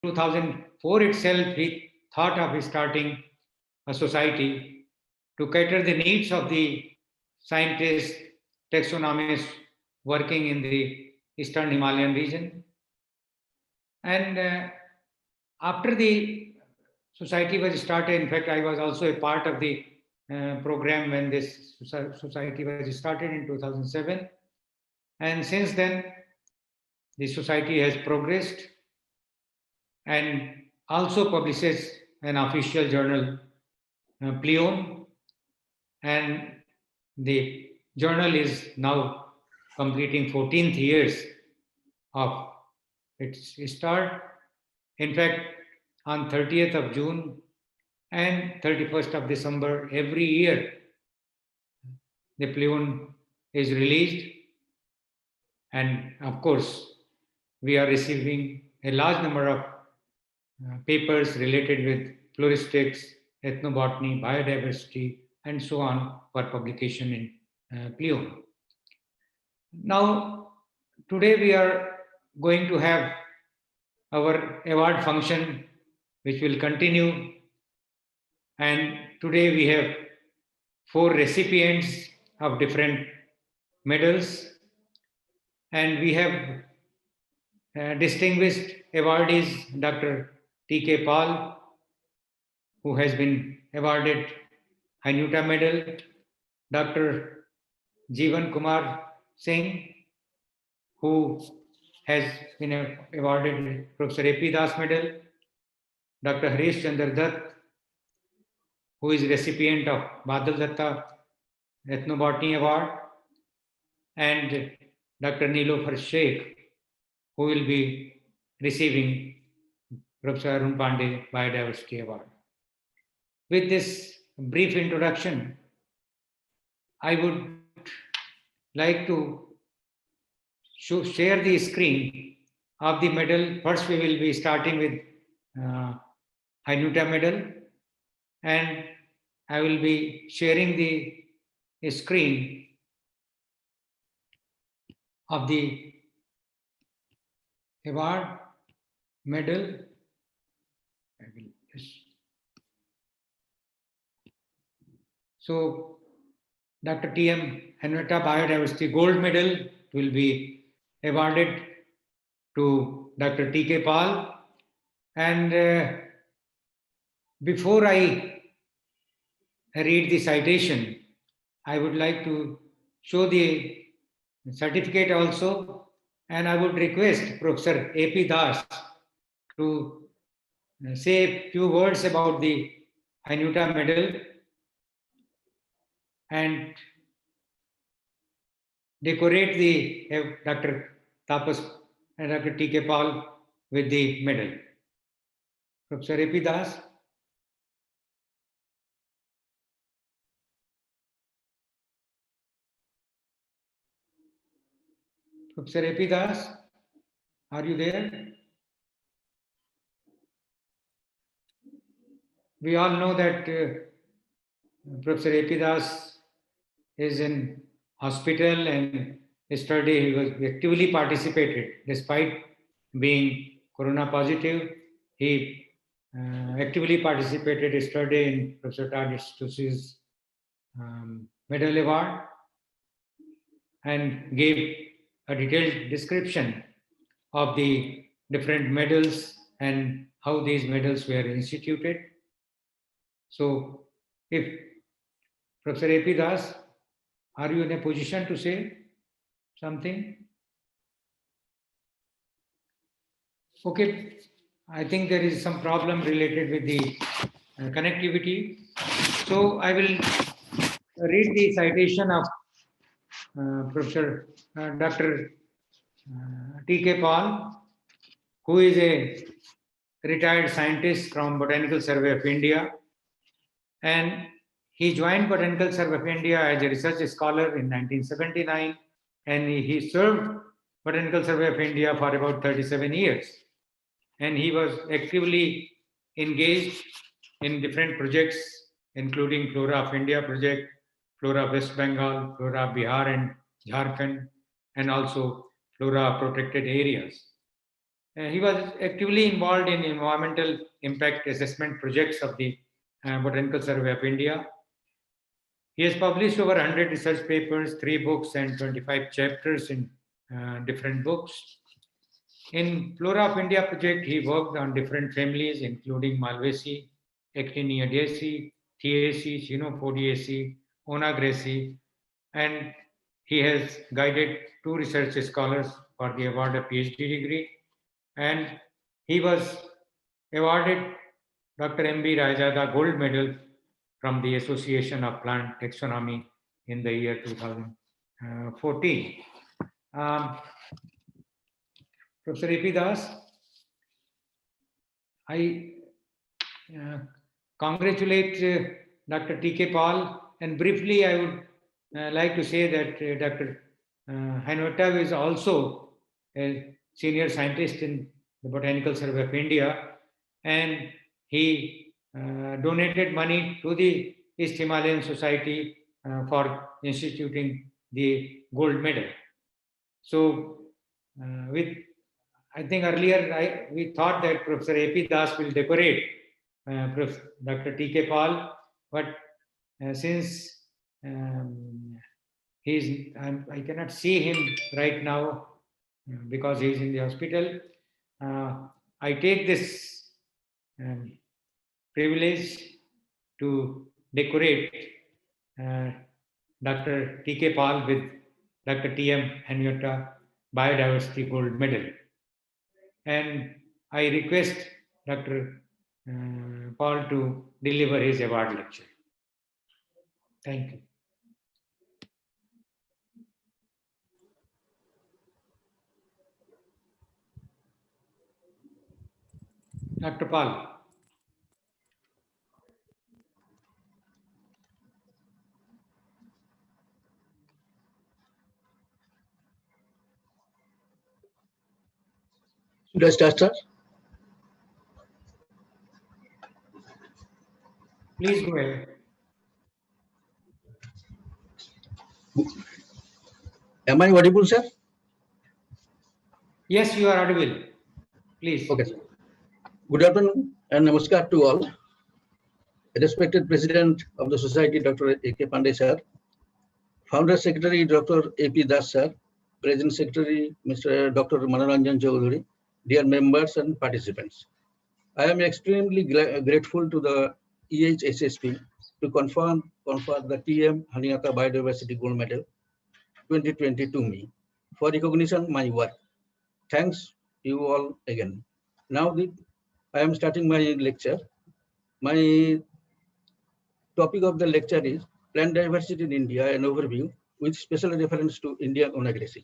2004 itself, he thought of starting a society to cater the needs of the scientists, taxonomists working in the Eastern Himalayan region. And after the society was started, in fact, I was also a part of the program when this society was started in 2007. And since then, the society has progressed and also publishes an official journal, Pleon, and the journal is now completing 14th years of its start. In fact, on 30th of June and 31st of December every year, the Pleon is released. And of course, we are receiving a large number of papers related with floristics, ethnobotany, biodiversity, and so on for publication in Pleon. Now, today we are going to have our award function, which will continue. And today we have 4 recipients of different medals. And we have distinguished awardees, Dr. T.K. Paul, who has been awarded Hanuta Medal, Dr. Jeevan Kumar Singh, who has been awarded Professor A.P. Das Medal, Dr. Harish Chandragupt, who is recipient of Badal Datta Ethnobotany Award, and Dr. Nilofer Sheikh, who will be receiving Professor Arun Pander Biodiversity Award. With this brief introduction, I would like to share the screen of the medal. First, we will be starting with Hanuta Medal, and I will be sharing the screen of the award medal. So, Dr. T.M. Hanuta Biodiversity Gold Medal will be awarded to Dr. T.K. Paul. And before I read the citation, I would like to show the certificate also, and I would request Professor A.P. Das to say a few words about the Hanuta Medal and decorate the Dr. Tapas and Dr. T.K. Paul with the medal. Professor A.P. Das. Professor A.P. Das, are you there? We all know that Professor A.P. Das is in hospital, and yesterday he was actively participated. Despite being corona positive, he actively participated yesterday in Professor Tadish Tussi's medal award and gave a detailed description of the different medals and how these medals were instituted. So, if Professor A.P. Das, are you in a position to say something? Okay, I think there is some problem related with the connectivity. So, I will read the citation of Professor Dr. T.K. Paul, who is a retired scientist from Botanical Survey of India, and he joined Botanical Survey of India as a research scholar in 1979, and he served Botanical Survey of India for about 37 years. And he was actively engaged in different projects, including Flora of India project, Flora of West Bengal, Flora of Bihar and Jharkhand, and also Flora of protected areas. He was actively involved in environmental impact assessment projects of the Botanical Survey of India. He has published over 100 research papers, 3 books, and 25 chapters in different books. In Flora of India project, he worked on different families, including Malvaceae, Actiniidaceae, Thiaceae, Chenopodiaceae, Onagraceae, and he has guided 2 research scholars for the award of PhD degree. And he was awarded Dr. M.B. Rajada Gold Medal from the Association of Plant Taxonomy in the year 2014. Professor A.P. Das, I congratulate Dr. T.K. Paul, and briefly I would like to say that Dr. Henrietta is also a senior scientist in the Botanical Survey of India, and he donated money to the East Himalayan Society for instituting the gold medal. So, I think earlier we thought that Professor A.P. Das will decorate Dr. T.K. Paul, but since I cannot see him right now because he is in the hospital, I take this privilege to decorate Dr. T.K. Paul with Dr. T.M. Henrietta Biodiversity Gold Medal. And I request Dr. Paul to deliver his award lecture. Thank you. Dr. Paul. Should I start, sir? Please go ahead. Am I audible, sir? Yes, you are audible. Please. Okay, sir. Good afternoon and namaskar to all. Respected President of the Society, Dr. A.K. Pandey, sir. Founder Secretary, Dr. A.P. Das, sir. President Secretary, Mr. Dr. Manoranjan Chaudhary. Dear members and participants. I am extremely grateful to the EHSSP to confer the TM Henrietta Biodiversity Gold Medal 2020 to me for recognition my work. Thanks you all again. Now I am starting my lecture. My topic of the lecture is Plant Diversity in India, an overview with special reference to Indian Onagraceae.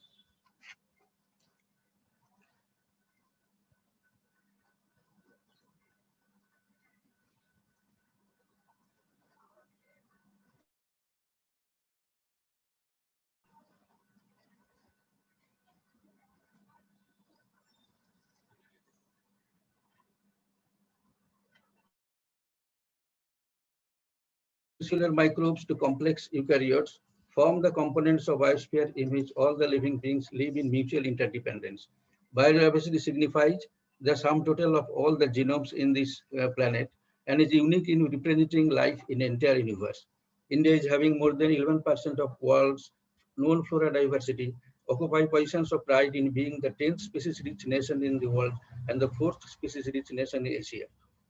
Cellular microbes to complex eukaryotes form the components of biosphere in which all the living beings live in mutual interdependence. Biodiversity signifies the sum total of all the genomes in this planet and is unique in representing life in the entire universe. India is having more than 11% of world's known flora diversity, occupy positions of pride in being the 10th species-rich nation in the world and the 4th species-rich nation in Asia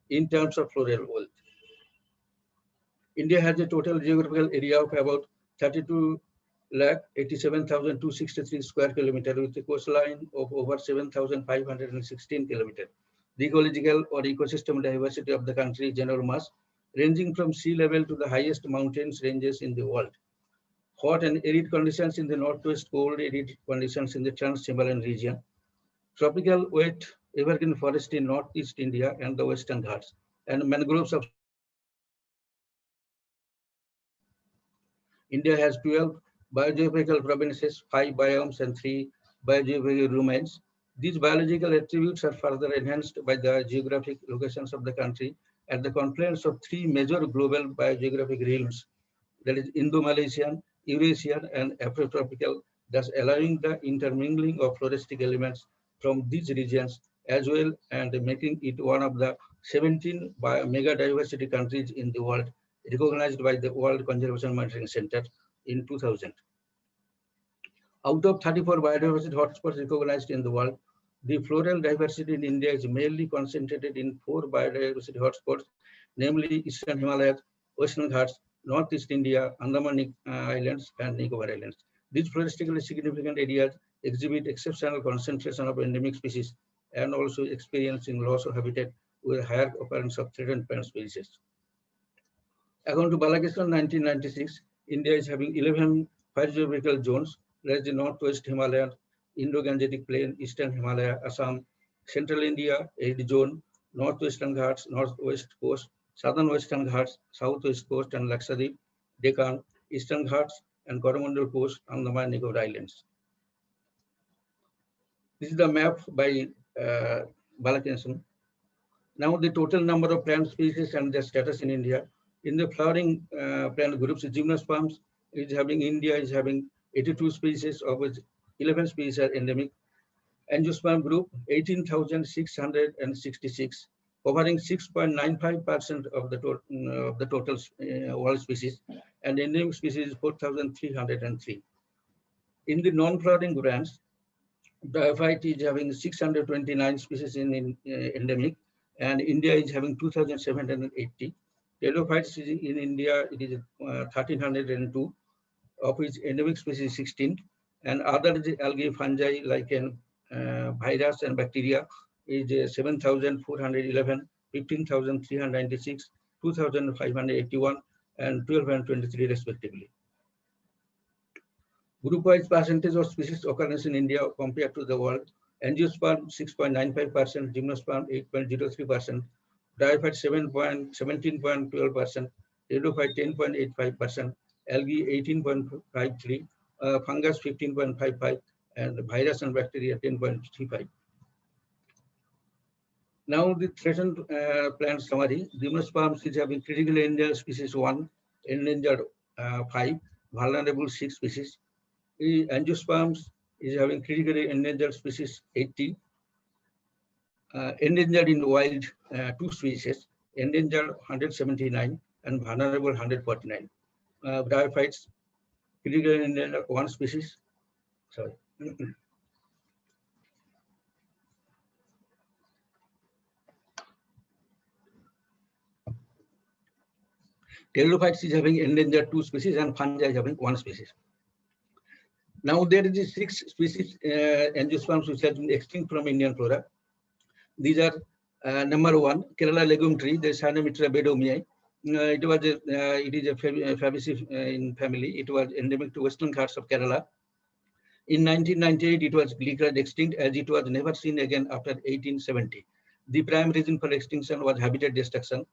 in terms of floral wealth. India has a total geographical area of about 32,87,263 square kilometers with a coastline of over 7,516 kilometers. The ecological or ecosystem diversity of the country is enormous, ranging from sea level to the highest mountains ranges in the world. Hot and arid conditions in the northwest, cold arid conditions in the Trans-Himalayan region. Tropical wet evergreen forest in northeast India and the Western Ghats, and mangroves of India has 12 biogeographical provinces, 5 biomes, and 3 biogeographical domains. These biological attributes are further enhanced by the geographic locations of the country at the confluence of 3 major global biogeographic realms, that is Indo-Malaysian, Eurasian, and Afrotropical, thus allowing the intermingling of floristic elements from these regions as well, and making it one of the 17 mega diversity countries in the world, recognized by the World Conservation Monitoring Center in 2000. Out of 34 biodiversity hotspots recognized in the world, the floral diversity in India is mainly concentrated in 4 biodiversity hotspots, namely Eastern Himalayas, Western Ghats, Northeast India, Andaman Islands, and Nicobar Islands. These floristically significant areas exhibit exceptional concentration of endemic species and also experiencing loss of habitat with higher occurrence of threatened plant species. According to Balakistan 1996, India is having 11 phylogeographical zones, like the Northwest Himalayan, Indo-Gangetic Plain, Eastern Himalaya, Assam, Central India, 8 zone, Northwestern Ghats, Northwest Coast, Southern Western Ghats, Southwest Coast and Lakshadweep, Deccan, Eastern Ghats, and Coromandel Coast, Andaman and Nicobar Islands. This is the map by Balakistan. Now the total number of plant species and their status in India. In the flowering plant groups, gymnosperms India is having 82 species, of which 11 species are endemic. Angiosperm group, 18,666, covering 6.95% of the total world species, and endemic species 4,303. In the non-flowering branch, Biophyte is having 629 species in endemic, and India is having 2,780. Telophytes in India, it is 1,302, of which endemic species 16, and other algae, fungi, lichen, virus, and bacteria is 7,411, 15,396, 2,581, and 1,223 respectively. Group-wise percentage of species occurrence in India compared to the world: Angiosperm 6.95%, Gymnosperm 8.03%, Diophyte 17.12%, Telophyte 10.85%, algae 18.53%, fungus 15.55%, and virus and bacteria 10.35%. Now the threatened plant summary. Gymnosperms is having critically endangered species 1, endangered 5, vulnerable 6 species. Angiosperms is having critically endangered species 80, endangered in the wild 2 species, endangered 179, and vulnerable 149. Biophytes, critically endangered 1 species. Sorry. Telophytes is having endangered 2 species, and fungi is having 1 species. Now there is 6 species angiosperms which have been extinct from Indian flora. These are number 1, Kerala legume tree, the Sinomitra bedomii. It is a Fabaceae in family. It was endemic to Western Ghats of Kerala. In 1998, it was declared extinct as it was never seen again after 1870. The prime reason for extinction was habitat destruction.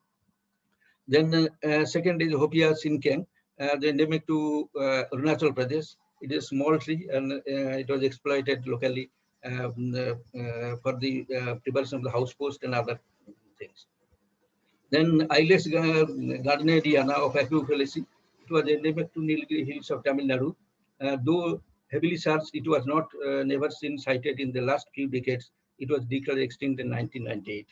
Then second is Hopia sinkeng, endemic to Arunachal Pradesh. It is a small tree and it was exploited locally for the preparation of the house post and other things. Then Ilex gardneriana of Aquifoliaceae, it was endemic to Nilgiri Hills of Tamil Nadu. Though heavily searched, it was not never seen sighted in the last few decades. It was declared extinct in 1998.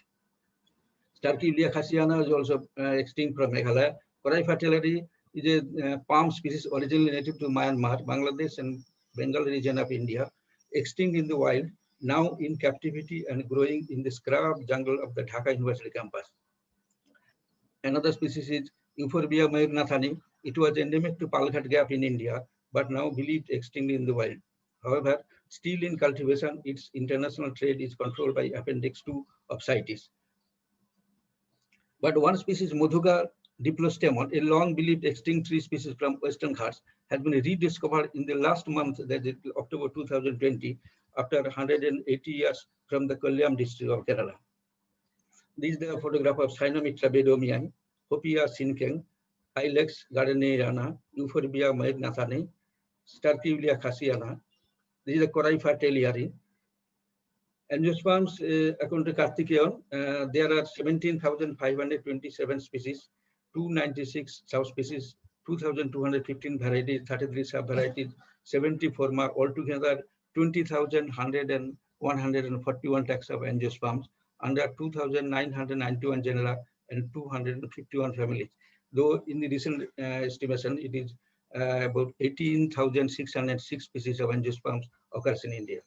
Starkeylia khasiana is also extinct from Meghalaya. Corypha taylori is a palm species originally native to Myanmar, Bangladesh, and Bengal region of India, extinct in the wild, now in captivity and growing in the scrub jungle of the Dhaka University campus. Another species is Euphorbia mayurnathani. It was endemic to Palghat Gap in India, but now believed extinct in the wild. However, still in cultivation, its international trade is controlled by Appendix 2 of CITES. But one species, Modhuga diplostemon, a long believed extinct tree species from Western Ghats, has been rediscovered in the last month, that is October 2020, after 180 years from the Kollam district of Kerala. This is the photograph of Sinomitra bedomii, Hopia sinkeng, Ilex gardneriana, Euphorbia mayurnathani, Starkeylia khasiana. This is the Corypha taylori. Angiosperms, according to Karthikeyan, there are 17,527 species, 296 subspecies, 2,215 varieties, 33 subvarieties, 70 forma, altogether 20,100 141 taxa of angiosperms under 2,991 genera and 251 families. Though in the recent estimation, it is about 18,606 species of angiosperms occurs in India.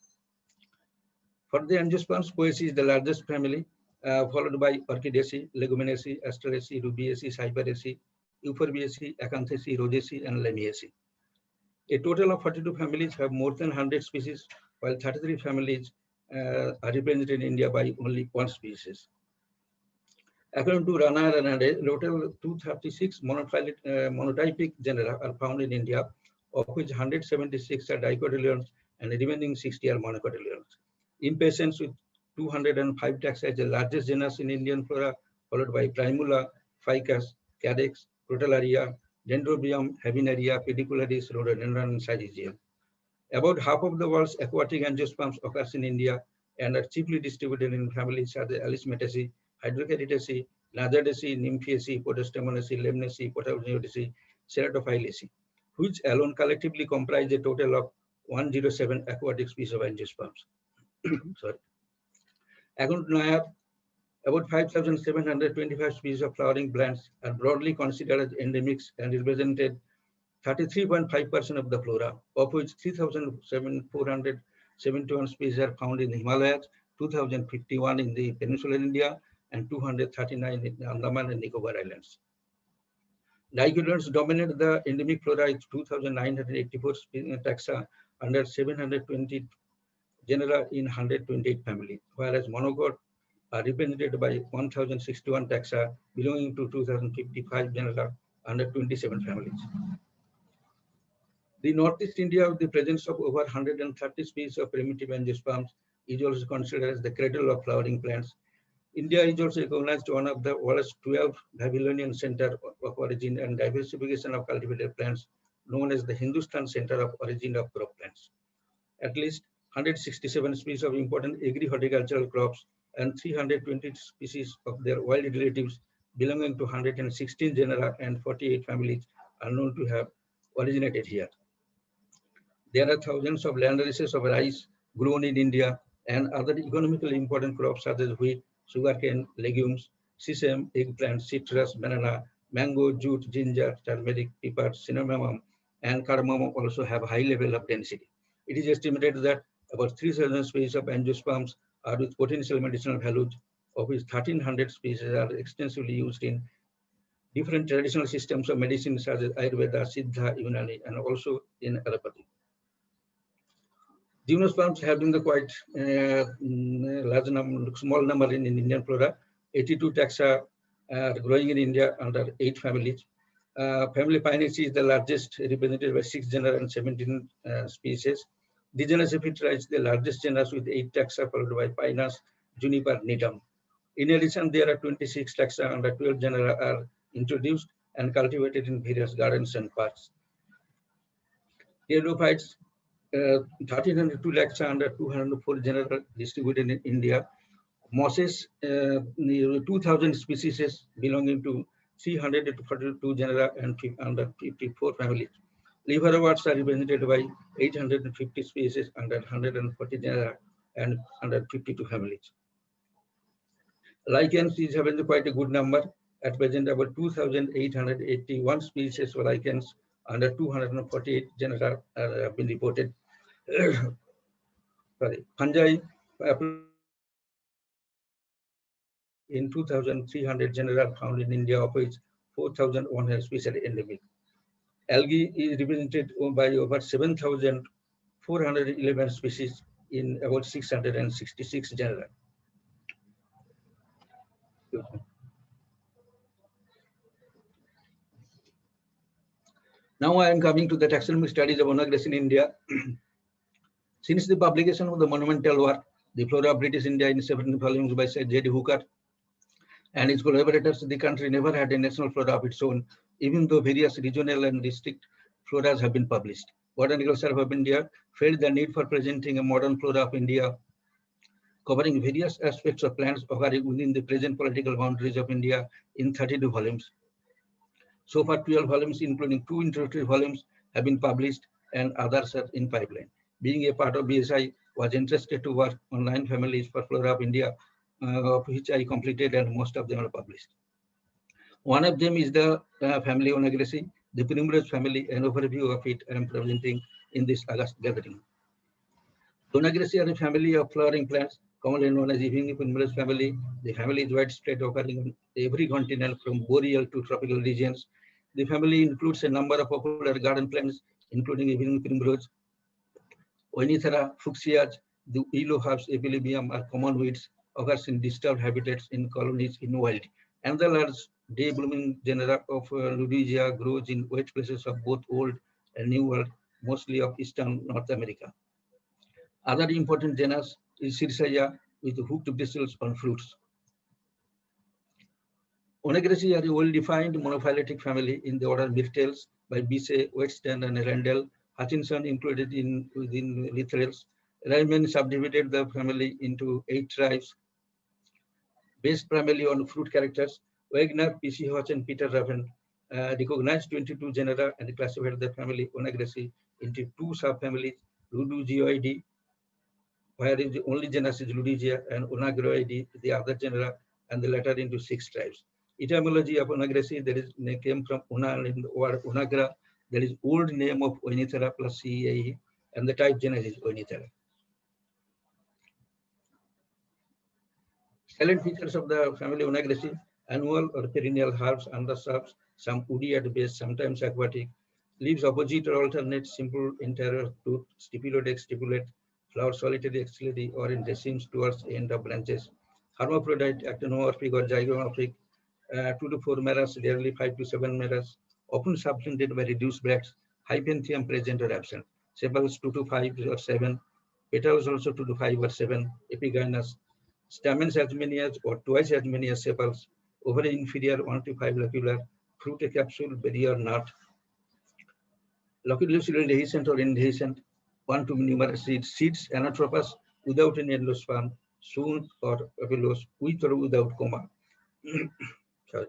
For the angiosperms, Poaceae is the largest family, followed by Orchidaceae, Leguminaceae, Asteraceae, Rubiaceae, Cyperaceae, Euphorbiaceae, Acanthaceae, Rosaceae, and Lamiaceae. A total of 42 families have more than 100 species, while 33 families are represented in India by only one species. According to Rana and Hernandez, total 236 monotypic genera are found in India, of which 176 are dicotyledons and the remaining 60 are monocotyledons. Impatiens with 205 taxa is the largest genus in Indian flora, followed by Primula, Ficus, Cadex, Crotalaria, Dendrogram, Habenaria, Pedicularis, Rhododendron, and Syzygium. About half of the world's aquatic angiosperms occurs in India and are chiefly distributed in families such as Alismataceae, Hydrocaritaceae, Nazardaceae, Nymphaceae, Podastamonaceae, Lemnaceae, Potamonaceae, Ceratophyllaceae, which alone collectively comprise a total of 107 aquatic species of angiosperms. Sorry. According to Nair, about 5,725 species of flowering plants are broadly considered as endemics and represented 33.5% of the flora, of which 3,471 species are found in the Himalayas, 2,051 in the peninsular India, and 239 in the Andaman and Nicobar Islands. Dicotyledons dominate the endemic flora with 2,984 taxa under 720 genera in 128 families, whereas monocot are represented by 1,061 taxa belonging to 2,055 genera under 27 families. The Northeast India, with the presence of over 130 species of primitive angiosperms, is also considered as the cradle of flowering plants. India is also recognized one of the world's 12 Babylonian center of origin and diversification of cultivated plants, known as the Hindustan Center of Origin of Crop Plants. At least 167 species of important agri-horticultural crops and 320 species of their wild relatives belonging to 116 genera and 48 families are known to have originated here. There are thousands of landraces of rice grown in India and other economically important crops such as wheat, sugarcane, legumes, sesame, eggplant, citrus, banana, mango, jute, ginger, turmeric, pepper, cinnamon, and cardamom also have a high level of density. It is estimated that about 3,000 species of angiosperms are with potential medicinal values, of which 1,300 species are extensively used in different traditional systems of medicine such as Ayurveda, Siddha, Unani, and also in allopathy. Gymnosperms have been the quite small number in Indian flora. 82 taxa are growing in India under 8 families. Family Pinaceae is the largest, represented by 6 genera and 17 species. The genus Ephytra is the largest genus with 8 taxa, followed by Pinus, Juniper, Nidum. In addition, there are 26 taxa under 12 genera are introduced and cultivated in various gardens and parks. Aerophytes, 1,302 taxa under 204 genera distributed in India. Mosses, 2,000 species belonging to 342 genera and under 54 families. Liverworts are represented by 850 species under 140 genera and under 52 families. Lichens is having quite a good number. At present, about 2,881 species of lichens under 248 genera have been reported. Sorry, fungi in 2,300 genera found in India, of which 4,100 species are endemic. Algae is represented by over 7,411 species in about 666 genera. Now I am coming to the taxonomic studies of monographs in India. Since the publication of the monumental work, The Flora of British India in 17 volumes by Sir J.D. Hooker and his collaborators, the country never had a national flora of its own, even though various regional and district floras have been published. Botanical Survey of India felt the need for presenting a modern flora of India, covering various aspects of plants occurring within the present political boundaries of India in 32 volumes. So far, 12 volumes, including 2 introductory volumes, have been published and others are in pipeline. Being a part of BSI, was interested to work on 9 families for flora of India, of which I completed, and most of them are published. One of them is the family Onagraceae, the Primrose family. An overview of it I am presenting in this August gathering. Onagraceae are a family of flowering plants, commonly known as evening primrose family. The family is widespread, occurring on every continent from boreal to tropical regions. The family includes a number of popular garden plants, including evening primrose, Oenithera, fuchsias, the yellow herbs, Epidermis are common weeds, occurs in disturbed habitats in colonies in wild. And the large day-blooming genera of Ludigia grows in wet places of both Old and New World, mostly of Eastern North America. Other important genus is Cirsaia with hooked bristles on fruits. Onagraceae are a well-defined monophyletic family in the order Myrtles by Bissey, Wheatstone, and Randall. Hutchinson included within Lithrales. Riemann subdivided the family into 8 tribes, based primarily on fruit characters. Wagner, P.C. Hodge, and Peter Raven recognized 22 genera and classified the family Onagraceae into 2 subfamilies, Ludugioideae, where the only genus is Ludigia, and Onagroideae, the other genera, and the latter into 6 tribes. Etymology of Onagraceae, there is came from Ona in the word Onagra, that is old name of Oenithera plus CEAE, and the type genus is Oenithera. Silent features of the family Onagraceae: annual or perennial herbs, undershrubs, some woody at base, sometimes aquatic. Leaves opposite or alternate, simple interior tooth, stipulodex, stipulate. Flowers solitary, axillary, or in racemes towards the end of branches. Hermaphrodite, actinomorphic or zygomorphic. 2 to 4 meras, rarely 5 to 7 meras, often supplemented by reduced bracts. Hypanthium present or absent. Sepals 2 to 5 or 7. Petals also 2 to 5 or 7. Epigynous. Stamens as many as or twice as many as sepals. Ovary inferior 1 to 5 locular. Fruit a capsule, berry or nut. Loculocidal dehiscent or indehiscent. 1 to numerous seeds. Seeds anatropous without an endosperm. Soon or apellose with or without coma. Sorry.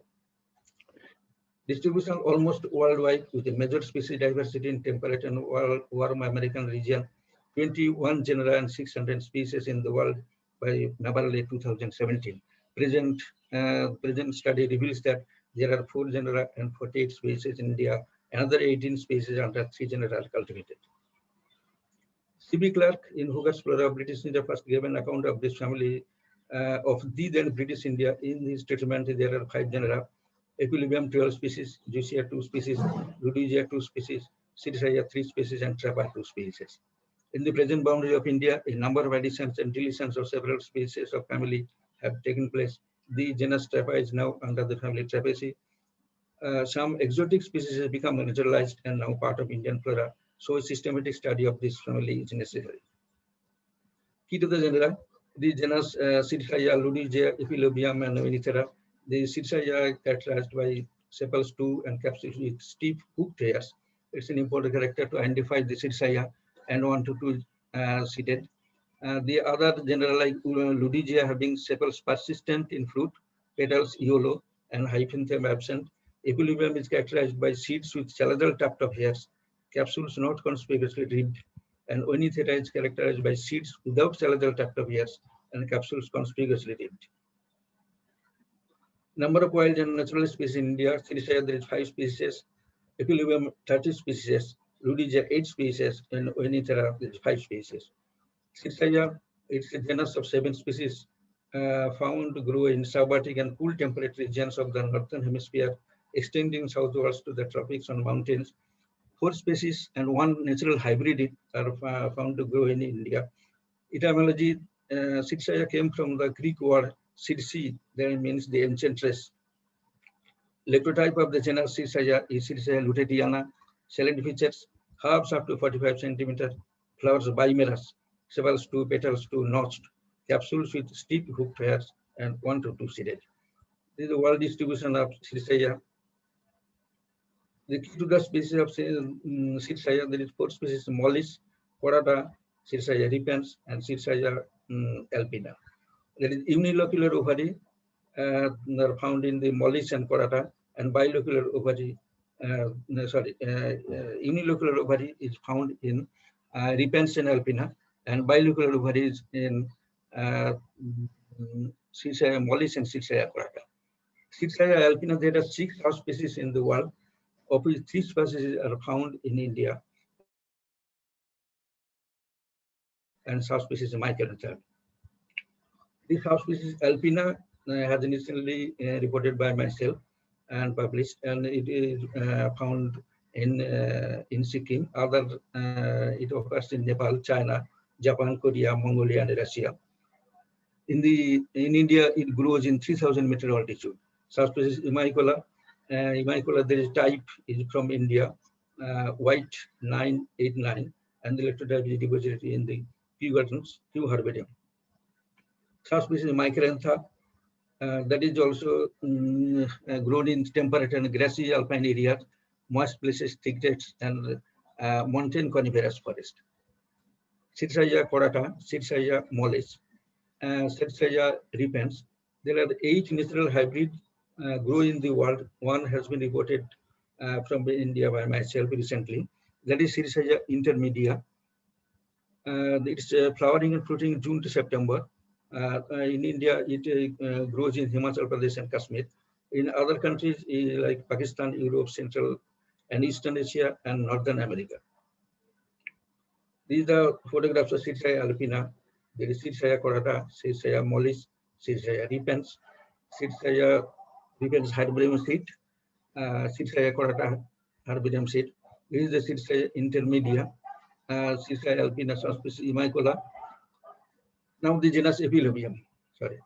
Distribution almost worldwide with a major species diversity in temperate and warm American region. 21 genera and 600 species in the world by Navarre 2017. Present study reveals that there are 4 genera and 48 species in India. Another 18 species under 3 genera are cultivated. C.B. Clarke in Hogarth's Flora of British India first gave an account of this family of the then British India. In his treatment, there are 5 genera: Equilibrium 12 species, Juicia 2 species, Ludigia 2 species, Cirsaia 3 species, and Trapa 2 species. In the present boundary of India, a number of additions and deletions of several species of family have taken place. The genus Trapa is now under the family Trapaceae. Some exotic species have become naturalized and now part of Indian flora, so a systematic study of this family is necessary. Key to the genera: the genus Cirsaia, Ludigia, Epilobium, and Oenithera. The Cirsaia are characterized by sepals 2 and capsules with steep hooked hairs. It's an important character to identify the Cirsaia and 1 to 2 seeded. The other genera like Ludigia having sepals persistent in fruit, petals yellow, and hypanthium absent. Equilibrium is characterized by seeds with salazar tuft of hairs, capsules not conspicuously ribbed, and Oenithera is characterized by seeds without salazar tuft of hairs and capsules conspicuously ribbed. Number of wild and natural species in India: Cirsaia there is 5 species, Equilibrium 30 species, Ludigia 8 species, and Oenithera there is 5 species. Cirsaia, it's a genus of 7 species found to grow in subarctic and cool temperate regions of the northern hemisphere, extending southwards to the tropics and mountains. 4 species and 1 natural hybrid are found to grow in India. Etymology: Cirsaia came from the Greek word Circe, that means the enchantress. Lectotype of the genus Cirsaia is Cirsaia lutetiana. Silent features: herbs up to 45 centimeters, flowers bimerous, sepals 2, petals 2, notched, capsules with steep hooked hairs, and 1 to 2 seeded. This is the world distribution of Cirsaia. The key to the species of Cirsaia, there is 4 species: Mollis, Corata, Cirsaia repens, and Cirsaia alpina. There is unilocular ovary are found in the Mollis and Corata, and bilocular ovary. Unilocular ovary is found in repens and alpina, and bilocular ovaries in Sirsaia mollis and Sirsaia corata. Sirsaia alpina, there are 6 subspecies in the world, of which 3 species are found in India, and subspecies Michaelenthal. This subspecies alpina has initially reported by myself and published, and it is found in Sikkim. It occurs in Nepal, China, Japan, Korea, Mongolia, and Russia. In India, it grows in 3,000 meter altitude. Subspecies Imicola, there is type is from India, white 989, and the electrotype is deposited in the Q herbarium. Subspecies Michaelantha, that is also grown in temperate and grassy alpine areas, moist places, thickets, and mountain coniferous forest. Sirsaia corata, Sirsaia mollis, Sirsaia repens. There are 8 natural hybrids grow in the world. One has been reported from India by myself recently. That is Sirsaia intermedia. It's flowering and fruiting June to September. In India, it grows in Himachal Pradesh and Kashmir. In other countries like Pakistan, Europe, Central and Eastern Asia, and Northern America. These are photographs of Sirsaia alpina. There is Sirsaia corata, Sirsaia mollis, Sirsaia repens, Sirsaia repens herbarium seed, Sirsaia corata herbarium seed. This is the Sirsaia intermedia, Sirsaia alpina subspecies Imicola. Now the genus Epilobium. Sorry.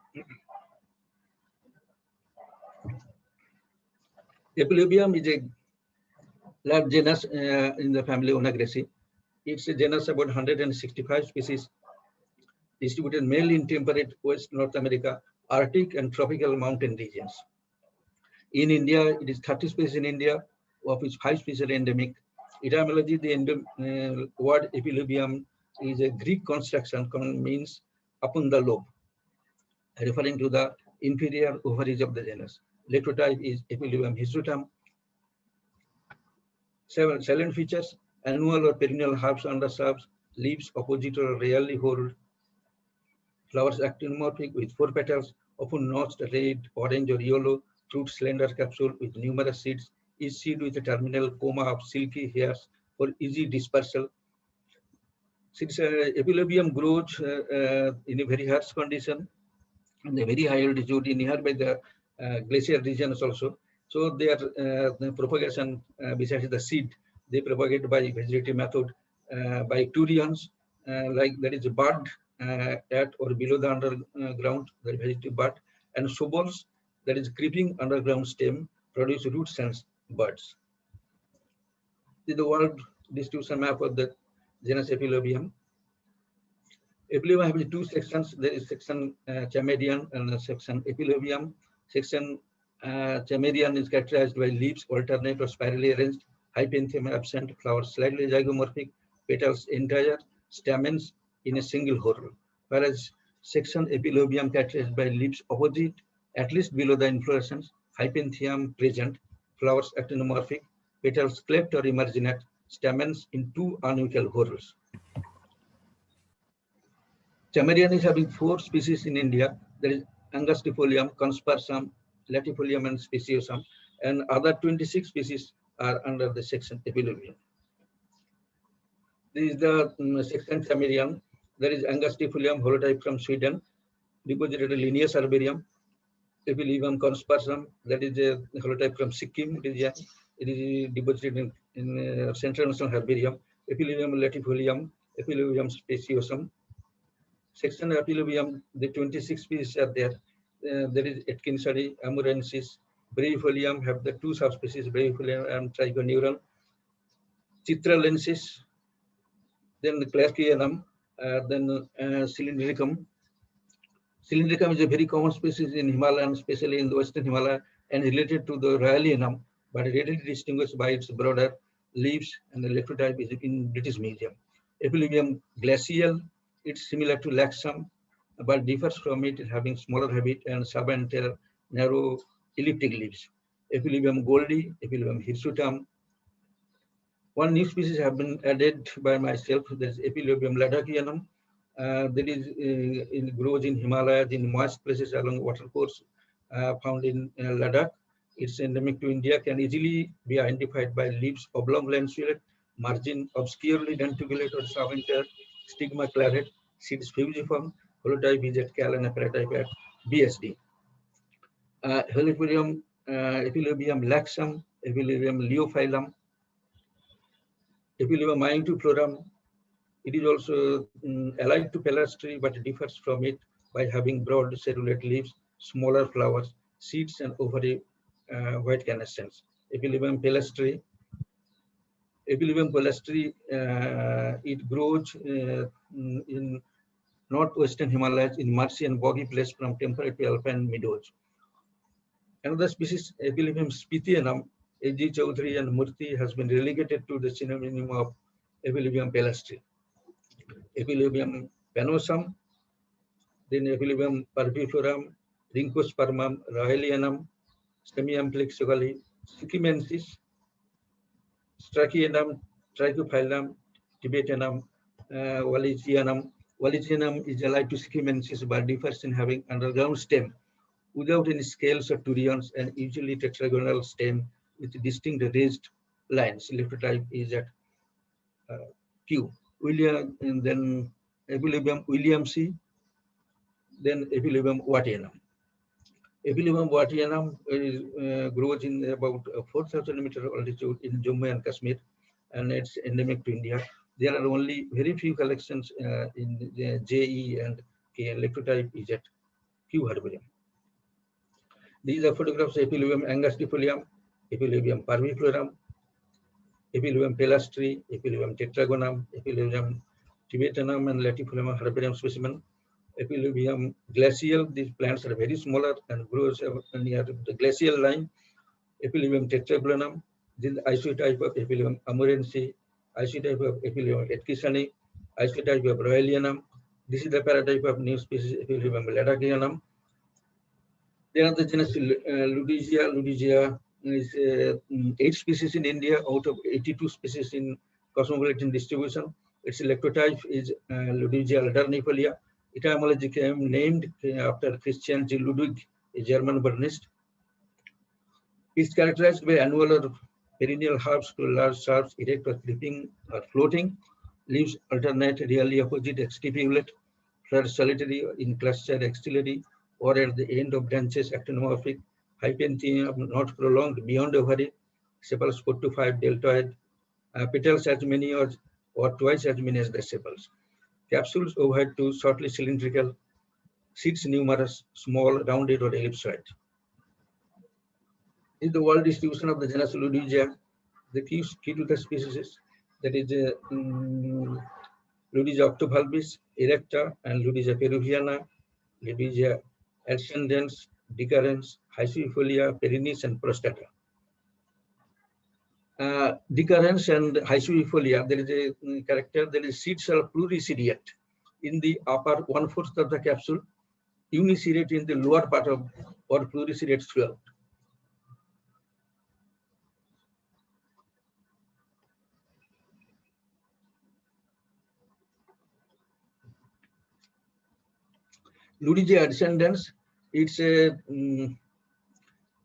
Epilobium is a large genus in the family Onagraceae. It's a genus about 165 species, distributed mainly in temperate West North America, Arctic and tropical mountain regions. In India, it is 30 species in India, of which 5 species are endemic. Etymology, the word Epilobium is a Greek construction, means upon the lobe, referring to the inferior ovaries of the genus. Electrotype is Epilobium hirsutum. Salient features: annual or perennial herbs, undershrubs, leaves opposite or rarely whole, flowers actinomorphic with 4 petals, often notched red, orange, or yellow, fruit slender capsule with numerous seeds, each seed with a terminal coma of silky hairs for easy dispersal. Since Epilobium grows in a very harsh condition and a very high altitude nearby the glacier regions also. So their propagation besides the seed, they propagate by vegetative method by turions, like that is a bud at or below the underground, the vegetative bud, and sobols, that is creeping underground stem, produce roots and buds. This is the world distribution map of the genus Epilobium. Epilobium has 2 sections. There is section Chamaedion and section Epilobium. Section Chamaedion is characterized by leaves alternate or spirally arranged, hypenthema absent, flowers slightly zygomorphic, petals entire, stamens in a single whorl. Whereas section Epilobium characterized by leaves opposite, at least below the inflorescence, hypenthemum present, flowers actinomorphic, petals cleft or emarginate, stamens in 2 unequal whorls. Chamaedion is having 4 species in India. There is Angustifolium, Conspersum, Latifolium, and Speciosum, and other 26 species are under the section Epilobium. This is the section Chamaedion. There is Angustifolium, holotype from Sweden, deposited in Linnaeus herbarium. Epilobium conspersum, that is a holotype from Sikkim region. It is deposited in Central National Herbarium. Epilobium latifolium, Epilobium speciosum. Section Epilobium, the 26 species are there. There is Atkinsoni, Amurensis, Breivifolium have the 2 subspecies, Breivifolium and Trigoneuron. Citralensis, then the Clarkianum, then Cylindricum. Cylindricum is a very common species in Himalaya, especially in the Western Himalaya, and related to the Rhyolianum, but readily distinguished by its broader leaves, and the electrotype is in British Museum. Epilobium glacial, it's similar to Laxum, but differs from it having smaller habit and subanterior narrow elliptic leaves. Epilobium goldi, Epilobium hirsutum. One new species have been added by myself, that is Epilobium ladakianum, It grows in Himalayas, in moist places along watercourses, found in Ladakh. It's endemic to India, can easily be identified by leaves oblong lanceolate, margin obscurely denticulate or subinter, stigma claret, seeds fusiform, holotype is at Cal and apparatype at BSD. Helipurium, Epilobium laxum, Epilobium leophyllum, Epilobium myotiflorum. It is also allied to pelastry, but differs from it by having broad cellulate leaves, smaller flowers, seeds, and ovary white canescence. Epilobium pelastry. Epilobium pelastry, it grows in northwestern Himalayas in marshy and boggy place from temperate to alpine meadows. Another species, Epilobium spithianum, A.G. Chaudhary and Murthy, has been relegated to the synonym of Epilobium pelastry. Epilobium panosum, then Epilobium parviforum, Rhynchospermum raelianum, Semiamplexically, Sikkimensis, Strachianum, Trichophyllum, Tibetanum, Wallicianum. Wallicianum is allied to Sikkimensis but differs in having underground stem without any scales or turions and usually tetragonal stem with distinct raised lines. Liphotype is at Q. William, and then Epilobium williamsi, then Epilobium wattianum. Epilobium wattianum grows in about 4,000 meter altitude in Jammu and Kashmir, and it's endemic to India. There are only very few collections in the JE and K. Liphotype is at Q herbarium. These are photographs of Epilobium angustifolium, Epilobium parviflorum, Epilobium pelastry, Epilobium tetragonum, Epilobium tibetanum, and latifolium herbarium specimen. Epilobium glacial, these plants are very smaller and grows near the glacial line. Epilobium tetraglanum, this is the isotype of Epilobium amurensis, isotype of Epilobium atkinsoni, isotype of royalianum. This is the paratype of new species Epilobium ladakianum. There are the genus Ludigia. Ludigia is 8 species in India out of 82 species in cosmopolitan distribution. Its lectotype is Ludigia alternifolia. Etymology came named after Christian G. Ludwig, a German botanist. It's characterized by annual or perennial herbs to large shrubs, erect or creeping or floating. Leaves alternate, rarely opposite, exstipulate, flowers solitary, in cluster, axillary, or at the end of branches, actinomorphic, hypenthemum not prolonged beyond ovary, sepals 4 to 5 deltoid, petals as many or twice as many as the sepals. Capsules ovoid to shortly cylindrical, seeds numerous, small, rounded or ellipsoid. Is the world distribution of the genus Ludigia. The key to the species that is Ludigia octobulbis, erecta, and Ludigia peruviana, Ludigia ascendens, decurrens, hycifolia, perennis, and prostata. Decurrens and hycifolia, there is a character, there is seeds are pluriceriate in the upper 1/4 of the capsule, uniceriate in the lower part of or pluriceriate throughout. Ludigia ascendens, it's a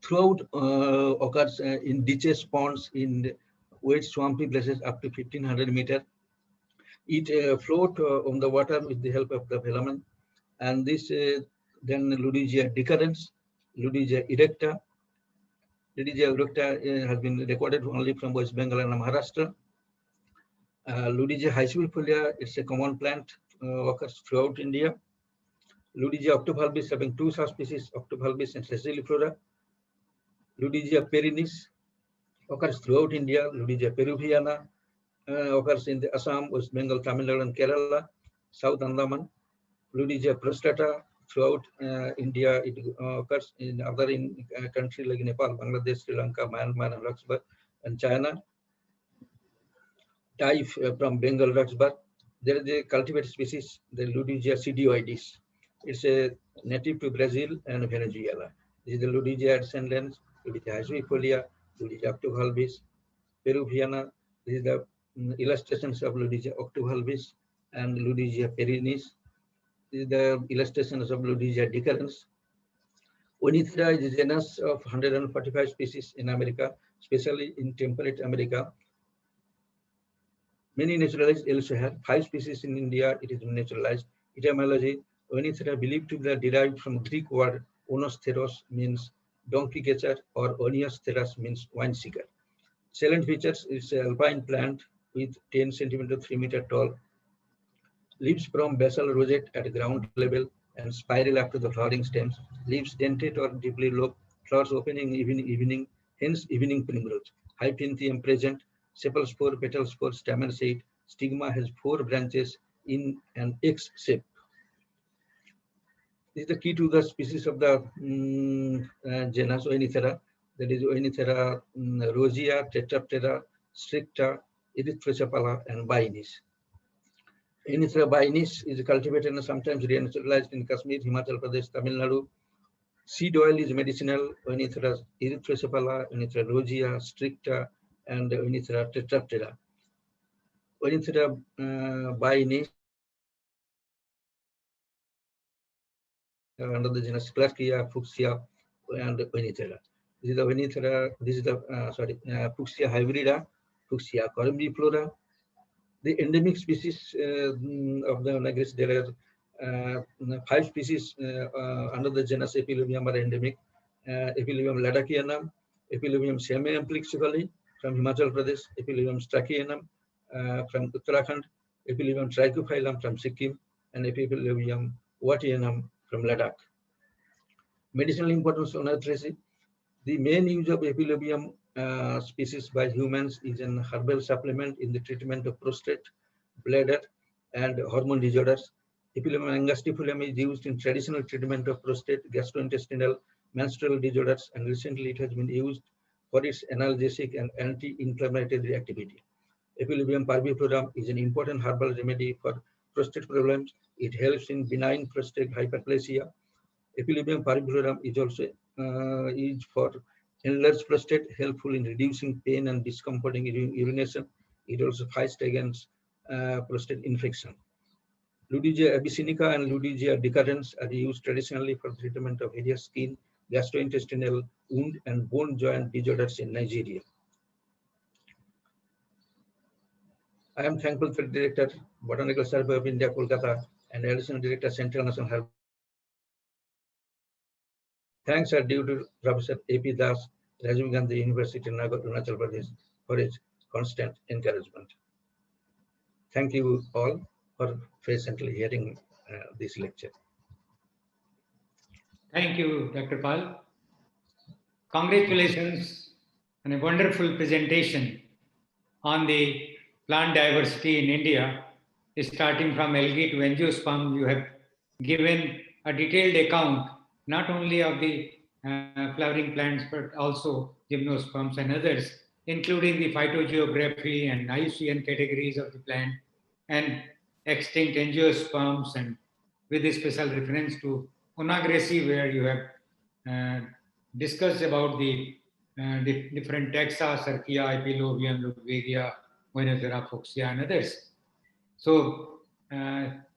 throughout occurs in ditches, ponds, in wet swampy places up to 1500 meters. It float on the water with the help of the filament, and this then Ludigia decurrens, Ludigia erecta. Ludigia erecta has been recorded only from West Bengal and Maharashtra. Ludigia hycifolia, it's a common plant, occurs throughout India. Ludigia octobulbis having 2 subspecies, octobulbis and sessiliflora. Ludigia perennis occurs throughout India. Ludigia peruviana occurs in the Assam, West Bengal, Tamil Nadu, and Kerala, South Andaman. Ludigia prostata throughout India. It occurs in other countries like Nepal, Bangladesh, Sri Lanka, Myanmar, and Luxembourg, and China. Type from Bengal, Luxembourg. There is a cultivated species, the Ludigia cedioides. It's a native to Brazil and Venezuela. This is the Ludigia ascendens, Ludigia hycifolia, Ludigia octobulbis, peruviana. This is the illustrations of Ludigia octobulbis and Ludigia perennis, This is the illustrations of Ludigia decurrens. Oenithera is a genus of 145 species in America, especially in temperate America. Many naturalized elsewhere, 5 species in India, it is naturalized. Etymology, Oenithera believed to be derived from Greek word onostheros, means donkey catcher, or onios theras, means wine seeker. Salient features is an alpine plant with 10 centimeter 3 meter tall, leaves from basal rosette at ground level and spiral after the flowering stems, leaves dentate or deeply lobed, flowers opening evening, hence evening primrose. Hyphaentheum present, sepal spore, petal spore, stamen shade, stigma has 4 branches in an X shape. This is the key to the species of the genus Oenithera, that is Oenithera rosea, tetraptera, stricta, erythrocephala, and binis. Oenithera binis is cultivated and sometimes renaturalized in Kashmir, Himachal Pradesh, Tamil Nadu. Seed oil is medicinal. Oenithera erythrocephala, Oenithera rosea, stricta, and Oenithera tetraptera. Oenithera binis under the genus Clarkia, Fuchsia, and Oenithera. This is the Oenithera. This is the Fuchsia hybrida, Fuchsia corymbiflora. The endemic species of the Nagris, there are 5 species under the genus Epilobium are endemic. Epilobium ladakianum, Epilobium semi-amplexically from Himachal Pradesh, Epilobium strachianum from Uttarakhand, Epilobium trichophyllum from Sikkim, and Epilobium watianum from Ladakh. Medicinal importance of Oenithera. The main use of Epilobium species by humans is an herbal supplement in the treatment of prostate, bladder, and hormone disorders. Epilobium angustifolium is used in traditional treatment of prostate, gastrointestinal, menstrual disorders, and recently it has been used for its analgesic and anti-inflammatory activity. Epilobium parviflorum is an important herbal remedy for prostate problems. It helps in benign prostate hyperplasia. Epilobium parviflorum is also used for enlarged prostate, helpful in reducing pain and discomforting urination. It also fights against prostate infection. Ludigia abyssinica and Ludigia decurrens are used traditionally for treatment of various skin, gastrointestinal, wound, and bone joint disorders in Nigeria. I am thankful to the Director, Botanical Survey of India, Kolkata, and Additional Director, Central National Herbal. Thanks are due to Professor A.P. Das, Rajiv Gandhi University, Arunachal Pradesh, for his constant encouragement. Thank you all for patiently hearing this lecture. Thank you, Dr. Pal. Congratulations on a wonderful presentation on the plant diversity in India. Starting from algae to angiosperm, you have given a detailed account not only of the flowering plants, but also gymnosperms and others, including the phytogeography and IUCN categories of the plant and extinct angiosperms, and with a special reference to Onagresi, where you have discussed about the different taxa, Cercia, Epilobium, Ludwigia, Oenithera, Fuchsia, and others. So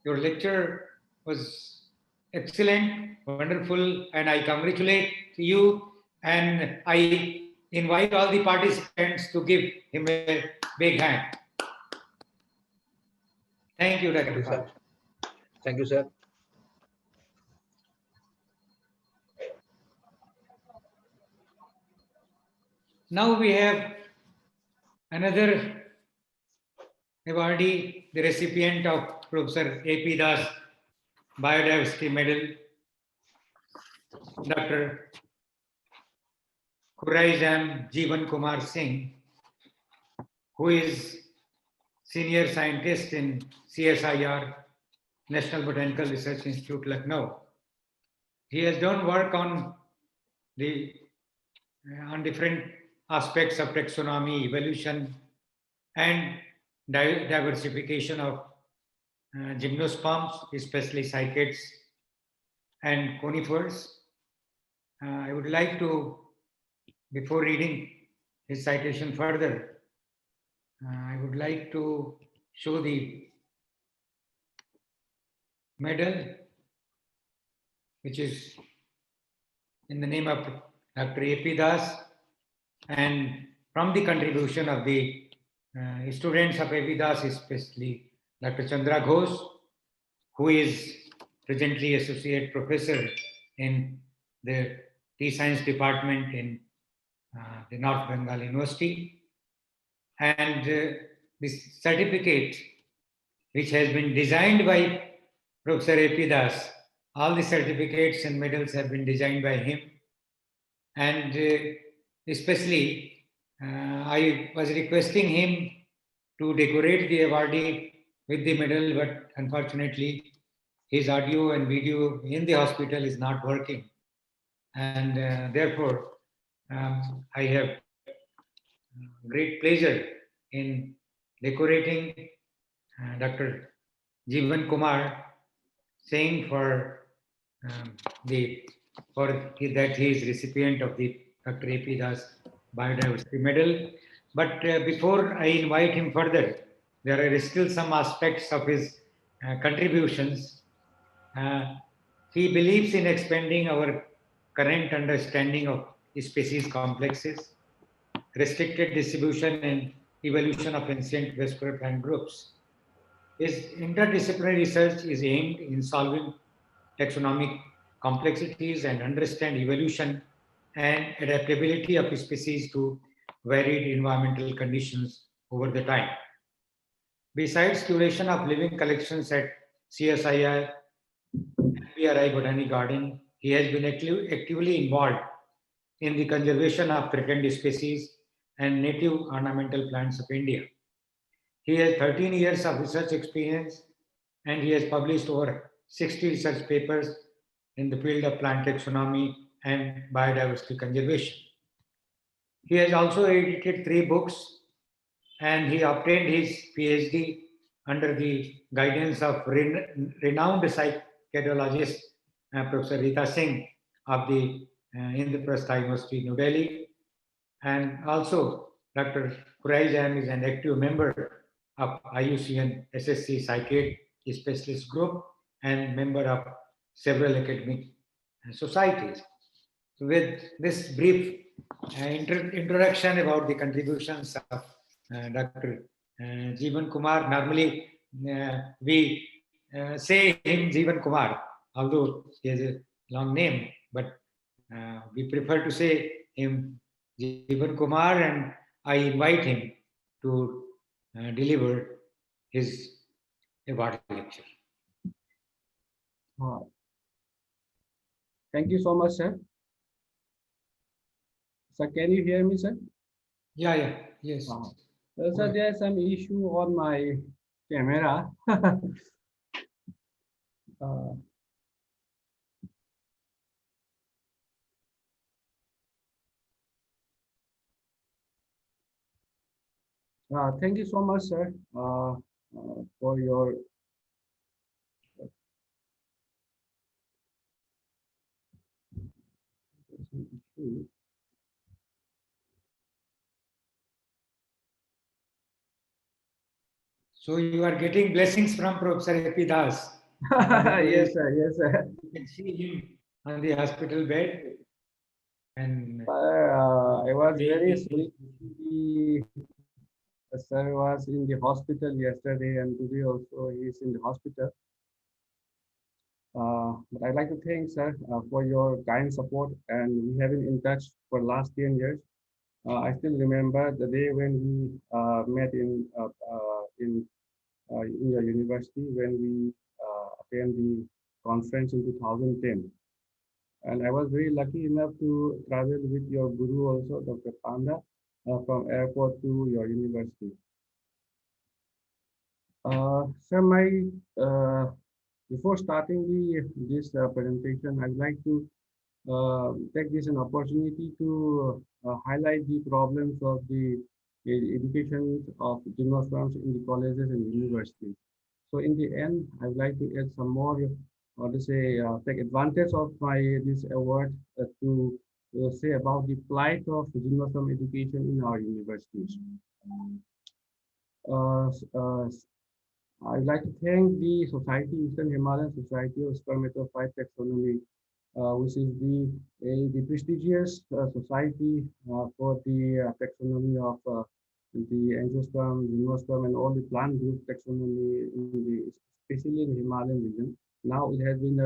your lecture was excellent, wonderful, and I congratulate you, and I invite all the participants to give him a big hand. Thank you, Dr. Pal. Thank you, sir. Now we have another awardee, the recipient of Professor A.P. Das Biodiversity Medal, Dr. Khuraijam Jeevan Kumar Singh, who is senior scientist in CSIR, National Botanical Research Institute, Lucknow. He has done work on different aspects of taxonomy, evolution, and diversification of gymnosperms, especially cycads and conifers. I would like to, before reading his citation further, I would like to show the medal which is in the name of Dr. A.P. Das, and from the contribution of the students of A.P. Das, especially Dr. Chandra Ghosh, who is presently Associate Professor in the Tea Science Department in the North Bengal University. And this certificate, which has been designed by Professor A.P. Das, all the certificates and medals have been designed by him. And especially, I was requesting him to decorate the awardee with the medal, but unfortunately, his audio and video in the hospital is not working. And therefore, I have great pleasure in decorating Dr. Jeevan Kumar, saying for that he is recipient of the Dr. A.P. Das Biodiversity Medal. But before I invite him further, there are still some aspects of his contributions. He believes in expanding our current understanding of species complexes, restricted distribution and evolution of ancient vascular plant groups. His interdisciplinary research is aimed in solving taxonomic complexities and understand evolution and adaptability of species to varied environmental conditions over the time. Besides curation of living collections at CSIR and BRI Botanic Garden, he has been actively involved in the conservation of threatened species and native ornamental plants of India. He has 13 years of research experience and he has published over 60 research papers in the field of plant taxonomy and biodiversity conservation. He has also edited 3 books and he obtained his PhD under the guidance of renowned psychedologist Professor Rita Singh of the Indraprastha University, New Delhi. And also, Dr. Kuraijam is an active member of IUCN SSC Psychiat Specialist Group and member of several academic societies. So with this brief introduction about the contributions of Dr. Jeevan Kumar, normally we say him Jeevan Kumar, although he has a long name, but we prefer to say him Jeevan Kumar, and I invite him to deliver his award lecture. Thank you so much, sir. Sir, can you hear me, sir? Yeah, yes. Sir, there is some issue on my camera. Thank you so much, sir, for your So you are getting blessings from Professor A.P. Das. Yes, sir. Yes, sir. You can see him on the hospital bed. And I was very sorry. Sir was in the hospital yesterday, and today also he is in the hospital. But I'd like to thank sir for your kind support, and we have been in touch for last 10 years. I still remember the day when we met in your university when we attended the conference in 2010. And I was very lucky enough to travel with your guru also, Dr. Pander, from airport to your university. Sir, before starting this presentation, I'd like to take this an opportunity to highlight the problems of the education of gymnosperms in the colleges and universities. So in the end, I'd like to add some more, or to say, take advantage of this award to say about the plight of gymnosperm education in our universities. I'd like to thank the Society, Eastern Himalayan Society of Spermatophyte Taxonomy, which is the prestigious society for the taxonomy of the angiosperm, gymnosperm, and all the plant group taxonomy, especially in the Himalayan region. Now it has been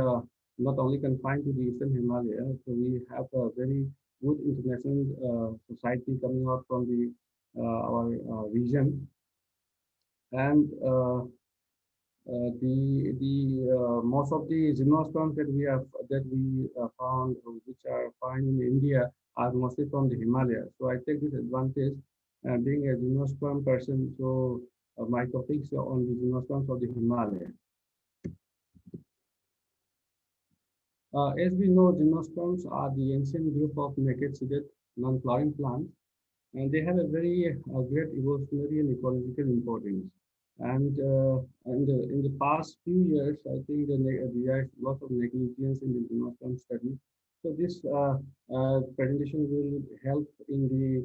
not only confined to the Eastern Himalaya, so we have a very good international society coming out from our region, and most of the gymnosperms that we found, which are found in India, are mostly from the Himalayas. So I take this advantage, being a gymnosperm person. So my topics are on the gymnosperms of the Himalaya. As we know, gymnosperms are the ancient group of naked-seeded non-flowering plants, and they have a very great evolutionary and ecological importance. And in the past few years, I think there is lots of negligence in the gymnosperm study. So this presentation will help in the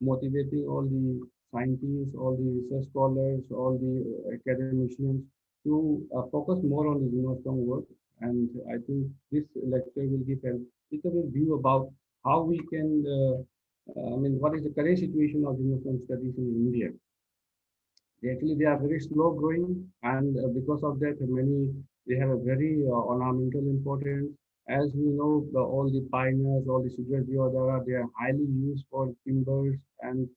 motivating all the scientists, all the research scholars, all the academicians to focus more on the gymnosperm work. And I think this lecture will give a little bit view about how we can what is the current situation of gymnosperm studies in India? Actually, they are very slow growing, and because of that, they have a very ornamental importance. As we know, all the pioneers, all the Sudra Deodara, they are highly used for timbers and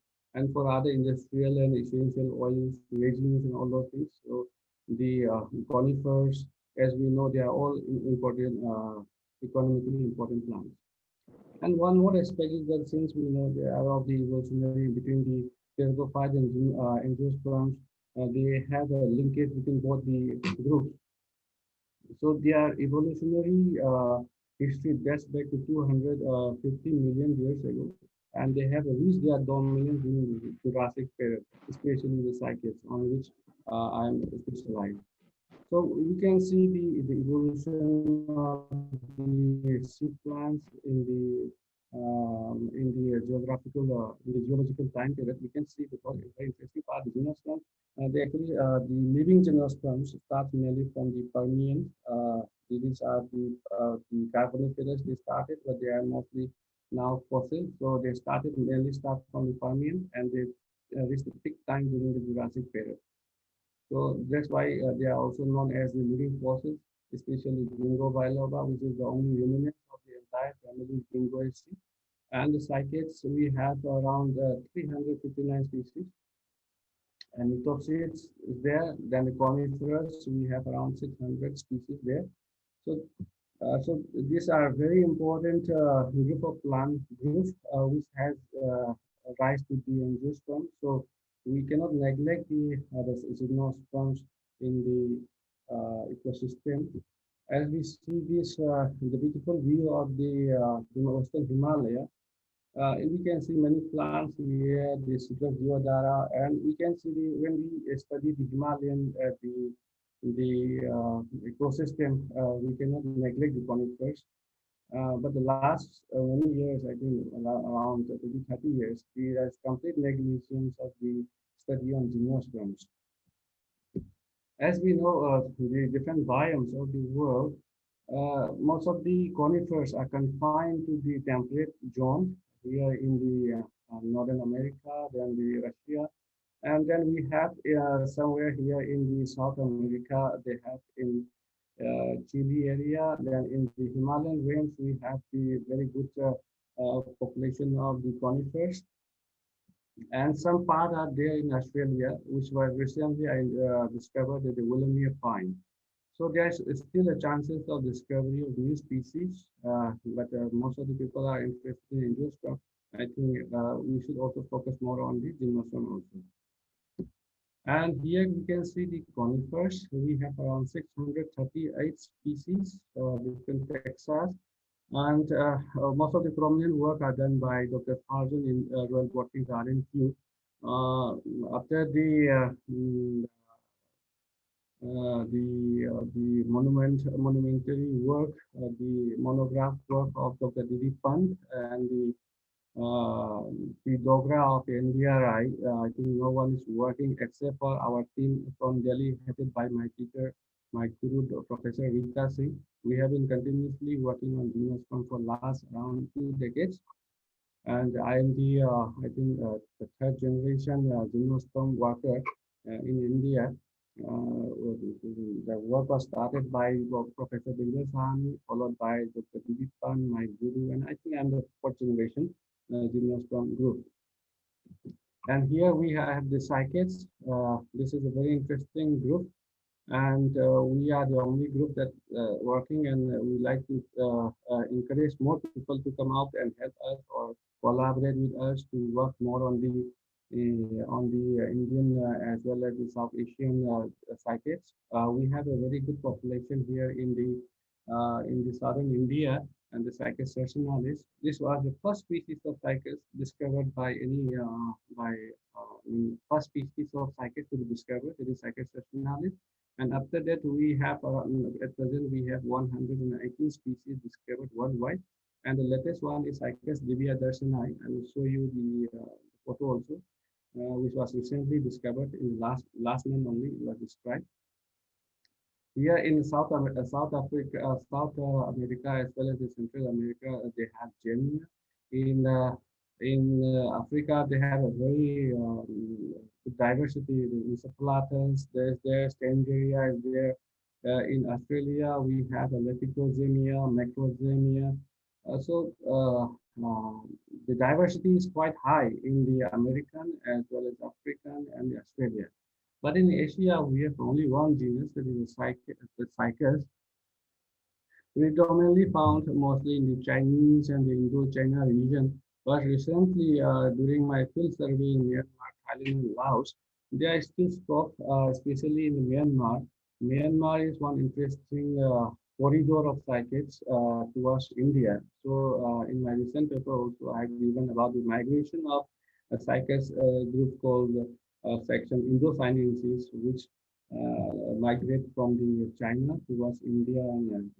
for other industrial and essential oils, resins, and all those things. So the conifers, as we know, they are all important, economically important plants. And one more aspect is that since we know they are of the evolutionary between the pteridophytes and angiosperms, they have a linkage between both the groups. So their evolutionary history dates back to 250 million years ago, and they have reached their dominance during the Jurassic period, especially the cycads, on which I am specialized. So we can see the evolution of the seed plants in the geological time period. We can see because it's very interesting part the gymnosperms. The living gymnosperms start mainly from the Permian. These are the Carboniferous they started, but they are mostly now fossil. So they mainly start from the Permian, and they reach the peak time during the Jurassic period. So that's why they are also known as the living fossils, especially Dingo biloba, which is the only ruminant of the entire family Dingoaceae. And the cycads, we have around 359 species. And Methopsids is there. Then the coniferous, we have around 600 species there. So these are very important group of plant groups which has rise to the angiosperm. So we cannot neglect the gymnosperms in the ecosystem. As we see this, the beautiful view of the Western Himalaya, we can see many plants here, the citrus deodara, and we can see when we study the Himalayan, the ecosystem, we cannot neglect the conifers. But the last many years, I think around 20, 30 years, there is complete negligence of the study on gymnosperms. As we know, the different biomes of the world, most of the conifers are confined to the temperate zone here in the Northern America, then the Russia, and then we have somewhere here in the South America, they have in Chile area, then in the Himalayan range, we have the very good population of the conifers. And some part are there in Australia, which was recently I discovered that the Willamia pine. So there's still a chances of discovery of new species, but most of the people are interested in angiosperm. I think we should also focus more on the gymnosperm also. And here we can see the conifers. We have around 638 species, different taxa. And most of the prominent work are done by Dr. Arun in Royal Botanic Garden Kew. After the monumentary work, the monograph work of Dr. Didi Pant and the DOGRA of NDRI, I think no one is working except for our team from Delhi, headed by my teacher, my guru, Professor Rita Singh. We have been continuously working on gymnosperm for last around 2 decades. And I am I think, the third generation gymnosperm worker in India. The work was started by Professor Binder Sahani, followed by Dr. Dilip Pan, my guru, and I think I'm the fourth generation gymnosperm group. And here we have the cycads. This is a very interesting group, and we are the only group that working, and we like to encourage more people to come out and help us or collaborate with us to work more on the Indian as well as the South Asian cycads. We have a very good population here in the southern India, and the Cycas sessionalis. This was the first species of cycas discovered by any first species of cycas to be discovered. It is Cycas sessionalis. And after that, we have, at present, we have 118 species discovered worldwide. And the latest one is Cycas diviadarshani. I will show you the photo also, which was recently discovered in last month only, it was described. Here in South Africa, America, as well as the Central America, they have Gemina. In Africa, they have a very diversity. The Encephalatus, there's Tangeria, is there. In Australia, we have a Lepidozemia, Macrozemia. The diversity is quite high in the American as well as African and the Australia. But in Asia, we have only one genus, that is the Cycas, predominantly found mostly in the Chinese and the Indo-China region. But recently, during my field survey in Myanmar, Thailand, and Laos, there is still scope, especially in Myanmar. Myanmar is one interesting corridor of cycads towards India. So, in my recent paper also, I have given about the migration of a cycas group called section Indo-Sinensis, which migrate from the China towards India and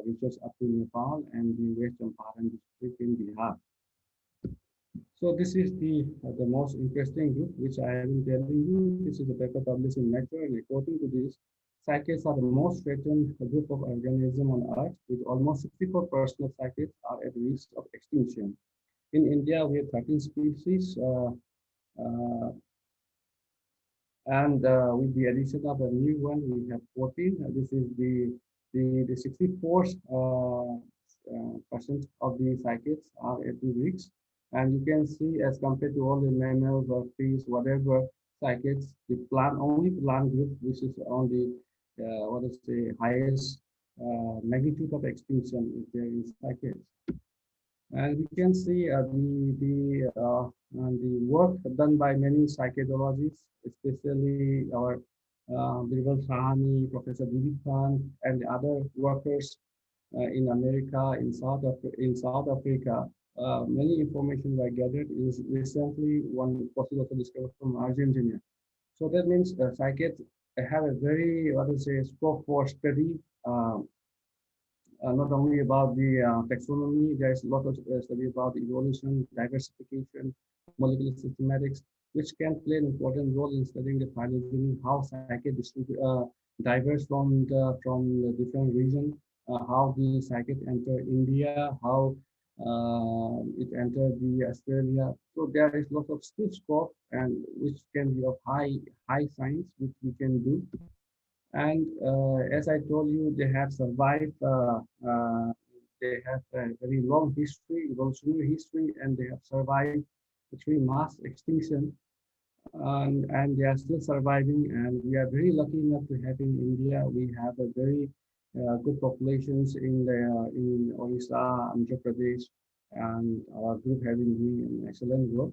reaches up to Nepal and the West Champaran district in Bihar. So this is the most interesting group which I have been telling you. This is a paper published in Nature, and according to this, cycads are the most threatened group of organisms on Earth, with almost 64% of cycads are at risk of extinction. In India, we have 13 species. And with the addition of a new one, we have 14. This is the 64% of the cycads are at risk. And you can see, as compared to all the mammals or fish, whatever cycads, the only plant group which is on the highest magnitude of extinction is there in cycads. And we can see the work done by many cycadologists, especially our Birbal Sahani, Professor Dilip Pan, and other workers in America, in South Africa. Many information were gathered. Is recently one fossil also discovered from Argentina. So that means cycads have a very scope for study. Not only about the taxonomy, there is a lot of study about evolution, diversification, molecular systematics, which can play an important role in studying the phylogeny, how cycads diverse from the different regions, how the cycad enter India, how it entered the Australia. So there is a lot of still scope, and which can be of high science, which we can do. And as I told you, they have survived, they have a very long history, evolutionary history, and they have survived the 3 mass extinction, and they are still surviving. And we are very lucky enough to have in India. We have a very good populations in Orissa, Andhra Pradesh, and our group having doing an excellent work.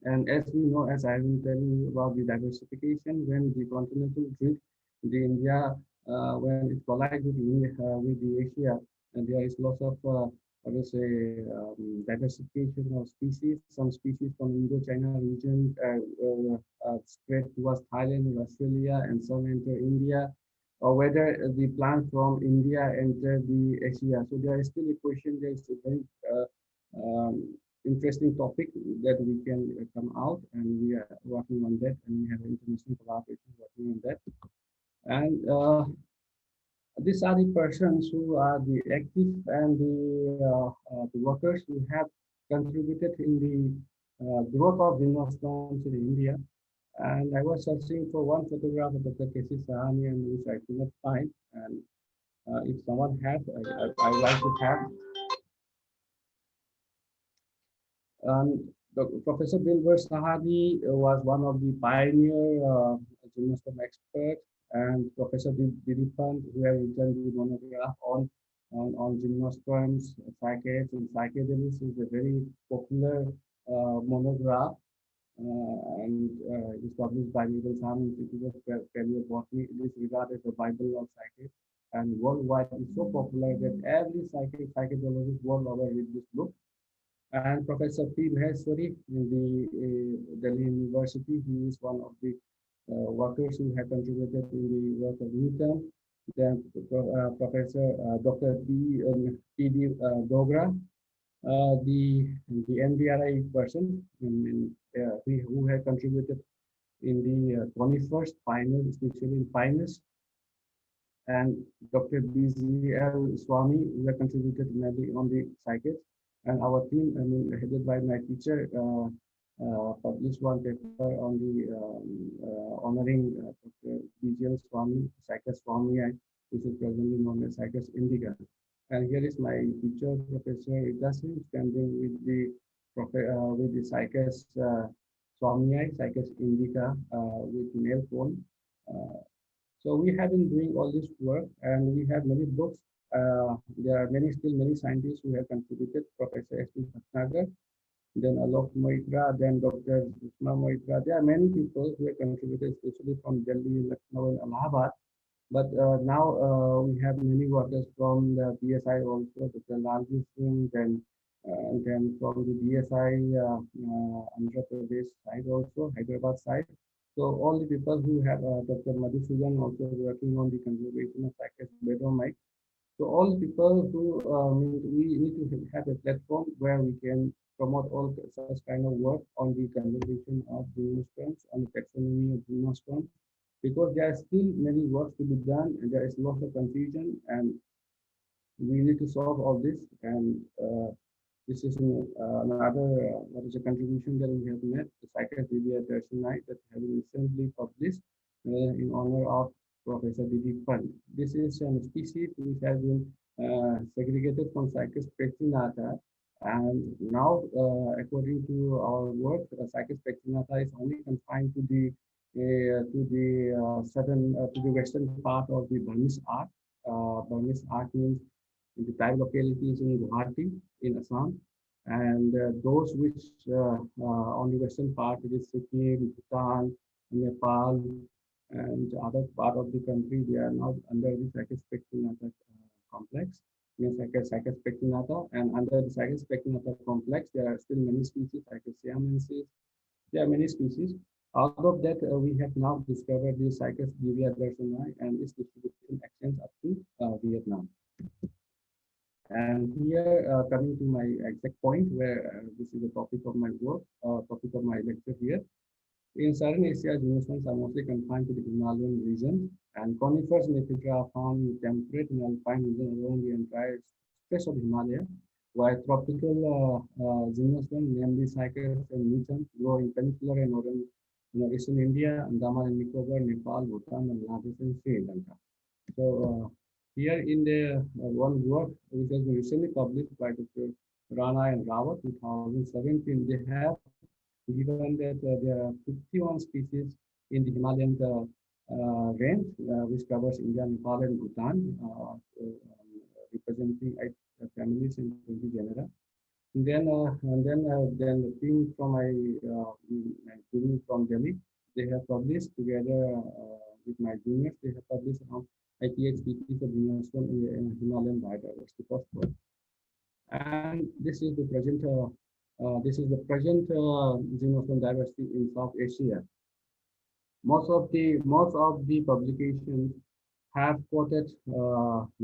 And as we know, as I have been telling you about the diversification, when the continental drift, the India, when it collides with the Asia, and there is lots of diversification of species. Some species from Indo-China region spread towards Thailand and Australia, and some enter India, or whether the plant from India enter the Asia. So there is still a question. There is a very interesting topic that we can come out, and we are working on that, and we have international collaboration working on that. And these are the persons who are the active and the workers who have contributed in the growth of gymnosperms in India. And I was searching for one photograph of Dr. K.C. Sahani, and which I could not find. And if someone has, I would like to have. Professor Dilbar Sahadi was one of the pioneer gymnosperm experts, and Professor Dilipant, who has written the monograph on gymnosperms, cycads, and Epidermis, is a very popular monograph, and is published by the Wilson Institute of Paleobotany. It is regarded as the Bible of cycads, and worldwide it's so popular that every cycadologist world over read this book. And Professor P. Maheshwari in the Delhi University, he is one of the workers who have contributed in the work of Newton. Then Professor Dr. P.D. Dogra, the NBRI person who had contributed in the 21st finals, especially in finals, and Dr. B.Z.L. Swami, who had contributed mainly on the cycads. And our team, headed by my teacher, published one paper on the honoring Dr. B.G.L. Swami, Cycas Swami, which is presently known as Cycas indica. And here is my teacher, Professor Itasin, standing with the Cycas Swami, Cycas indica, with nail phone. So we have been doing all this work, and we have many books. There are still many scientists who have contributed. Professor S.P. Bhatnagar, then Alok Moitra, then Dr. Sushma Moitra. There are many people who have contributed, especially from Delhi, Lucknow, and Allahabad. But now we have many workers from the BSI also, Dr. Lalji Singh, then from the BSI Andhra Pradesh side also, Hyderabad side. So all the people who have Dr. Madhusudan also working on the conservation of Cycas bedomite. So all people who we need to have a platform where we can promote all such kind of work on the conservation of gymnosperms, on the taxonomy of gymnosperms, because there are still many works to be done, and there is lots of confusion, and we need to solve all this. And this is another what is a contribution that we have made, the Cycas Biodiversity that have been recently published in honor of Professor D.D. Pant. This is a species which has been segregated from Cycas pectinata, and now, according to our work, Cycas pectinata is only confined to the western part of the Burmese Arc. Burmese Arc means the type locality is in Guwahati in Assam, and those which on the western part, it is Sikkim, Bhutan, Nepal, and other part of the country, they are now under the Cycas pectinata complex, means Cycas pectinata, and under the Cycas pectinata complex, there are still many species, Sikkimensis. There are many species. Out of that, we have now discovered the Cycas biodiversity, and its distribution extends up to Vietnam. And here, coming to my exact point, where this is the topic of my work, topic of my lecture here. In Southern Asia, gymnosperms are mostly confined to the Himalayan region, and conifers and epiphyta are found in temperate and alpine region along the entire stretch of Himalaya, while tropical gymnosperms, namely Cycas and Newton, grow in peninsular and northern eastern India, Andaman and Nicobar, Nepal, Bhutan, Bangladesh, and Sri Lanka. So here in the one work which has been recently published by Dr. Rana and Rawat, 2017, they have given that there are 51 species in the Himalayan range, which covers India, Nepal, and Bhutan, representing 8 families and 20 genera. And then the team from my team from Delhi, they have published together with my juniors. They have published around 88 species of gymnosperm in Himalayan biodiversity passport. And this is the present gymnosperm diversity in South Asia. Most of the publications have quoted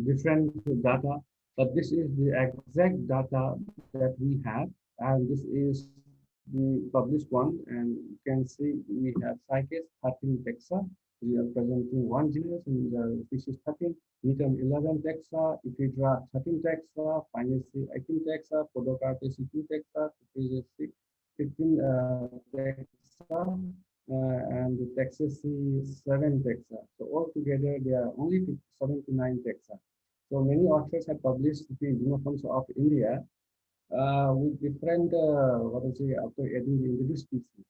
different data, but this is the exact data that we have, and this is the published one. And you can see we have Cycas 13 taxa, we are presenting one genus in the species 13, Netum 11 taxa, Ephedra 13 taxa, Pinus 18 taxa, Podocarpus 2 taxa, Cypress 15 taxa, and the Texas 7 taxa. So altogether, there are only 79 taxa. So many authors have published the genomes of India with different, after adding the introduced species.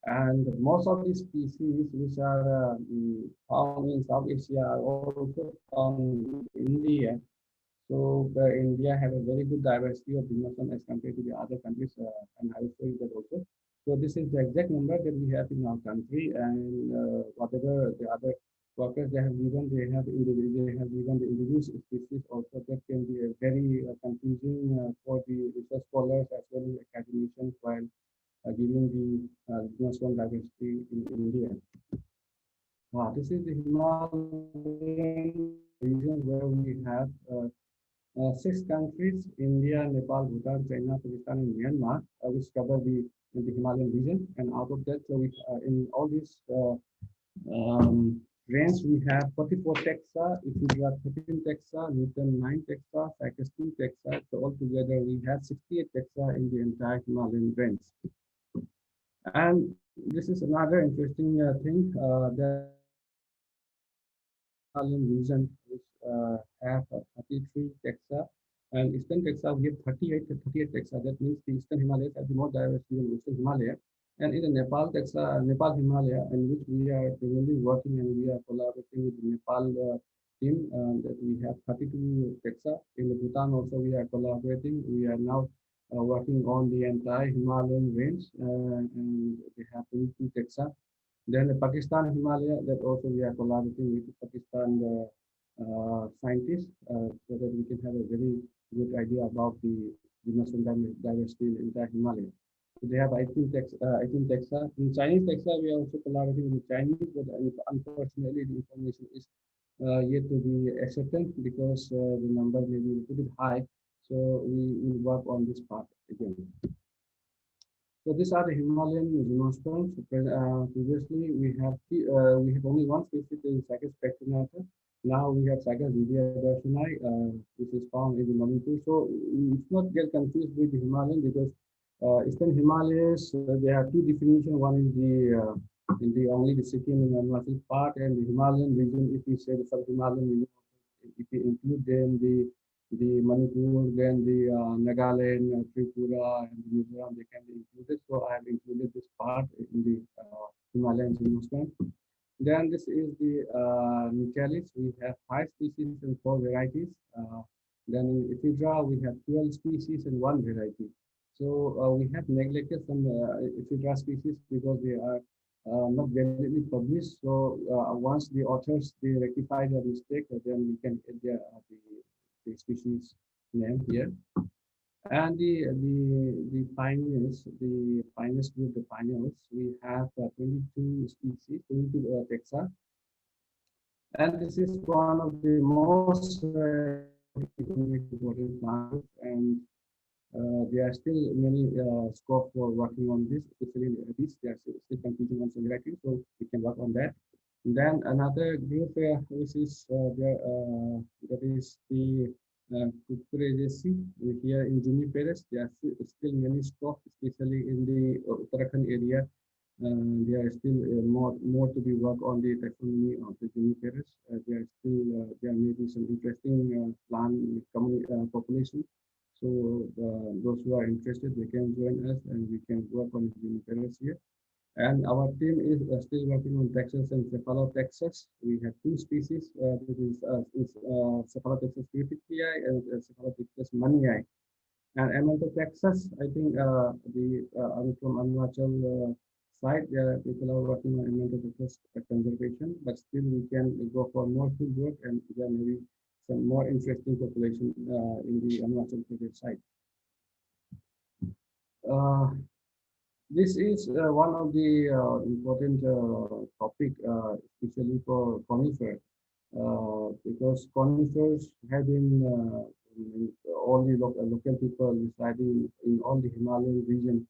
And most of these species which are found in South Asia are also found in India. So India have a very good diversity of dinosaurs as compared to the other countries, and I will show you that also. So this is the exact number that we have in our country, and whatever the other workers they have given, they have given the introduced species also. That can be a very confusing for the research scholars as well as academicians while giving the dinosaur diversity in India. This is the Himalayan region where we have 6 countries: India, Nepal, Bhutan, China, Pakistan, and Myanmar, which cover the Himalayan region. And out of that, so we in all these range, we have 44 taxa, Ephedra 13 taxa, Netum 9 taxa, Cycas 2 taxa. So altogether, we have 68 taxa in the entire Himalayan range. And this is another interesting thing that region which have 33 taxa, and Eastern taxa we have 38 taxa. That means the Eastern Himalayas have the more diversity than Western Himalaya. And in the Nepal taxa, Nepal Himalaya, in which we are currently working and we are collaborating with the Nepal team, that we have 32 taxa. In the Bhutan also we are collaborating. We are now working on the entire Himalayan range, and they have 22 taxa. Then the Pakistan Himalaya, that also we are collaborating with the Pakistan scientists, so that we can have a very good idea about the dinosaur diversity in the entire Himalaya. So they have 18 taxa. In Chinese taxa, we are also collaborating with the Chinese, but unfortunately the information is yet to be ascertained because the number may be a little bit high. So we will work on this part again. So these are the Himalayan gymnosperms. Previously, we have only one species in Cycas pectinata. Now we have Cycas Biodiversity, which is found in the Manipur. So it's not get confused with the Himalayan because Eastern Himalayas there are 2 definitions. One is the only the Sikkim and Arunachal part, and the Himalayan region. If we say the sub-Himalayan region, if we include them the Manipur, then the Nagaland, Tripura, and Mizoram, they can be included. So I have included this part in the Himalayan gymnosperm. Then this is the Nichalis. We have 5 species and 4 varieties. Then in Ephedra, we have 12 species and 1 variety. So we have neglected some Ephedra species because they are not validly published. So once the authors they rectify their mistake, then we can add the species name here. And the Pinus group, the Pinus, we have 22 species, 22 taxa. And this is one of the most important plants, and there are still many scope for working on this, especially this. They are still competing on some varieties, so we can work on that. And then another group which is that is the Cucureaceae here in Juniperus. There are still many scope, especially in the Uttarakhand area. There are still more to be worked on the taxonomy of the Juniperus. There may be some interesting plant population. So those who are interested, they can join us and we can work on Juniperus here. And our team is still working on Taxus and Cephalotexus. We have 2 species, that is Cephalotexus purificii and Cephalotexus mannii. And Amanthotaxus, I think from Arunachal side, people are working on Amanthotaxus conservation, but still we can go for more field work, and there may be some more interesting population in the Arunachal Pradesh side. This is one of the important topic, especially for conifers, because conifers have been all the local people residing in all the Himalayan region.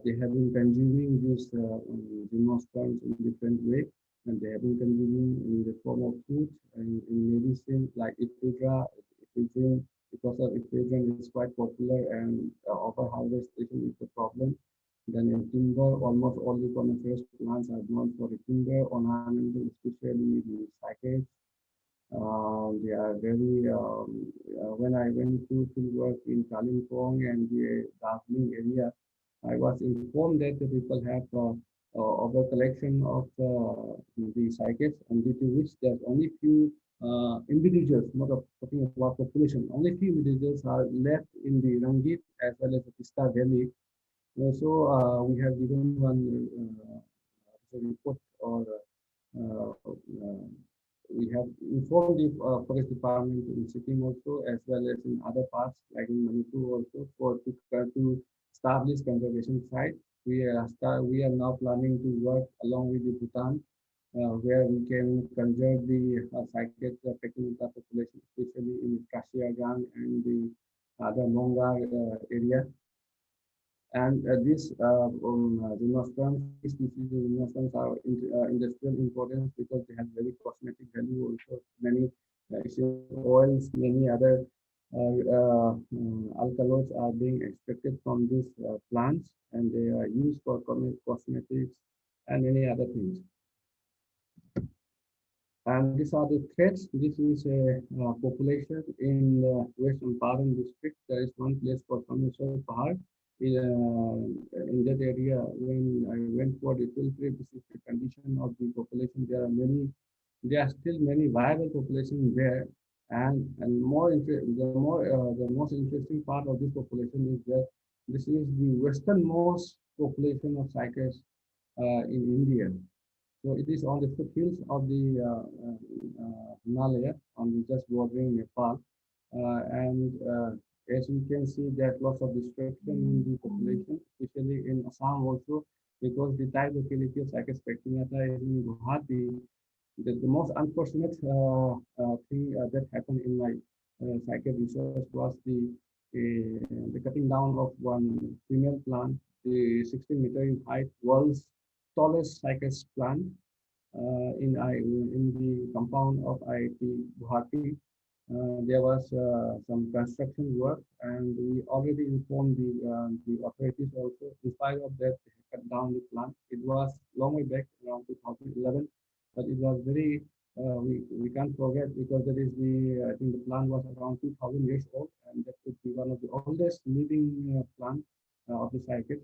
They have been consuming these gymnosperms in different way. and they have been consuming in the form of food and in medicine like ephedrine, because of ephedrine is quite popular and over harvestation is a problem. Then in timber, almost all the coniferous plants are known for the timber ornamental, especially the cycads. They are very, when I went to field work in Kalimpong and the Darjeeling area, I was informed that the people have over collection of the cycads, and due to which there's only few individuals, not talking about population, only few individuals are left in the Rangit as well as the Pista Valley. So we have given one report or uh, uh, we have informed the forest department in Sikkim also, as well as in other parts like in Manipur also, to establish conservation site. We are now planning to work along with the Bhutan, where we can conserve the cycad population, especially in Kashiagang and the other Mongar area. And these species of gymnosperms are industrial importance because they have very cosmetic value. Also, many oils, many other alkaloids are being extracted from these plants, and they are used for cosmetics and many other things. And these are the threats. This is a population in West Amparan district. There is one place called Kameswar Pahad. In that area, when I went for the field trip, this is the condition of the population. There are still many viable populations there, and the most interesting part of this population is that this is the westernmost population of cycads in India. So it is on the foothills of the Himalaya, on the just bordering Nepal, and as we can see, there's lots of destruction in the population, especially in Assam also, because the type locality of Cycas spectrinata is in Guwahati. The most unfortunate thing that happened in my Cycad research was the cutting down of one female plant, the 16-meter in height, world's tallest Cycas plant in the compound of IIT Guwahati. There was some construction work, and we already informed the authorities also. In spite of that, they cut down the plant. It was long way back around 2011, but it was very we can't forget because that is the I think the plant was around 2,000 years old, and that could be one of the oldest living plant of the cycle.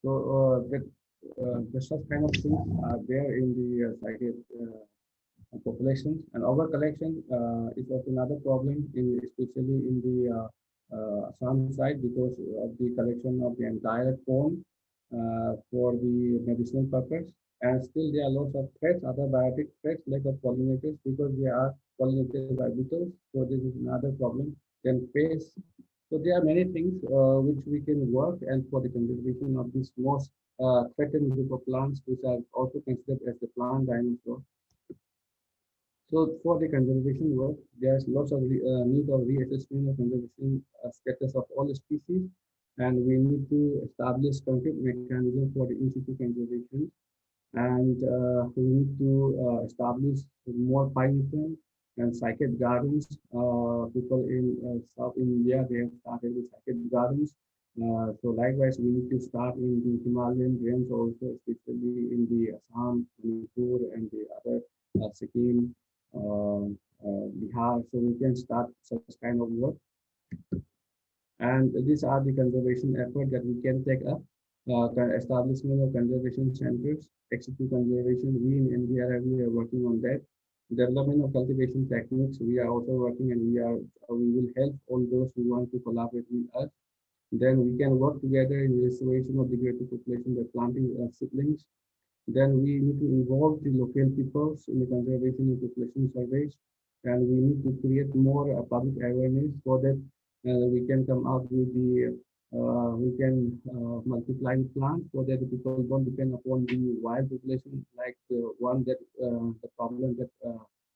So the such kind of things are there in the cycle populations, and over collection is also another problem, especially in the Assam side, because of the collection of the entire cone for the medicinal purpose. And still there are lots of threats, other biotic threats like of pollinators, because they are pollinated by beetles. So this is another problem. Then pests. So there are many things which we can work, and for the conservation of these most threatened group of plants, which are also considered as the plant dinosaur. So for the conservation work, there's lots of need of reassessment of conservation status of all species, and we need to establish concrete mechanism for the in situ conservation, and we need to establish more pineapple and cycad gardens. People in South India, they have started with cycad gardens. So likewise, we need to start in the Himalayan range also, especially in the Assam, Manipur, and the other Sikkim, Bihar, so we can start such kind of work. And these are the conservation efforts that we can take up. Establishment of conservation centers, ex-situ conservation, we in India we are working on that. Development of cultivation techniques, we are also working, and we will help all those who want to collaborate with us. Then we can work together in restoration of degraded population by planting seedlings. Then we need to involve the local peoples in the conservation and population surveys, and we need to create more public awareness so that we can come out with the we can multiply plants so that the people don't depend upon the wild population like the one that the problem that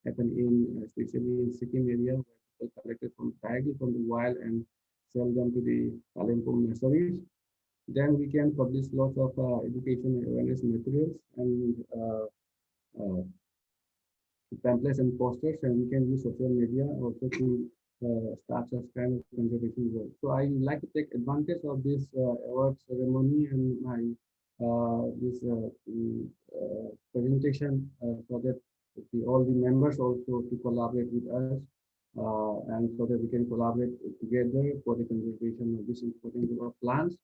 happened in especially in Sikkim area, where people collected from directly from the wild and sell them to the Kalimpong nurseries. then we can publish lots of education awareness materials and uh, pamphlets and posters, and we can use social media also to start such kind of conservation work. So I like to take advantage of this award ceremony and my this presentation so that all the members also to collaborate with us and so that we can collaborate together for the conservation of this important group of plants.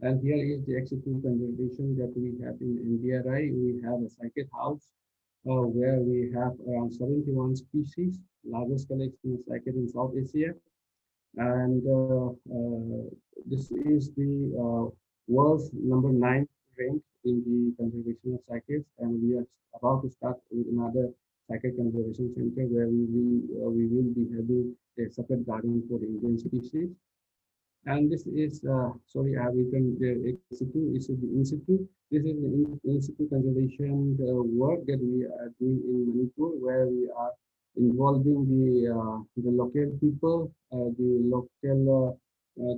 And here is the executive conservation that we have in NBRI. We have a cycad house where we have around 71 species, largest collection of cycad in South Asia. And this is the world's #9 rank in the conservation of cycads. And we are about to start with another cycad conservation center where we will be having a separate garden for the Indian species. And this is, sorry, I have written the institute, is the institute. This is the institute conservation work that we are doing in Manipur, where we are involving the local people, the local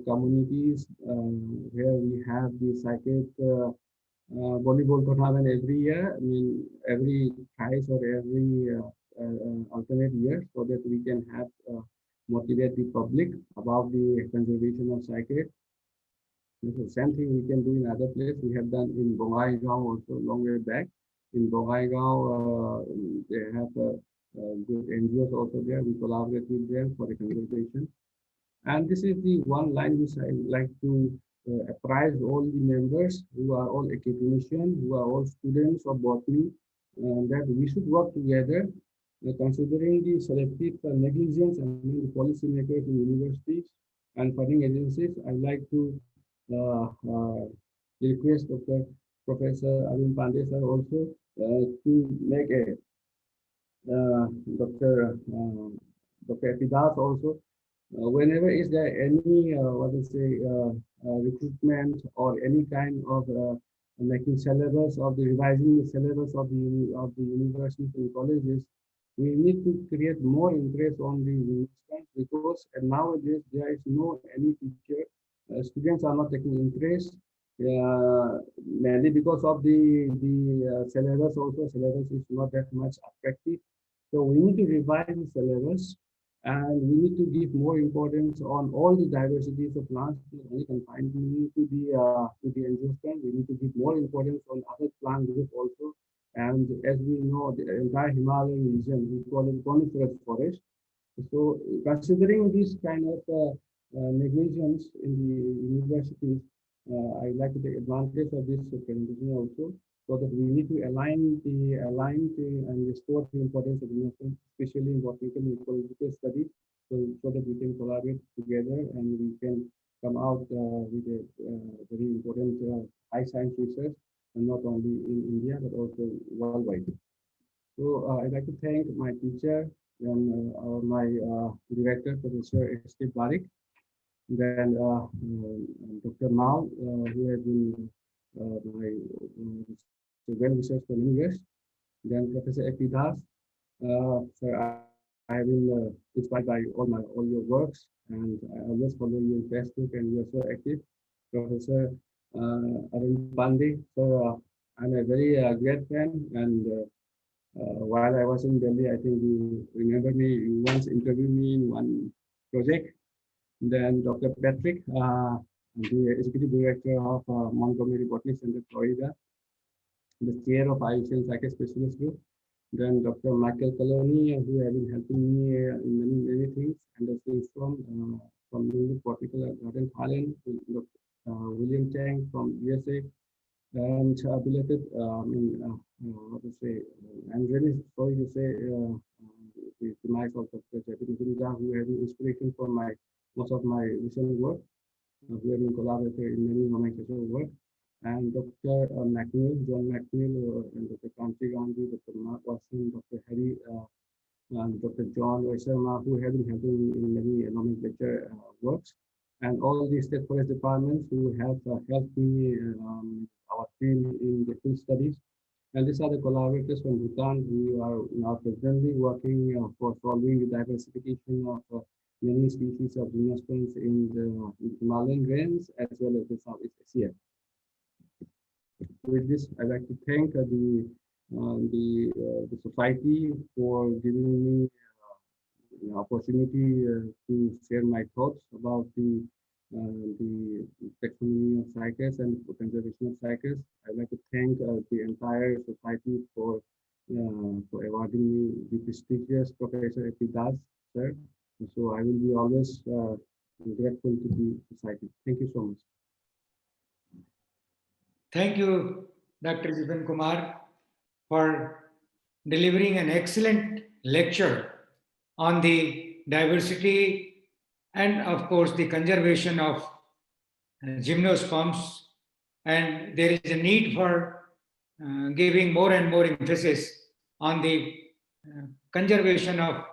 communities, where we have the cycad volleyball tournament every year. I mean, every thrice or every alternate year, so that we can have motivate the public about the conservation of cycad. The same thing we can do in other places. We have done in Bongaigaon also long way back. In Bongaigaon, they have good NGOs also there. We collaborate with them for the conservation. And this is the one line which I like to apprise all the members who are all academicians, who are all students of botany, that we should work together. Considering the selective negligence among the policymakers in universities and funding agencies, I'd like to request Professor Arun Pander sir also to make a Dr. Epidermis also. Whenever is there any recruitment or any kind of making syllabus of the revising the syllabus of the universities and colleges, we need to create more interest on the universities, because nowadays there is no any teacher. Students are not taking interest, mainly because of the syllabus. Also, syllabus is not that much attractive. So we need to revise the syllabus, and we need to give more importance on all the diversities of plants, not only confined to the angiosperm. We need to give more importance on other plant groups also. And as we know, the entire Himalayan region, we call it coniferous forest. So considering this kind of negligence in the universities, I'd like to take advantage of this presentation also, so that we need to align and restore the importance of investment, especially in botanical and ecological studies, so that we can collaborate together and we can come out with a very important high science research, and not only in India but also worldwide. So I'd like to thank my teacher and my director, Professor S.T. Barik, then Dr. Mao, who has been my well researched for many years. Then Professor Epidermis. Sir, I have been inspired by all your works, and I always follow you on Facebook, and you are so active. Professor Arun Pandey. So I'm a very great fan, and while I was in Delhi, I think you remember me. You once interviewed me in one project. Then Dr. Patrick, the executive director of Montgomery Botanic Center, Florida, the chair of IUCN Cycad Specialist Group. Then Dr. Michael Coloni, who has been helping me in many things, and that's from the Botanical Garden, Thailand. William Chang from USA, and belated, what to say, I'm really sorry to say the demise of Dr. Jyoti, who has been inspiration for most of my recent work. We have been collaborating in many nomenclature work. And Dr. McNeil, John McNeil, and Dr. Kanti Gandhi, Dr. Mark Watson, Dr. Harry, and Dr. John Sharma, who have been helping me in many nomenclature works. And all the state forest departments who have helped me, our team in the field studies. And these are the collaborators from Bhutan who are now presently working for solving the diversification of many species of gymnosperms in the Himalayan range as well as the Southeast Asia. With this, I'd like to thank the society for giving me opportunity to share my thoughts about the taxonomy of cycads and conservation of cycads. I'd like to thank the entire society for awarding me the prestigious Professor A.P. Das, sir. So I will be always grateful to the society. Thank you so much. Thank you, Dr. Vipin Kumar, for delivering an excellent lecture on the diversity and, of course, the conservation of gymnosperms. And there is a need for giving more and more emphasis on the conservation of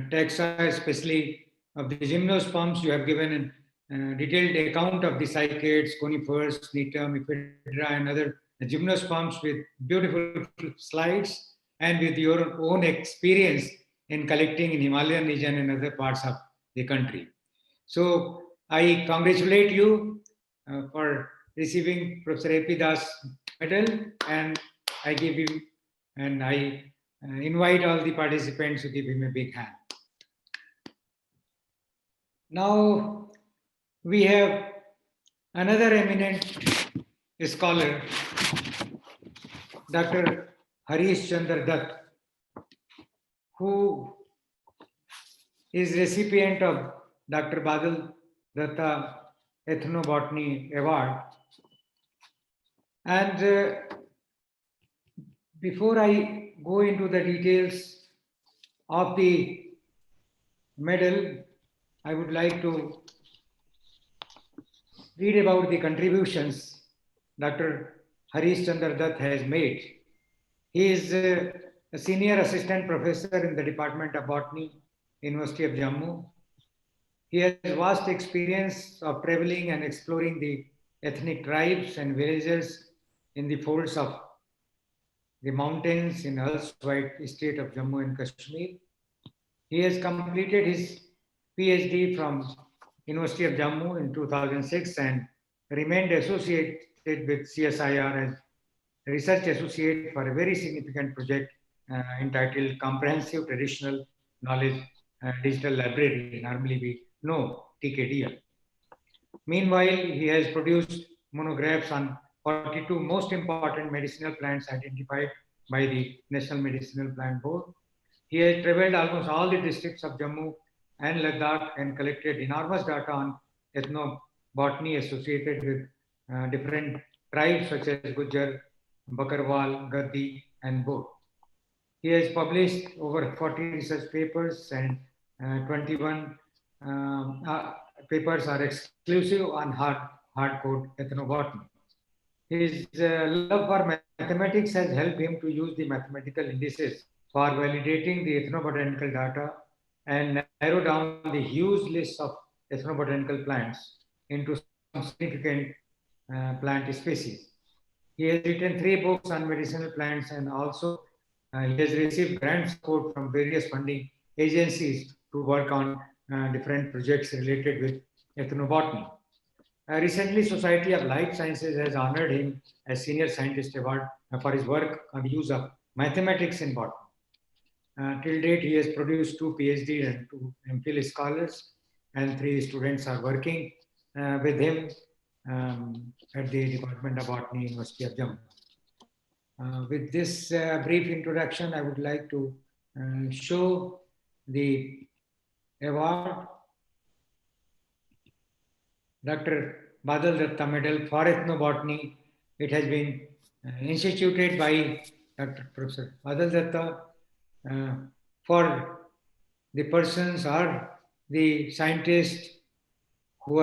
taxa, especially of the gymnosperms. You have given a detailed account of the cycads, conifers, netum, ephedra, and other gymnosperms with beautiful slides and with your own experience in collecting in Himalayan region and other parts of the country. So I congratulate you for receiving Professor A.P. Das medal, and I give him, and I invite all the participants to give him a big hand. Now we have another eminent scholar, Dr. Harish Chandragupt, who is recipient of Dr. Badal Datta Ethnobotany Award. And before I go into the details of the medal, I would like to read about the contributions Dr. Harish Chandragupt has made. He is a senior assistant professor in the Department of Botany, University of Jammu. He has vast experience of traveling and exploring the ethnic tribes and villages in the folds of the mountains in erstwhile state of Jammu and Kashmir. He has completed his PhD from University of Jammu in 2006 and remained associated with CSIR as research associate for a very significant project entitled Comprehensive Traditional Knowledge Digital Library, normally we know TKDL. Meanwhile, he has produced monographs on 42 most important medicinal plants identified by the National Medicinal Plant Board. He has traveled almost all the districts of Jammu and Ladakh and collected enormous data on ethnobotany associated with different tribes such as Gujjar, Bakarwal, Gaddi, and Bo. He has published over 40 research papers, and 21 papers are exclusive on hardcore ethnobotany. His love for mathematics has helped him to use the mathematical indices for validating the ethnobotanical data and narrow down the huge list of ethnobotanical plants into some significant plant species. He has written 3 books on medicinal plants, and also he has received grant support from various funding agencies to work on different projects related with ethnobotany. Recently, Society of Life Sciences has honored him as Senior Scientist Award for his work on the use of mathematics in botany. Till date, he has produced 2 PhD and 2 MPhil scholars, and 3 students are working with him at the Department of Botany, University of Jammu. With this brief introduction, I would like to show the award, Dr. Badal Datta Medal for Ethnobotany. It has been instituted by Dr. Professor Badal Datta for the persons or the scientists who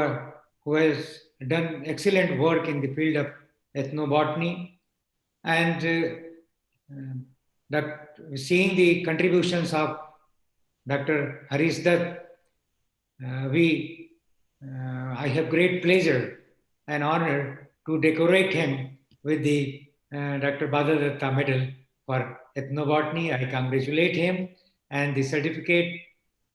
has done excellent work in the field of ethnobotany, and seeing the contributions of Dr. Harish Dutt, I have great pleasure and honor to decorate him with the Dr. Badal Datta Medal for Ethnobotany. I congratulate him, and the certificate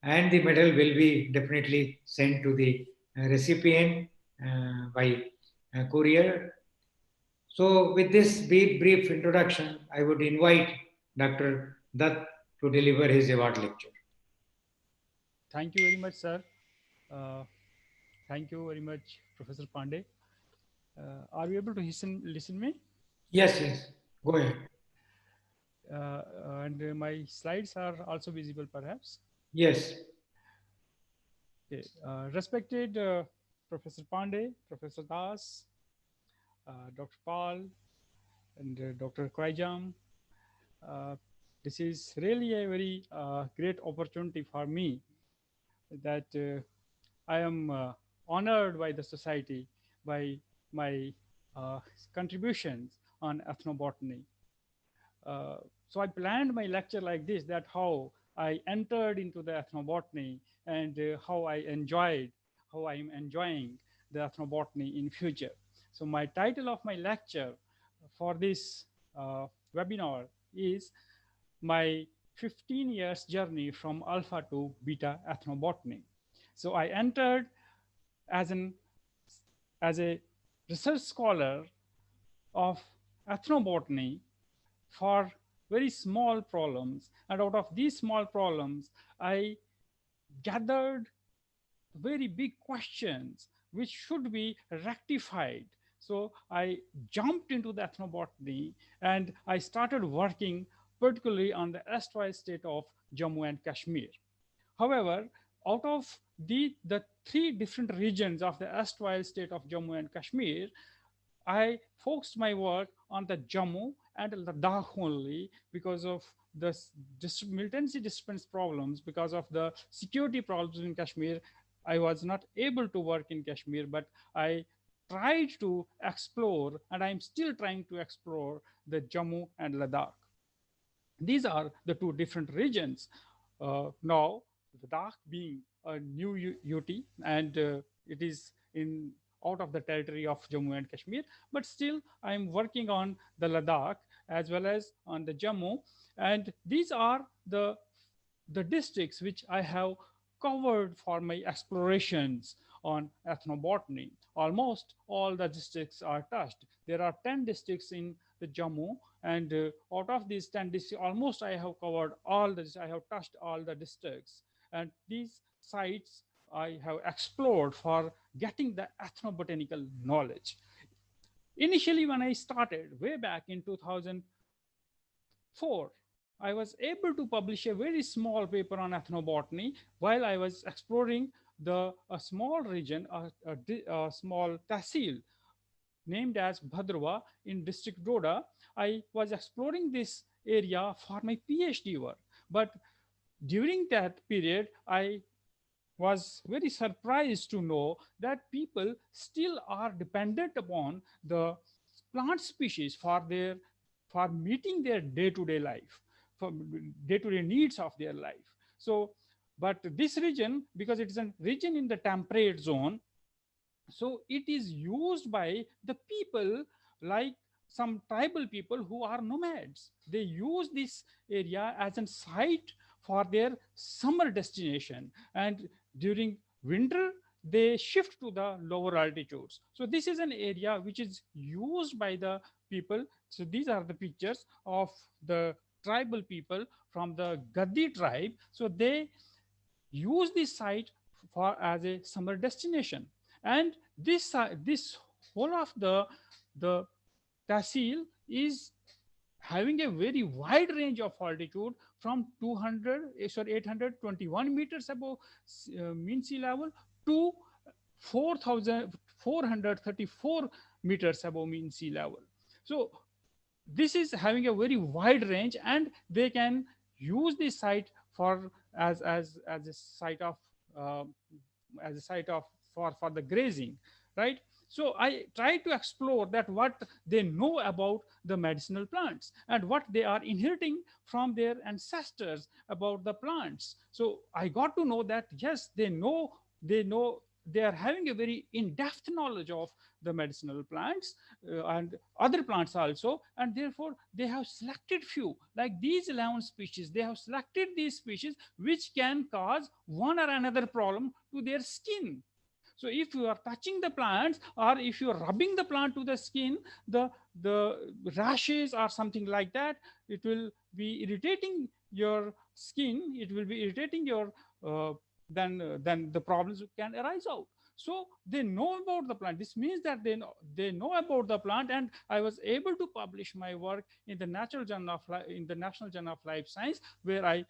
and the medal will be definitely sent to the recipient by courier. So with this brief introduction, I would invite Dr. Dutt to deliver his award lecture. Thank you very much, sir. Uh, Thank you very much, Professor Pandey. Are you able to listen me? Yes, yes. Go ahead. And my slides are also visible, perhaps. Yes. Okay. Respected Professor Pandey, Professor Das, Dr. Paul, and Dr. Kraijam. This is really a very great opportunity for me that I am honored by the society by my contributions on ethnobotany. So I planned my lecture like this, that how I entered into the ethnobotany and how I am enjoying the ethnobotany in future. So my title of my lecture for this webinar is my 15 years journey from alpha to beta ethnobotany. So I entered as a research scholar of ethnobotany for very small problems. And out of these small problems, I gathered very big questions which should be rectified. So I jumped into the ethnobotany and I started working particularly on the erstwhile state of Jammu and Kashmir. However, out of the three different regions of the erstwhile state of Jammu and Kashmir, I focused my work on the Jammu and Ladakh only because of the militancy disturbance problems, because of the security problems in Kashmir. I was not able to work in Kashmir, but I tried to explore, and I'm still trying to explore the Jammu and Ladakh. These are the two different regions. Now, Ladakh being a new UT, and it is out of the territory of Jammu and Kashmir, but still I'm working on the Ladakh as well as on the Jammu. And these are the districts which I have covered for my explorations on ethnobotany. Almost all the districts are touched. There are 10 districts in the Jammu, and out of these 10 districts, almost I have covered I have touched all the districts. And these sites I have explored for getting the ethnobotanical knowledge. Initially, when I started way back in 2004, I was able to publish a very small paper on ethnobotany while I was exploring a small region, a small tahsil named as Bhadrava in district Doda. I was exploring this area for my PhD work. But during that period, I was very surprised to know that people still are dependent upon the plant species for meeting their day-to-day life, for day-to-day needs of their life. So, but this region, because it is a region in the temperate zone, so it is used by the people like some tribal people who are nomads. They use this area as a site for their summer destination, and during winter they shift to the lower altitudes. So this is an area which is used by the people. So these are the pictures of the tribal people from the Gaddi tribe. So they use this site as a summer destination. And this whole of the tahsil is having a very wide range of altitude from 821 meters above mean sea level to 4,434 meters above mean sea level. So this is having a very wide range, and they can use this site for as a site of for the grazing, right? So I try to explore that what they know about the medicinal plants and what they are inheriting from their ancestors about the plants. So I got to know that yes, they know they are having a very in-depth knowledge of the medicinal plants and other plants also, and therefore they have selected few, like these 11 species. They have selected these species which can cause one or another problem to their skin. So if you are touching the plants, or if you are rubbing the plant to the skin, the rashes or something like that, it will be irritating your skin. It will be irritating your then the problems can arise out. So they know about the plant. This means that they know about the plant, and I was able to publish my work in the National Journal of Life Science, where I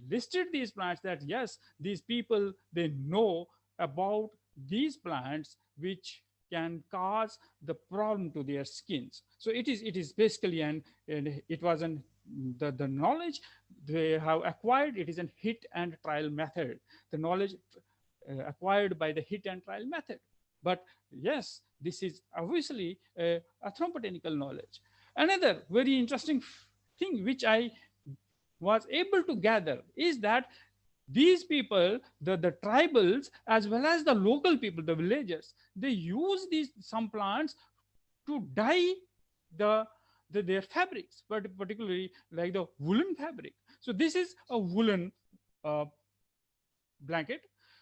listed these plants that yes, these people, they know about these plants which can cause the problem to their skins. So it is basically and it was an the knowledge they have acquired. It is a hit and trial method. The knowledge acquired by the hit and trial method. But yes, this is obviously ethnobotanical knowledge. Another very interesting thing which I was able to gather is that these people, the tribals, as well as the local people, the villagers, they use these some plants to dye their fabrics, but particularly like the woolen fabric. So this is a woolen blanket.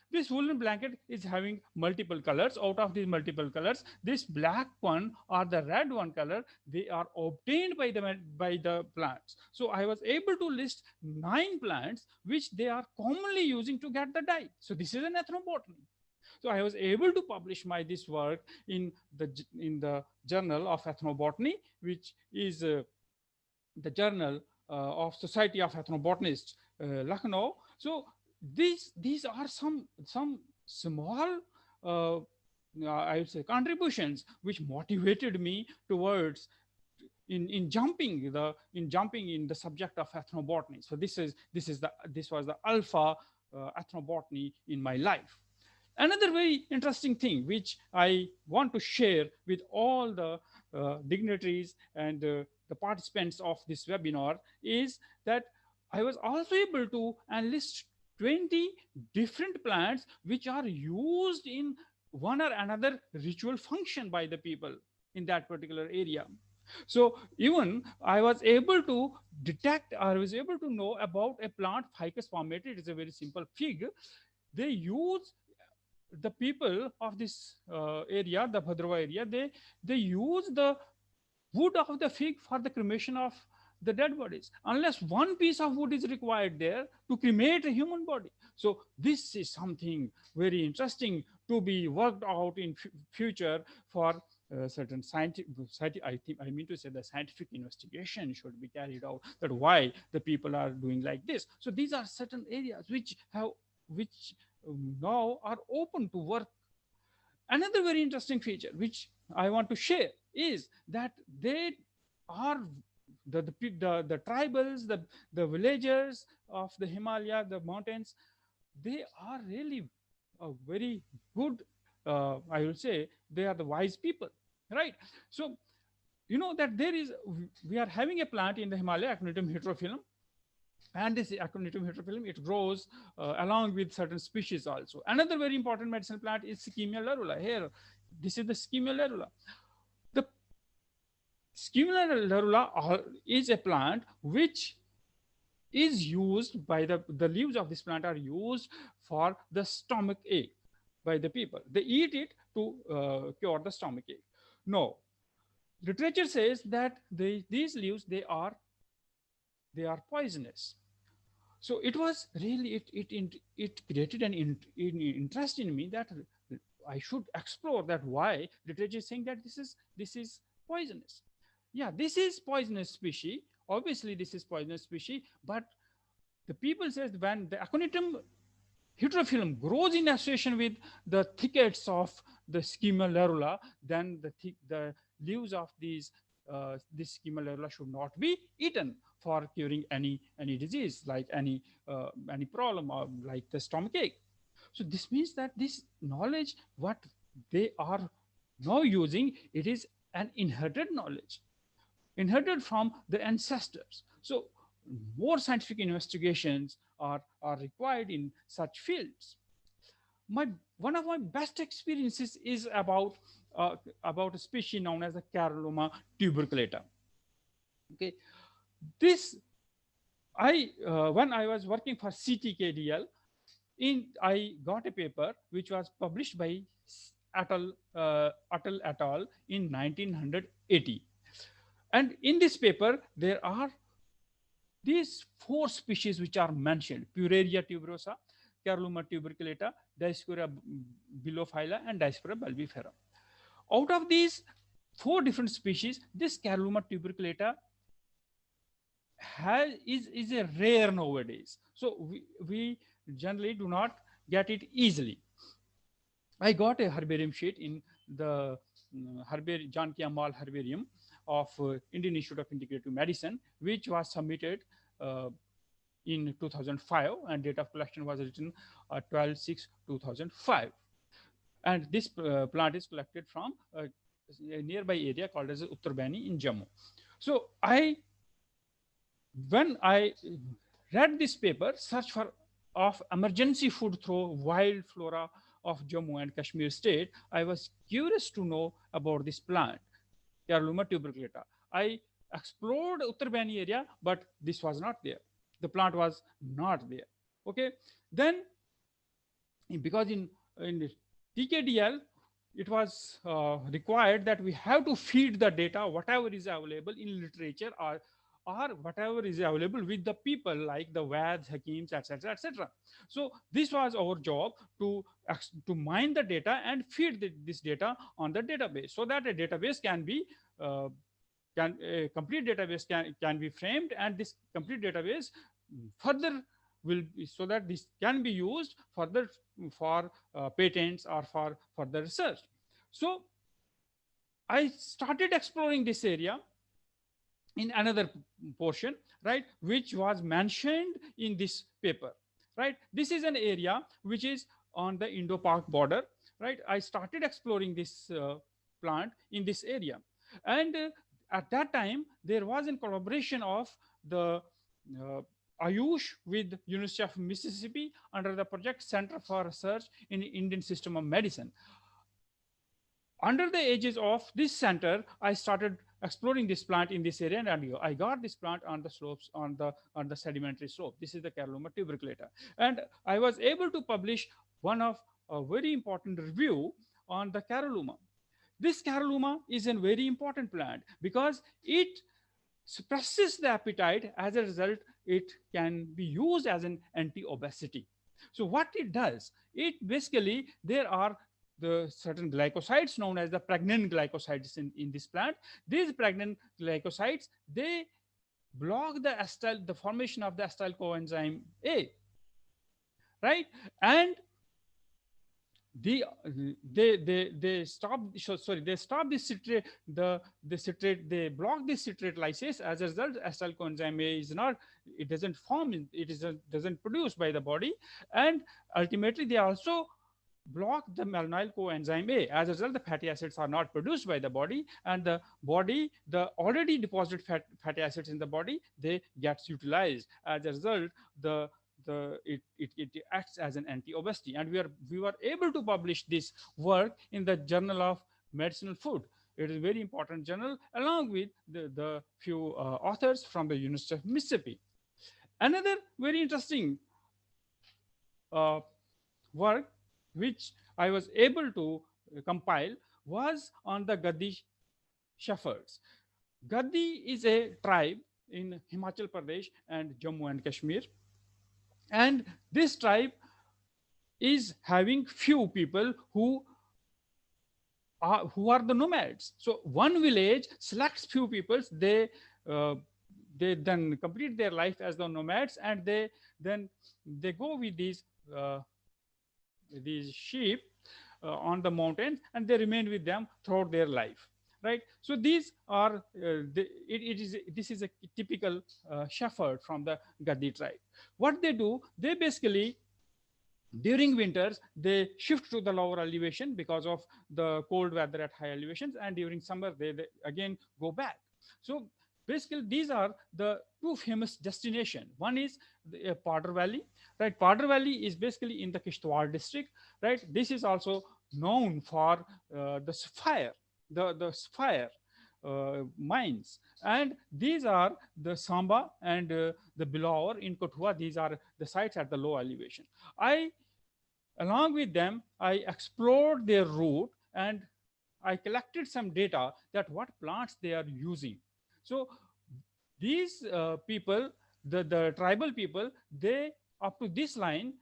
This woolen blanket is having multiple colors. Out of these multiple colors, this black one or the red one color, they are obtained by the plants. So I was able to list 9 plants which they are commonly using to get the dye. So this is an ethnobotany. So I was able to publish this work in the Journal of Ethnobotany, which is the Journal of Society of Ethnobotanists, Lucknow. So these are some small I would say contributions which motivated me towards in jumping in the subject of ethnobotany. So this was the alpha ethnobotany in my life. Another very interesting thing which I want to share with all the dignitaries and the participants of this webinar is that I was also able to enlist 20 different plants which are used in one or another ritual function by the people in that particular area. So even I was able to detect, I was able to know about a plant, Ficus palmate. It is a very simple fig. They use the people of this area, the Bhadrava area, they use the wood of the fig for the cremation of the dead bodies, unless one piece of wood is required there to cremate a human body. So this is something very interesting to be worked out in future for certain scientific, I mean to say the scientific investigation should be carried out, that why the people are doing like this. So these are certain areas which now are open to work. Another very interesting feature which I want to share is that they are the tribals, the villagers of the Himalaya, the mountains, they are really a very good, I will say, they are the wise people, right? So, you know that we are having a plant in the Himalaya, Aconitum heterophyllum, and this Aconitum heterophyllum, it grows along with certain species also. Another very important medicinal plant is Sikkimia larula. Here, this is the Sikkimia larula. The Sikkimia larula is a plant which is used by the leaves of this plant are used for the stomach ache by the people. They eat it to cure the stomach ache. No, literature says that these leaves, they are poisonous. So it was really, it created an interest in me that I should explore that why literature is saying that this is poisonous. Yeah, this is poisonous species. Obviously, this is poisonous species, but the people says when the Aconitum heterophyllum grows in association with the thickets of the Sikkimia larula, then the leaves of this Sikkimia larula should not be eaten for curing any disease, like any problem, or like the stomach ache. So this means that this knowledge, what they are now using, it is an inherited knowledge, inherited from the ancestors. So more scientific investigations are required in such fields. one of my best experiences is about a species known as the Caroloma tuberculata. Okay, this when I was working for CTKDL, I got a paper which was published by Atal et al. In 1980, and in this paper there are these 4 species which are mentioned: Pureria tuberosa, Caroloma tuberculata, Dioscura bilophila, and Dioscura bulbifera. Out of these 4 different species, this Caroloma tuberculata is a rare nowadays. So we generally do not get it easily. I got a herbarium sheet in the Janki Ammal Herbarium of Indian Institute of Integrative Medicine, which was submitted in 2005, and date of collection was written 12/6/2005. And this plant is collected from a nearby area called as Uttar Bani in Jammu. So when I read this paper, Search for of Emergency Food Through Wild Flora of Jammu and Kashmir State, I was curious to know about this plant, Caroloma tuberculata. I explored Uttar Bani area, but this was not there. The plant was not there. Okay, then because in TKDL, it was required that we have to feed the data, whatever is available in literature or whatever is available with the people like the Vads, Hakims, etc., etc. So this was our job to mine the data and feed this data on the database, so that a database can be a complete database can be framed, and this complete database further will be, so that this can be used further for patents or for further research. So I started exploring this area in another portion, right, which was mentioned in this paper, right? This is an area which is on the Indo-Pak border, right? I started exploring this plant in this area, and at that time there was a collaboration of the Ayush with University of Mississippi under the project Center for Research in Indian System of Medicine. Under the aegis of this center, I started exploring this plant in this area, and I got this plant on the slopes, on the sedimentary slope. This is the Caroloma tuberculata, and I was able to publish one of a very important review on the Caroloma. This Caroloma is a very important plant because it suppresses the appetite. As a result, it can be used as an anti-obesity. So what it does, it basically, there are the certain glycosides known as the pregnant glycosides in this plant. These pregnant glycosides, they block the formation of the acetyl coenzyme A, right? And they stop this citrate, they block this citrate lysis. As a result, acetyl coenzyme A is not, it doesn't form, doesn't produce by the body, and ultimately they also block the malonyl coenzyme A. As a result, the fatty acids are not produced by the body, and the already deposited fatty acids in the body, they gets utilized. As a result, it acts as an anti-obesity, and we were able to publish this work in the Journal of Medicinal Food. It is a very important journal, along with the few authors from the University of Mississippi. Another very interesting work which I was able to compile was on the Gaddi shepherds. Gaddi is a tribe in Himachal Pradesh and Jammu and Kashmir. And this tribe is having few people who are the nomads. So one village selects few people, they then complete their life as the nomads, and they go with these sheep on the mountains, and they remain with them throughout their life, right? So these are this is a typical shepherd from the Gaddi tribe. What they do, they basically, during winters, they shift to the lower elevation because of the cold weather at high elevations, and during summer they again go back. So basically these are the two famous destinations. One is the Pander Valley, right? Pander Valley is basically in the Kishtwar district, right? This is also known for the sapphire, the sapphire mines, and these are the Samba and the Bilawar in Kathua. These are the sites at the low elevation. Along with them, I explored their route and I collected some data that what plants they are using. So these people, the tribal people, they up to this line,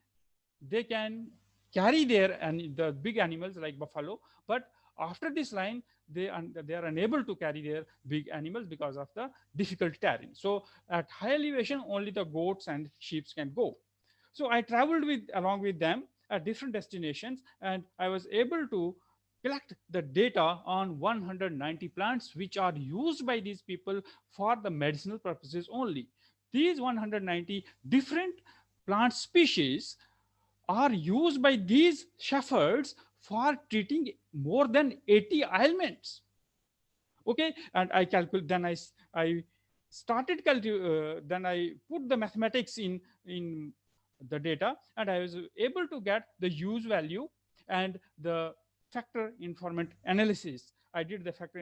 they can carry their and the big animals like buffalo, but after this line, they are unable to carry their big animals because of the difficult terrain. So at high elevation, only the goats and sheep can go. So I traveled along with them at different destinations, and I was able to collect the data on 190 plants which are used by these people for the medicinal purposes only. These 190 different plant species are used by these shepherds for treating more than 80 ailments. Okay, and I calculate, then I started then I put the mathematics in the data, and I was able to get the use value and the factor informant analysis. I did the factor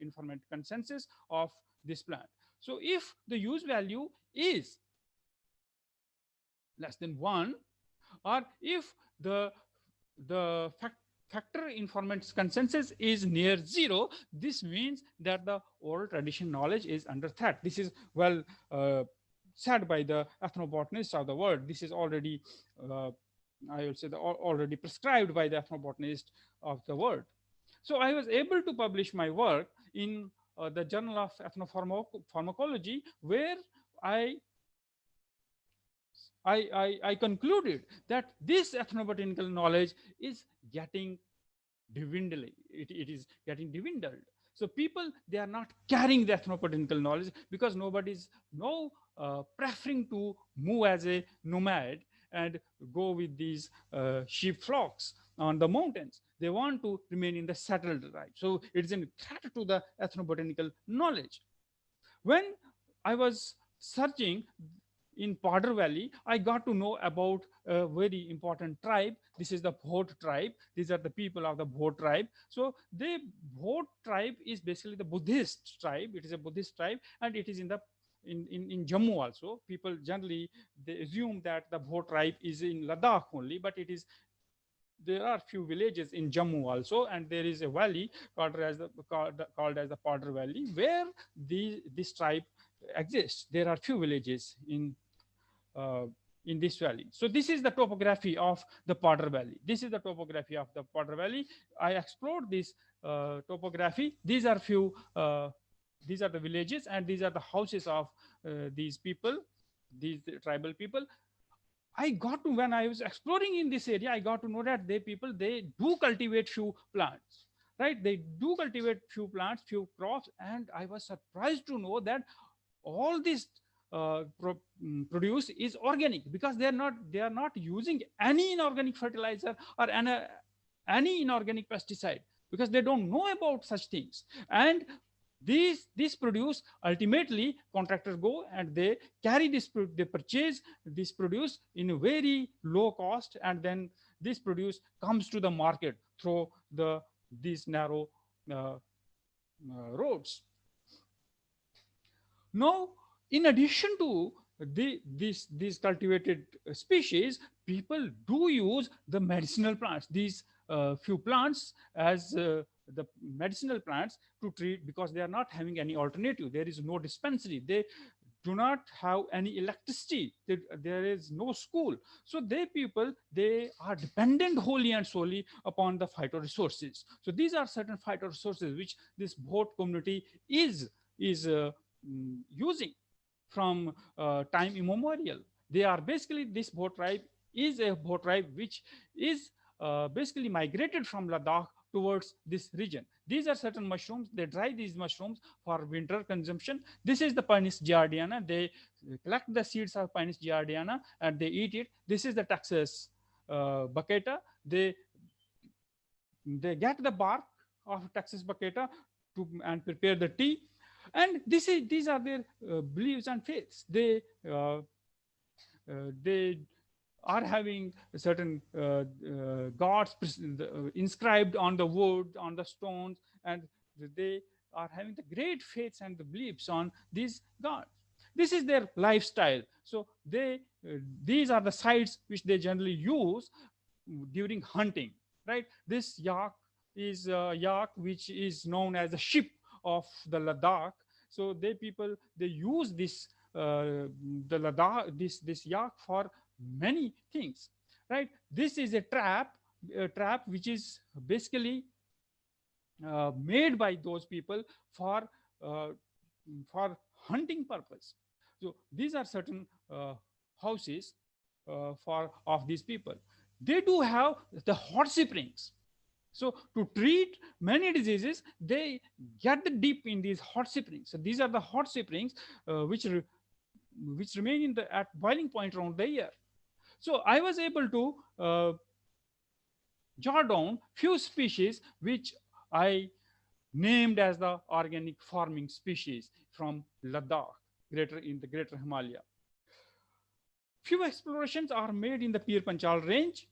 informant consensus of this plant. So if the use value is less than 1, or if the factor informant consensus is near 0, this means that the oral tradition knowledge is under threat. This is well said by the ethnobotanists of the world. This is already I would say already prescribed by the ethnobotanist of the world. So I was able to publish my work in the Journal of Ethnopharmacology, where I concluded that this ethnobotanical knowledge is getting dwindling. It is getting dwindled. So people, they are not carrying the ethnobotanical knowledge because nobody's preferring to move as a nomad and go with these sheep flocks on the mountains. They want to remain in the settled tribe. So it's a threat to the ethnobotanical knowledge. When I was searching in Pander Valley, I got to know about a very important tribe. This is the Bhot tribe. These are the people of the Bhot tribe. So the Bhot tribe is basically the Buddhist tribe. It is a Buddhist tribe, and it is in Jammu also. People generally, they assume that the Bhot tribe is in Ladakh only, but there are few villages in Jammu also, and there is a valley called as the Pander Valley, where this tribe exists. There are few villages in this valley. So this is the topography of the Pander Valley. This is the topography of the Pander Valley. I explored this topography. These are the villages, and these are the houses of these people, these tribal people. When I was exploring in this area, I got to know that they do cultivate few plants, right? They do cultivate few plants, few crops, and I was surprised to know that all this produce is organic, because they are not using any inorganic fertilizer or any inorganic pesticide, because they don't know about such things. And this produce, ultimately contractors go and they carry this, they purchase this produce in a very low cost, and then this produce comes to the market through these narrow roads. Now, in addition to these cultivated species, people do use the medicinal plants, these few plants as the medicinal plants to treat, because they are not having any alternative. There is no dispensary. They do not have any electricity. There is no school. So they are dependent wholly and solely upon the phytoresources. So these are certain phytoresources which this Bhot community is using from time immemorial. They are basically, this Bhot tribe is a Bhot tribe which is basically migrated from Ladakh towards this region. These are certain mushrooms. They dry these mushrooms for winter consumption. This is the Pinus giardiana. They collect the seeds of Pinus giardiana and they eat it. This is the Texas baccata. They get the bark of Texas baccata and prepare the tea. And these are their beliefs and faiths. They are having certain gods inscribed on the wood, on the stones, and they are having the great faiths and the beliefs on these gods. This is their lifestyle. So these are the sites which they generally use during hunting, right? This yak is a yak which is known as the ship of the Ladakh. So they use this the Ladakh, this yak for many things, right? This is a trap which is basically made by those people for uh, hunting purpose. So these are certain houses for of these people. They do have the hot springs. So to treat many diseases, they get the dip in these hot springs. So these are the hot springs which remain in the at boiling point around the year. So I was able to jot down few species which I named as the organic farming species from Ladakh, in the greater Himalaya. Few explorations are made in the Pir Panchal range.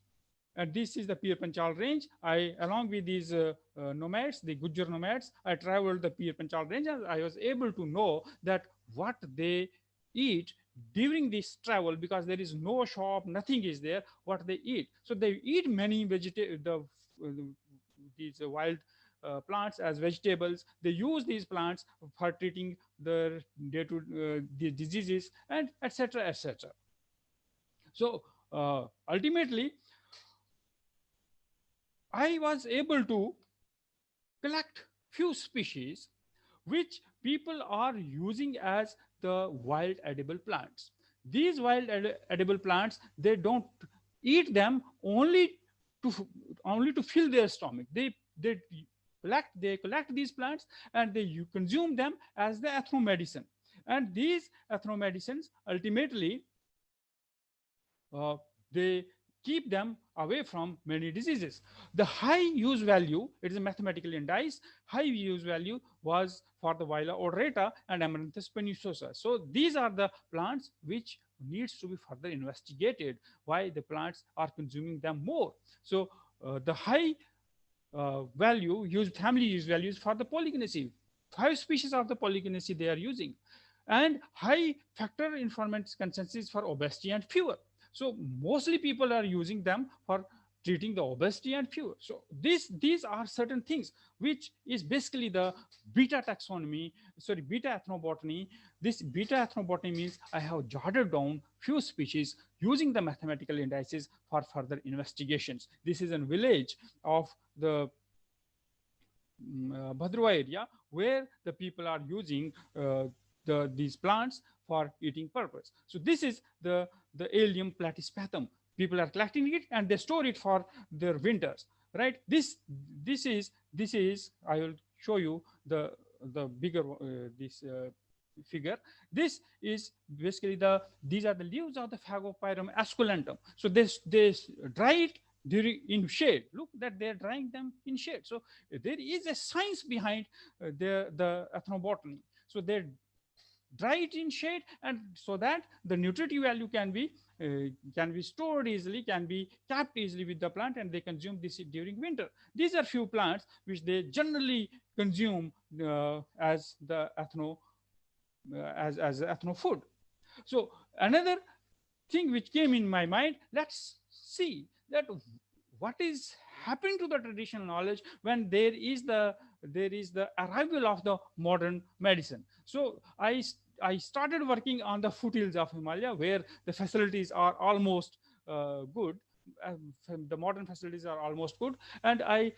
And this is the Pir Panchal range. Along with these nomads, the Gujjar nomads, I traveled the Pir Panchal range, and I was able to know that what they eat during this travel, because there is no shop, nothing is there, what they eat. So they eat many these wild plants as vegetables. They use these plants for treating the diseases and etc. etc. So ultimately, I was able to collect few species which people are using as the wild edible plants. These wild edible plants, they don't eat them only to fill their stomach. They collect these plants and they consume them as the ethnomedicine. And these ethnomedicines ultimately they keep them away from many diseases. The high use value, it is a mathematical indice, high use value was for the Viola odorata and Amaranthus perniciosa. So these are the plants which needs to be further investigated, why the plants are consuming them more. So the high family use values for the polygyny. 5 species of the polygyny they are using, and high factor informant consensus for obesity and fever. So mostly people are using them for treating the obesity and fever. So these are certain things which is basically the beta ethnobotany. This beta ethnobotany means I have jotted down few species using the mathematical indices for further investigations. This is a village of the Bhadrava area where the people are using these plants for eating purpose. So this is the Allium platysphathum. People are collecting it and they store it for their winters, right? This is I will show you the bigger figure. This is basically these are the leaves of the Phagopyrum esculentum. So they dry it in shade. Look that they're drying them in shade. So there is a science behind the ethnobotany. So they dry it in shade, and so that the nutritive value can be stored easily, can be kept easily with the plant, and they consume this during winter. These are few plants which they generally consume as the as ethno food. So another thing which came in my mind, let's see that what is happening to the traditional knowledge when there is the arrival of the modern medicine. So I started working on the foothills of Himalaya, where the facilities are almost good. The modern facilities are almost good, and I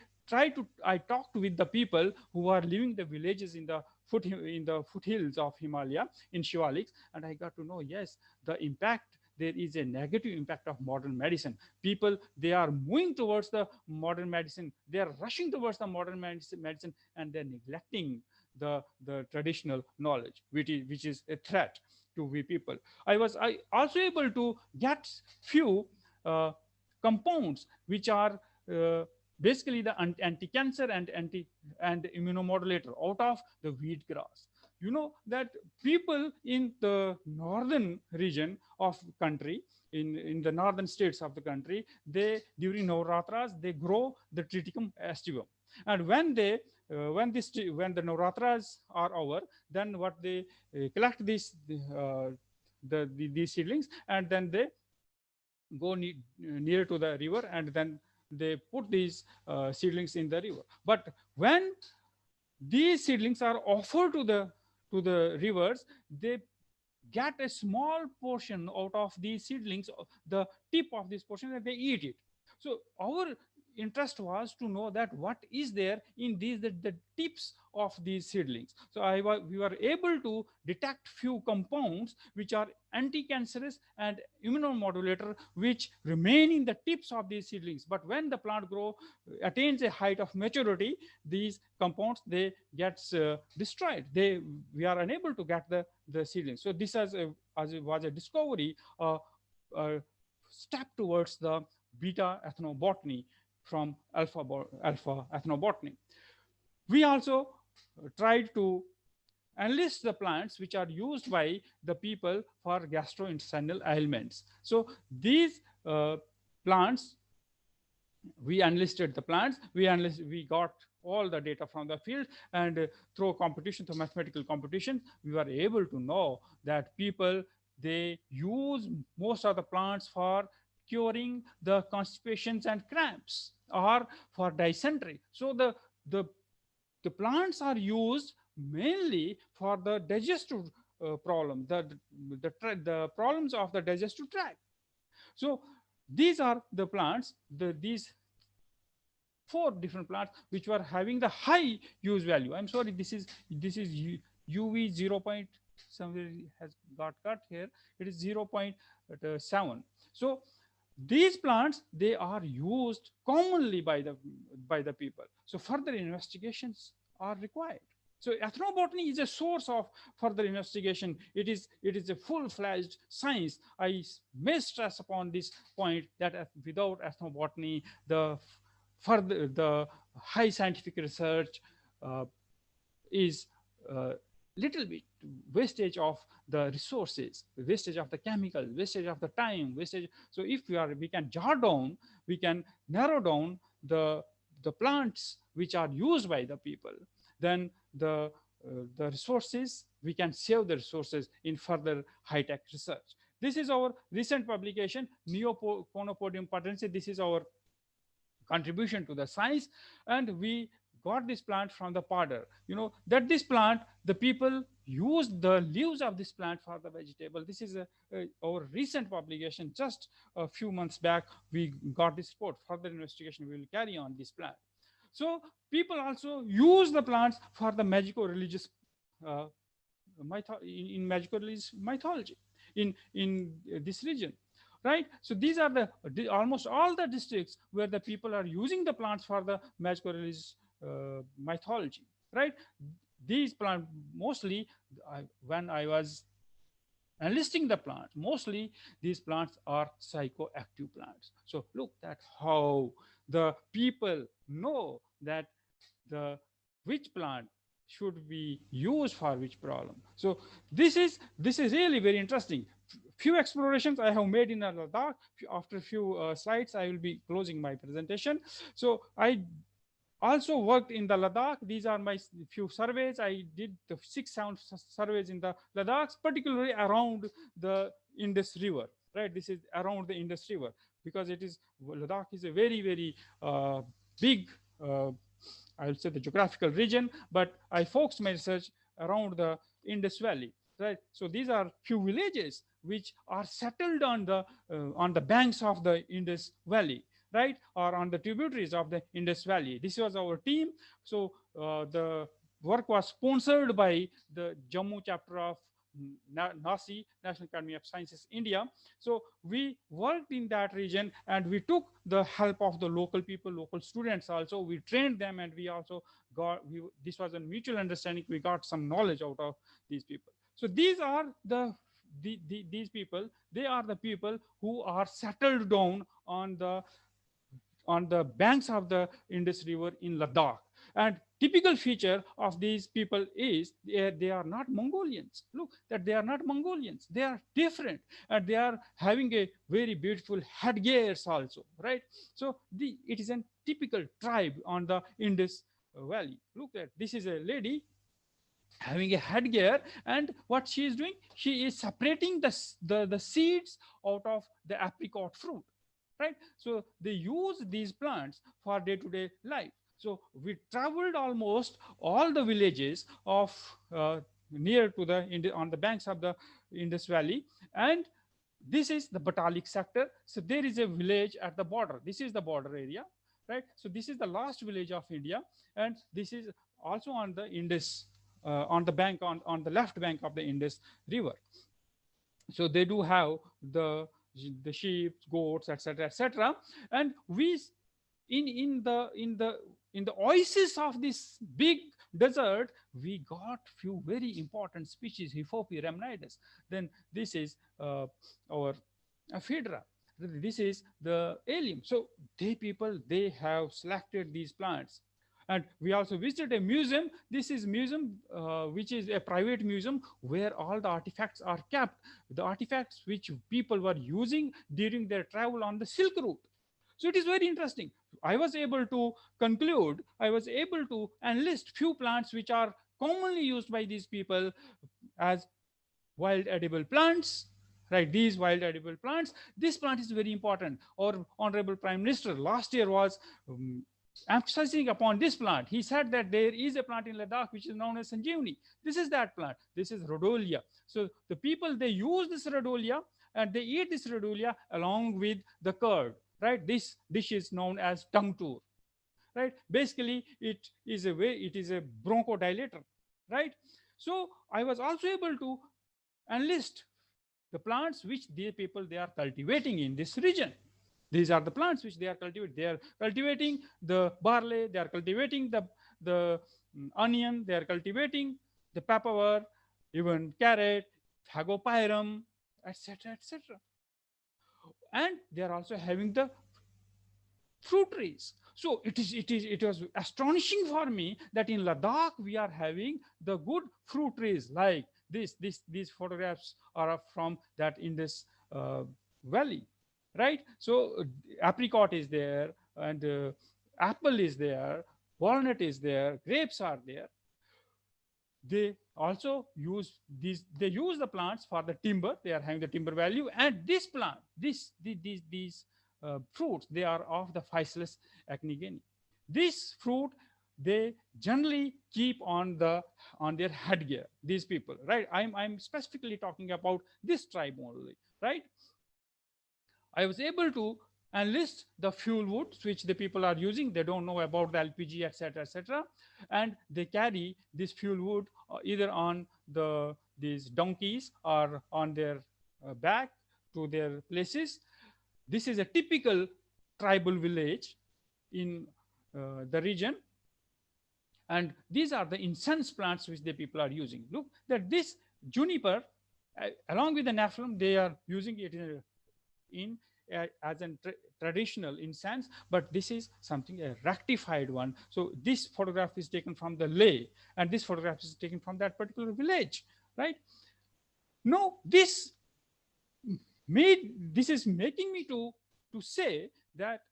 talked with the people who are living the villages in the foothills of Himalaya in Shivaliks, and I got to know, yes, the impact, there is a negative impact of modern medicine. People, they are moving towards the modern medicine, they are rushing towards the modern medicine, and they're neglecting the traditional knowledge, which is a threat to we people. I also able to get few compounds which are basically the anti-cancer and immunomodulator out of the wheat grass. you know that people in the northern region of country, in the northern states of the country, they during Navratras they grow the Triticum aestivum, and when they when the Navratras are over, then what they collect these these seedlings, and then they go near to the river, and then they put these seedlings in the river. But when these seedlings are offered to the rivers, they get a small portion out of these seedlings, the tip of this portion, and they eat it. So our interest was to know that what is there in these the tips of these seedlings. So we were able to detect few compounds which are anti-cancerous and immunomodulator, which remain in the tips of these seedlings. But when the plant attains a height of maturity, these compounds, they gets destroyed. We are unable to get the seedlings. So this was a discovery, a step towards the beta ethnobotany from alpha ethnobotany. We also tried to enlist the plants which are used by the people for gastrointestinal ailments. So these plants, we enlisted the plants, we got all the data from the field, and through mathematical competition, we were able to know that people, they use most of the plants for curing the constipations and cramps, or for dysentery. So the plants are used mainly for the digestive problem, the problems of the digestive tract. So these are the plants, these 4 different plants which were having the high use value. I'm sorry, this is UV 0. Somewhere has got cut here. It is 0.7. So these plants, they are used commonly by the people. So further investigations are required. So ethnobotany is a source of further investigation. It is a full-fledged science. I may stress upon this point that without ethnobotany, the high scientific research is little bit wastage of the resources, wastage of the chemicals, wastage of the time, wastage. So if we can jot down, we can narrow down the plants which are used by the people, then the resources, we can save the resources in further high-tech research. This is our recent publication, Neoconopodium patrense. This is our contribution to the science, and we got this plant from the Pander. You know that this plant, the people use the leaves of this plant for the vegetable. This is our recent publication. Just a few months back, we got this report. Further investigation we will carry on this plant. So people also use the plants for the magico-religious in magico-religious mythology in this region. Right, so these are almost all the districts where the people are using the plants for the magico-religious mythology. Right, these plants mostly, when I was enlisting the plants, mostly these plants are psychoactive plants. So look at how the people know that which plant should be used for which problem. So this is really very interesting. Few explorations I have made in Ladakh. After a few slides, I will be closing my presentation. So I also worked in the Ladakh. These are my few surveys. I did the 6-7 surveys in the Ladakh, particularly around the Indus River. Right, this is around the Indus River, because Ladakh is a very, very big, I will say, the geographical region, but I focused my research around the Indus Valley. Right, so these are few villages which are settled on the banks of the Indus Valley, right, or on the tributaries of the Indus Valley. This was our team. So the work was sponsored by the Jammu chapter of NASI, National Academy of Sciences, India. So we worked in that region, and we took the help of the local people, local students also. We trained them, and we also this was a mutual understanding. We got some knowledge out of these people. So these are these people. They are the people who are settled down on the banks of the Indus River in Ladakh. And typical feature of these people is they are not Mongolians. Look, that they are not Mongolians. They are different, and they are having a very beautiful headgears also, right? So it is a typical tribe on the Indus Valley. Look at this is a lady having a headgear, and what she is doing, she is separating the seeds out of the apricot fruit, right? So they use these plants for day-to-day life. So we traveled almost all the villages of near to the on the banks of the Indus Valley, and this is the Batalik sector. So there is a village at the border. This is the border area, right? So this is the last village of India, and this is also on the Indus, on the bank, on the left bank of the Indus River. So they do have the sheep, goats, etc., etc. And we in the oasis of this big desert, we got few very important species, Hippopi rhamnoides. Then this is our Phaedra. This is the allium. So they have selected these plants. And we also visited a museum. This is museum, which is a private museum where all the artifacts are kept, the artifacts which people were using during their travel on the Silk Route. So it is very interesting. I was able to conclude, I was able to enlist few plants which are commonly used by these people as wild edible plants, right? These wild edible plants. This plant is very important. Our Honorable Prime Minister last year was emphasizing upon this plant. He said that there is a plant in Ladakh which is known as Sanjeevani. This is that plant. This is Rhodolia. So the people, they use this Rhodolia and they eat this Rhodolia along with the curd, right? This dish is known as tongue tour, right? Basically, it is a bronchodilator, right? So I was also able to enlist the plants which they are cultivating in this region. These are the plants which they are cultivating. They are cultivating the barley, they are cultivating the onion, they are cultivating the pepper, even carrot, phagopyrum, etc., etc. And they are also having the fruit trees. So it was astonishing for me that in Ladakh we are having the good fruit trees like these photographs are from that Indus Valley, right? So apricot is there, and apple is there, walnut is there, grapes are there. They also use they use the plants for the timber. They are having the timber value, and this plant, these fruits, they are of the Physalis acnigeni. This fruit they generally keep on their headgear, these people, right? I'm specifically talking about this tribe only, right? I was able to enlist the fuel woods which the people are using. They don't know about the LPG, etc., etc., and they carry this fuel wood either on these donkeys or on their back to their places. This is a typical tribal village in the region. And these are the incense plants which the people are using. Look, that this juniper, along with the nephrolum, they are using it as a traditional incense, but this is something a rectified one. So this photograph is taken from the lay, and this photograph is taken from that particular village, right? No, this is making me to say that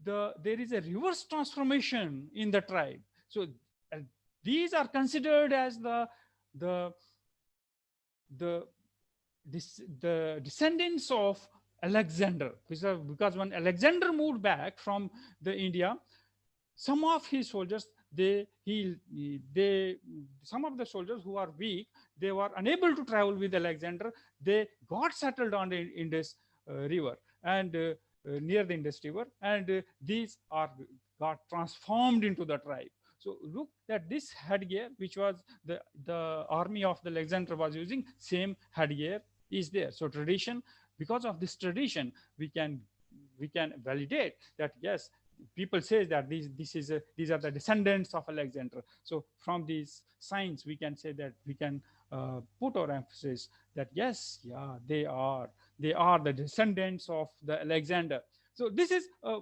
there is a reverse transformation in the tribe. So these are considered as the descendants of Alexander, because when Alexander moved back from the India, some of his soldiers, some of the soldiers who are weak, they were unable to travel with Alexander. They got settled on the Indus River and near the Indus River, and these got transformed into the tribe. So look at this headgear, which was the army of the Alexander was using. Same headgear is there. So tradition, because of this tradition, we can validate that yes, people say that these are the descendants of Alexander. So from these signs, we can say that we can put our emphasis that yes, yeah, they are the descendants of the Alexander. So this is a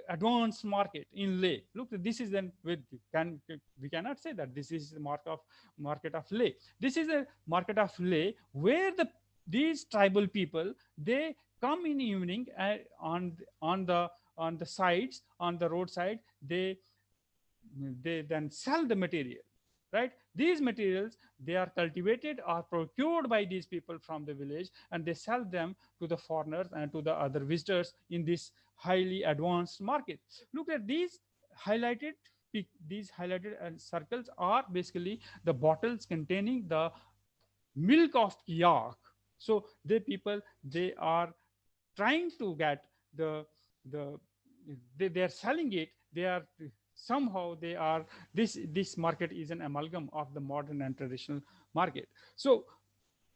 advanced market in lay. Look, this is then with we cannot say that this is the market of lay. This is a market of lay where these tribal people, they come in evening on the sides, on the roadside, they then sell the material, right? These materials, they are cultivated or procured by these people from the village, and they sell them to the foreigners and to the other visitors in this highly advanced market. Look at these highlighted circles are basically the bottles containing the milk of yak. So they are trying to get they are selling it. They are somehow they are this market is an amalgam of the modern and traditional market. So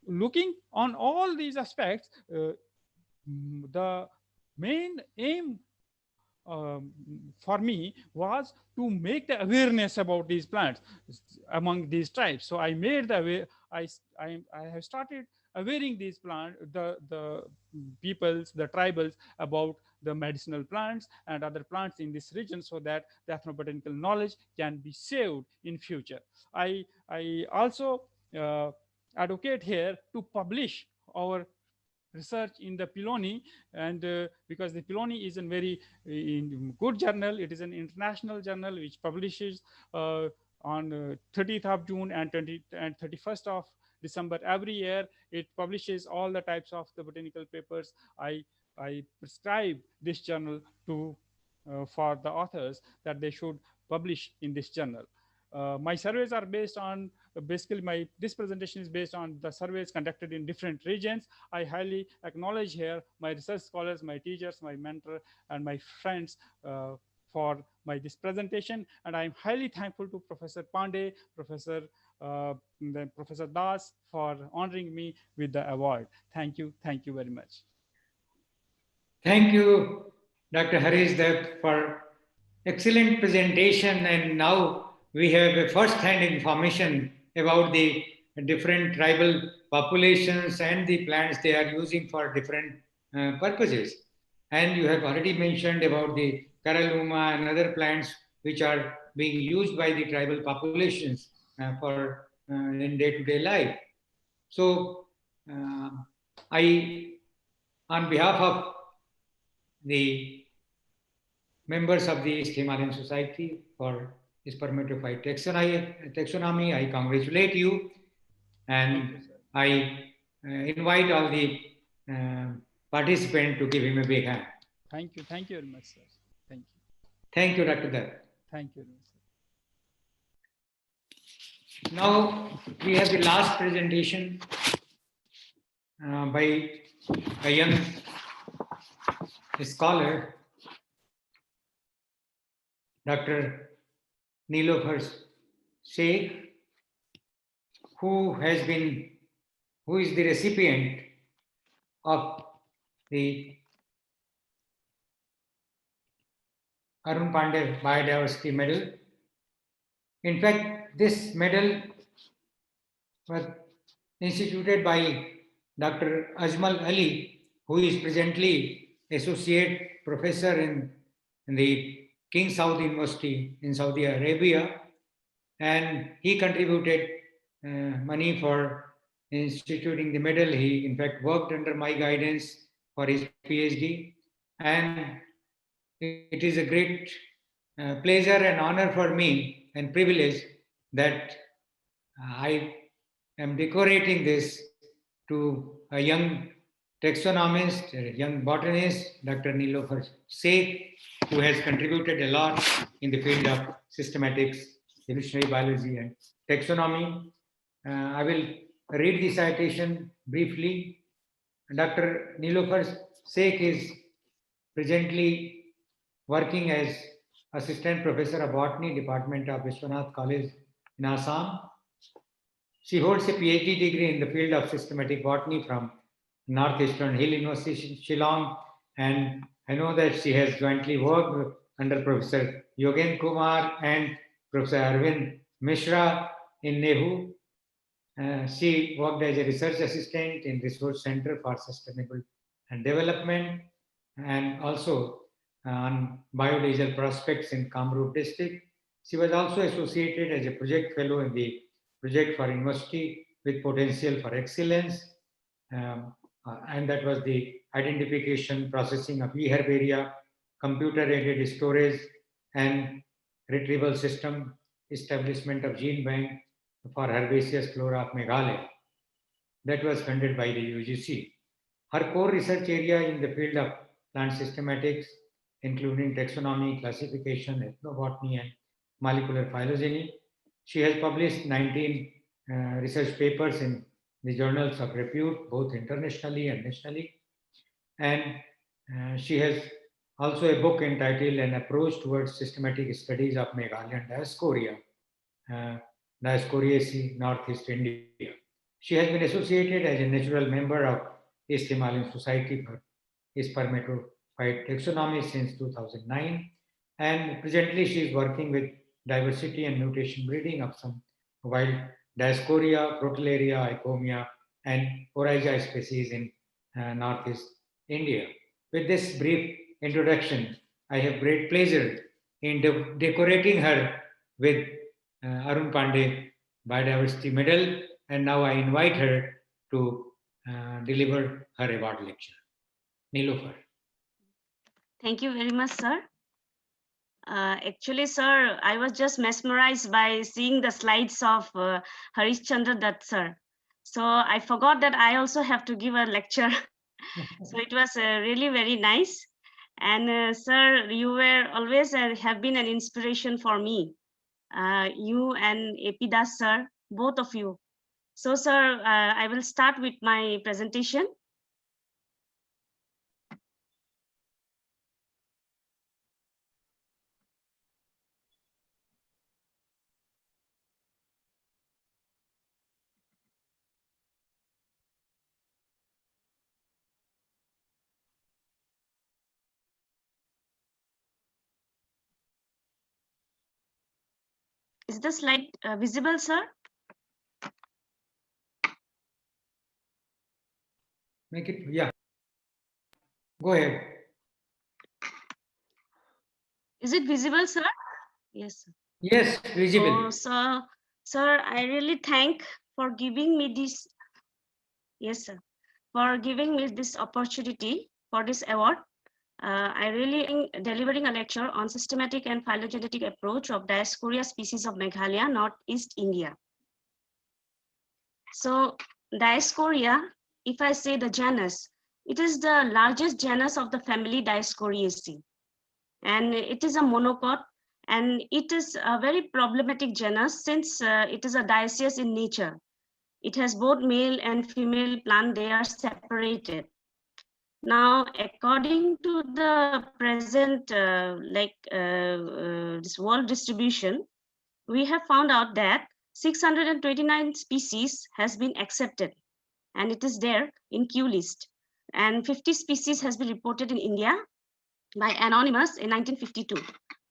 looking on all these aspects, the main aim for me was to make the awareness about these plants among these tribes. So I made the I have started awareing these plants, the peoples, the tribals, about the medicinal plants and other plants in this region, so that the ethnobotanical knowledge can be saved in future. I also advocate here to publish our research in the Piloni, and because the Piloni is a very good journal. It is an international journal which publishes on 30th of June and 31st of December every year. It publishes all the types of the botanical papers. I prescribe this journal to for the authors that they should publish in this journal. My surveys are based on basically this presentation is based on the surveys conducted in different regions. I highly acknowledge here my research scholars, my teachers, my mentor, and my friends for this presentation. And I'm highly thankful to Professor Pandey, Professor Das for honoring me with the award. Thank you very much. Thank you, Dr. Harish Chandragupt, for excellent presentation. And now we have a first-hand information about the different tribal populations and the plants they are using for different purposes. And you have already mentioned about the Karaluma and other plants which are being used by the tribal populations for in day-to-day life. So on behalf of the members of the East Himalayan Society for Spermatophyte taxonomy, I congratulate you, and I invite all the participants to give him a big hand. Thank you very much, sir. Thank you. Thank you, Dr. Dutt. Thank you very much, sir. Now we have the last presentation by a young scholar, Dr. Nilofer Sheikh, who is the recipient of the Arun Pander Biodiversity Medal. In fact, this medal was instituted by Dr. Ajmal Ali, who is presently Associate Professor in the King Saud University in Saudi Arabia, and he contributed money for instituting the medal. He, in fact, worked under my guidance for his PhD, and it is a great pleasure and honor for me and privilege that I am decorating this to a young taxonomist, a young botanist, Dr. Nilofer Sheikh, who has contributed a lot in the field of systematics, evolutionary biology, and taxonomy. I will read the citation briefly. Dr. Nilofer Sheikh is presently working as Assistant Professor of Botany, Department of Vishwanath College in Assam. She holds a PhD degree in the field of systematic botany from Northeastern Hill University, Shillong, and I know that she has jointly worked under Professor Yogen Kumar and Professor Arvind Mishra in Nehu. She worked as a research assistant in Resource Center for Sustainable and Development, and also on biodiesel prospects in Kamrup district. She was also associated as a project fellow in the project for university with potential for excellence. And that was the identification, processing of e-herbaria, computer-aided storage and retrieval system, establishment of gene bank for herbaceous flora of Meghalaya. That was funded by the UGC. Her core research area in the field of plant systematics, including taxonomy, classification, ethnobotany, and molecular phylogeny. She has published 19 research papers in the journals of repute, both internationally and nationally. And she has also a book entitled An Approach Towards Systematic Studies of Meghalayan Diascorea, Diascoriaceae, Northeast India. She has been associated as a natural member of East Himalayan Society for Spermatophyte Taxonomy since 2009. And presently she is working with diversity and mutation breeding of some wild Diascorea, Protalaria, Icomia, and Oryza species in Northeast India. With this brief introduction, I have great pleasure in decorating her with Arun Pandey Biodiversity Medal, and now I invite her to deliver her award lecture. Nilofer. Thank you very much, sir. Actually, sir, I was just mesmerized by seeing the slides of Harish Chandragupt, sir. So I forgot that I also have to give a lecture. So it was really very nice. And sir, you were always have been an inspiration for me. You and AP Das, sir, both of you. So, sir, I will start with my presentation. Is the slide visible, sir? Make it, yeah. Go ahead. Is it visible, sir? Yes. Yes, visible. Oh, so, sir, I really thank for giving me this. Yes, sir. For giving me this opportunity for this award. I really am delivering a lecture on systematic and phylogenetic approach of Diascorea species of Meghalaya, Northeast India. So Diascorea, if I say the genus, it is the largest genus of the family Diascoriaceae. And it is a monocot, and it is a very problematic genus since it is a dioecious in nature. It has both male and female plant, they are separated. Now, according to the present this world distribution, we have found out that 629 species has been accepted, and it is there in Q list. And 50 species has been reported in India by Anonymous in 1952.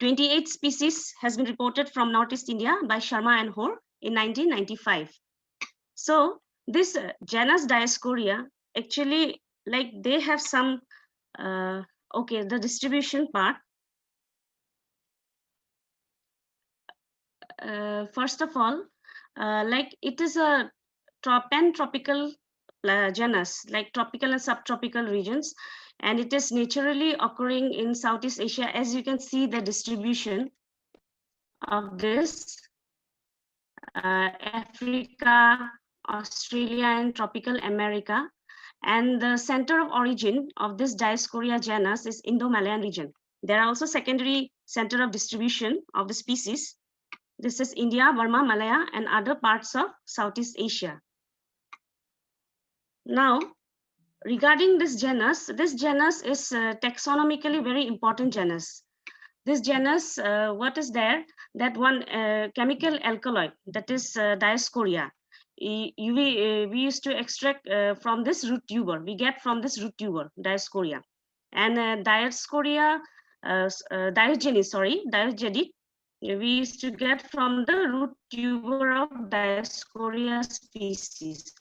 28 species has been reported from Northeast India by Sharma and Hoare in 1995. So this genus Diascorea, actually, like they have some, okay, the distribution part. First of all, like it is a pan-tropical genus, like tropical and subtropical regions, and it is naturally occurring in Southeast Asia. As you can see the distribution of this, Africa, Australia, and tropical America. And the center of origin of this Diascorea genus is Indo-Malayan region. There are also secondary center of distribution of the species. This is India, Burma, Malaya, and other parts of Southeast Asia. Now, regarding this genus is taxonomically very important genus. This genus, what is there? That one chemical alkaloid, that is Diascorea. We used to extract from this root tuber. We get from this root tuber, Diascorea. And Diascorea, Diogeny, we used to get from the root tuber of Diascorea species.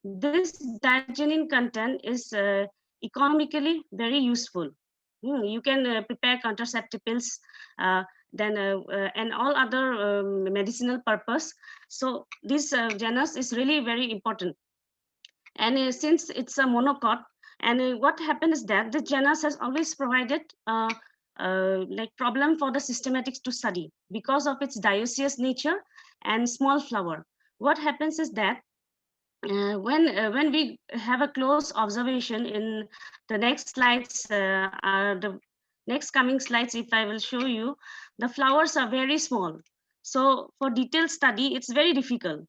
This diagenin content is economically very useful. You can prepare contraceptive pills, and all other medicinal purpose. So this genus is really very important. And since it's a monocot, and what happened is that the genus has always provided like problem for the systematics to study because of its dioecious nature and small flower. What happens is that when we have a close observation in the next slides, the next coming slides, if I will show you, the flowers are very small. So for detailed study, it's very difficult.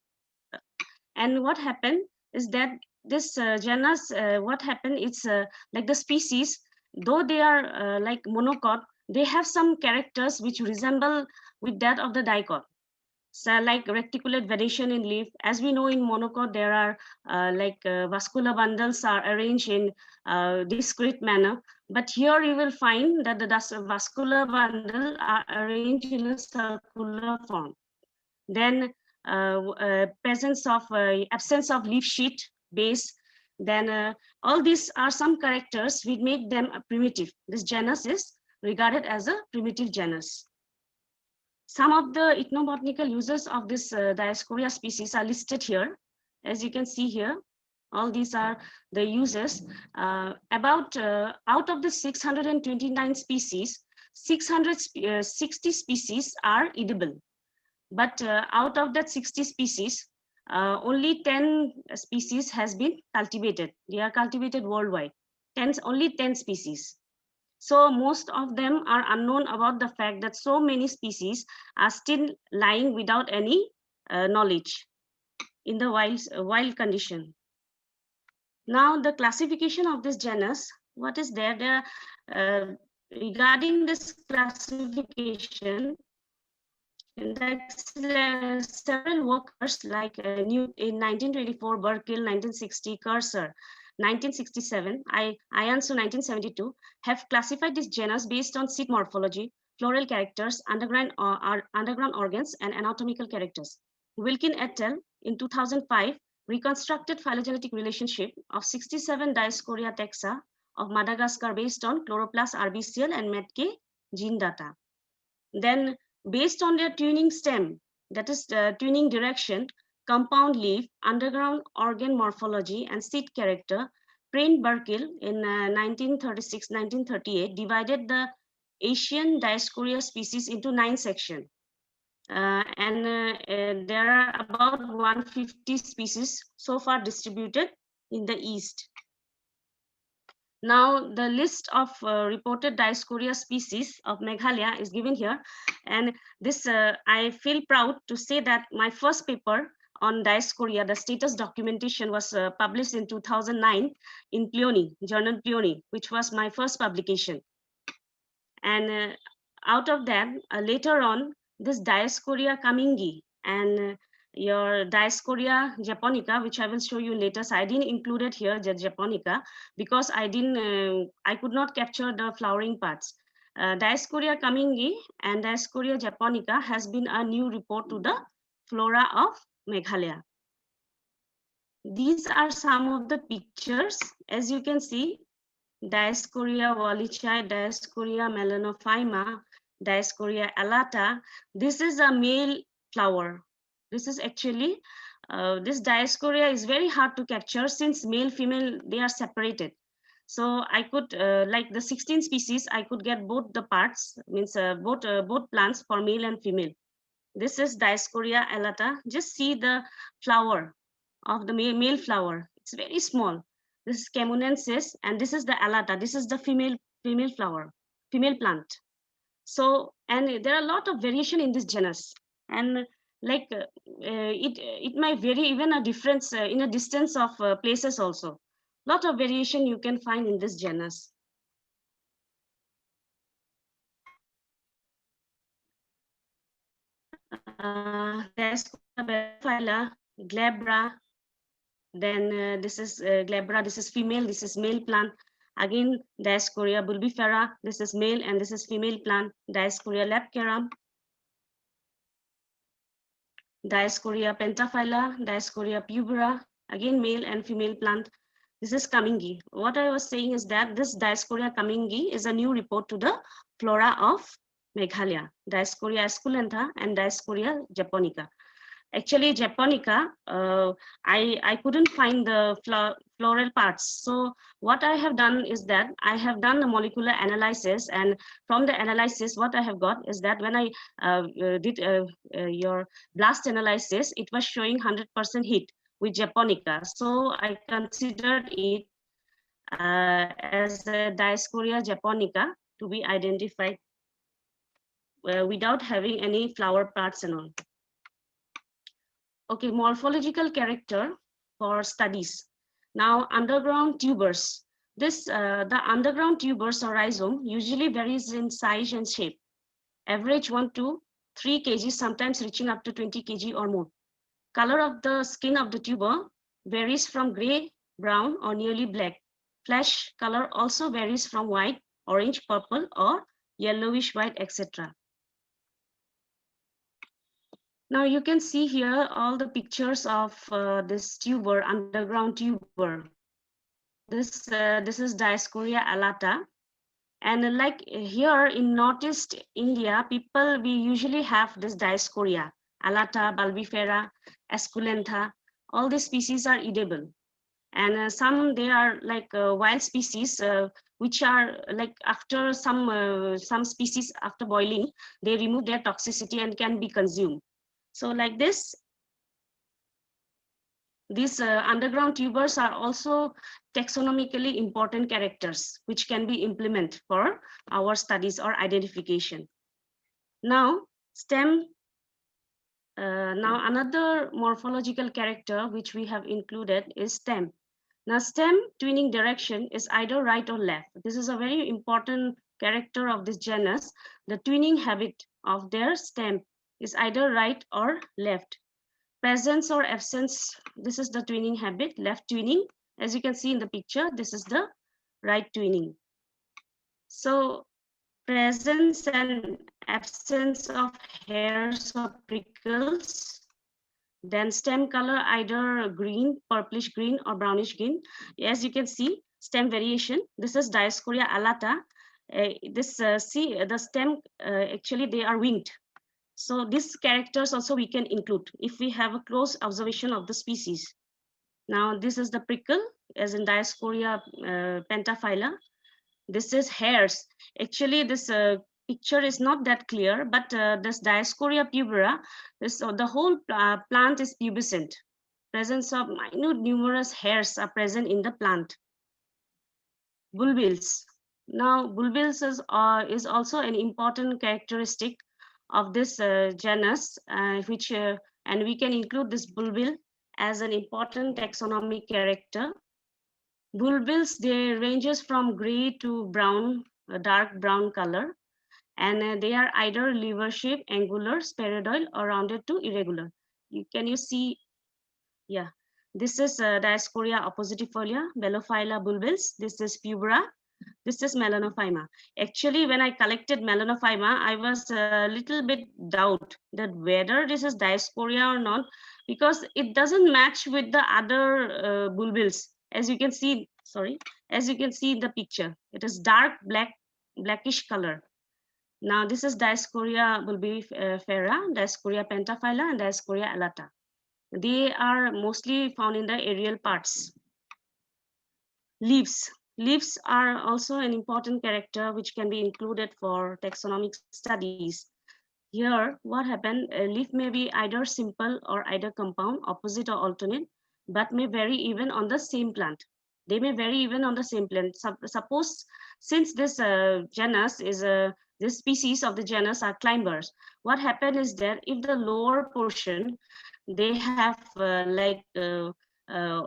And what happened is that this genus, what happened, it's like the species, though they are like monocot, they have some characters which resemble with that of the dicot. So like reticulate variation in leaf, as we know in monocot, there are vascular bundles are arranged in discrete manner. But here you will find that the vascular bundle are arranged in a circular form. Then absence of leaf sheet base. Then all these are some characters which make them primitive. This genus is regarded as a primitive genus. Some of the ethnobotanical uses of this Dioscorea species are listed here. As you can see here, all these are the uses. Out of the 629 species, 660 species are edible. But out of that 60 species, only 10 species has been cultivated. They are cultivated worldwide. Only 10 species. So most of them are unknown about the fact that so many species are still lying without any knowledge in the wild condition. Now the classification of this genus, what is there? Regarding this classification, several workers like in 1924, Burkill, 1960, Cursor, 1967, Ianso 1972 have classified this genus based on seed morphology, floral characters, underground organs, and anatomical characters. Wilkin et al. In 2005 reconstructed phylogenetic relationship of 67 Dioscorea taxa of Madagascar based on chloroplast RBCL and METK gene data. Then based on their tuning stem, that is the tuning direction, compound leaf, underground organ morphology, and seed character, Prain Burkill in 1936-1938 divided the Asian Dioscorea species into 9 sections. There are about 150 species so far distributed in the East. Now the list of reported Dioscorea species of Meghalaya is given here, and this I feel proud to say that my first paper on Dioscorea, the status documentation, was published in 2009 in Plioni, journal Plioni, which was my first publication. And out of that, later on, this Dioscorea Kamingi and your Dioscorea japonica, which I will show you later. So I didn't include it here, the japonica, because I could not capture the flowering parts. Dioscorea Kamingi and Dioscorea japonica has been a new report to the flora of Meghalaya. These are some of the pictures. As you can see, Dioscorea wallichii, Dioscorea melanophyma, Dioscorea alata. This is a male flower. This is actually, this Dioscorea is very hard to capture since male, female, they are separated. So I could, like the 16 species, I could get both the parts, means both plants for male and female. This is Dioscorea alata. Just see the flower of the male flower. It's very small. This is Sikkimensis, and this is the alata. This is the female flower, female plant. So, and there are a lot of variation in this genus, and like it might vary even a difference in a distance of places also. Lot of variation you can find in this genus. Dioscorea glabra. Then this is glabra. This is female. This is male plant. Again, Dioscorea bulbifera. This is male and this is female plant. Dioscorea labcarum. Dioscorea pentaphylla. Dioscorea pubera. Again, male and female plant. This is Kamingi. What I was saying is that this Dioscorea Kamingi is a new report to the flora of Meghalaya, Dioscorea esculenta and Dioscorea japonica. Actually, japonica, I couldn't find the floral parts. So what I have done is that I have done the molecular analysis, and from the analysis, what I have got is that when I did your blast analysis, it was showing 100% hit with japonica. So I considered it as a Dioscorea japonica to be identified without having any flower parts and all. Okay, morphological character for studies. Now, underground tubers. The underground tubers or rhizome usually varies in size and shape. Average 1 to 3 kg, sometimes reaching up to 20 kg or more. Color of the skin of the tuber varies from gray, brown, or nearly black. Flesh color also varies from white, orange, purple, or yellowish white, etc. Now you can see here all the pictures of this tuber, underground tuber. This is Dioscorea alata. And like here in Northeast India, we usually have this Dioscorea, alata, bulbifera, esculenta. All these species are edible. And some, they are like wild species, which are like after some species after boiling, they remove their toxicity and can be consumed. So like this, these underground tubers are also taxonomically important characters, which can be implemented for our studies or identification. Now, stem. Now another morphological character which we have included is stem. Now stem twinning direction is either right or left. This is a very important character of this genus. The twinning habit of their stem is either right or left. Presence or absence, this is the twinning habit, left twinning. As you can see in the picture, this is the right twinning. So presence and absence of hairs or prickles. Then stem color, either green, purplish green, or brownish green. As you can see, stem variation. This is Dioscorea alata. See the stem, actually they are winged. So these characters also we can include if we have a close observation of the species. Now this is the prickle, as in Dioscorea pentaphylla. This is hairs. Actually, this picture is not that clear, but this Dioscorea pubera, the whole plant is pubescent. Presence of minute numerous hairs are present in the plant. Bulbils. Now, bulbils is also an important characteristic of this genus, and we can include this bulbil as an important taxonomic character. Bulbils, they ranges from gray to brown, dark brown color, and they are either liver shaped, angular, spheroidal, or rounded to irregular. Can you see? Yeah, this is Dioscorea oppositifolia, Belophylla bulbils. This is pubera. This is melanophyma. Actually, when I collected melanophyma, I was a little bit doubt that whether this is Dioscorea or not, because it doesn't match with the other bulbils. As you can see, as you can see in the picture, it is dark blackish color. Now this is Dioscorea bulbifera, Dioscorea pentaphylla, and Dioscorea alata. They are mostly found in the aerial parts. Leaves. Leaves are also an important character which can be included for taxonomic studies. Here, what happened, a leaf may be either simple or either compound, opposite or alternate, but may vary even on the same plant. They may vary even on the same plant. Suppose, since this genus is this species of the genus are climbers, what happened is that if the lower portion, they have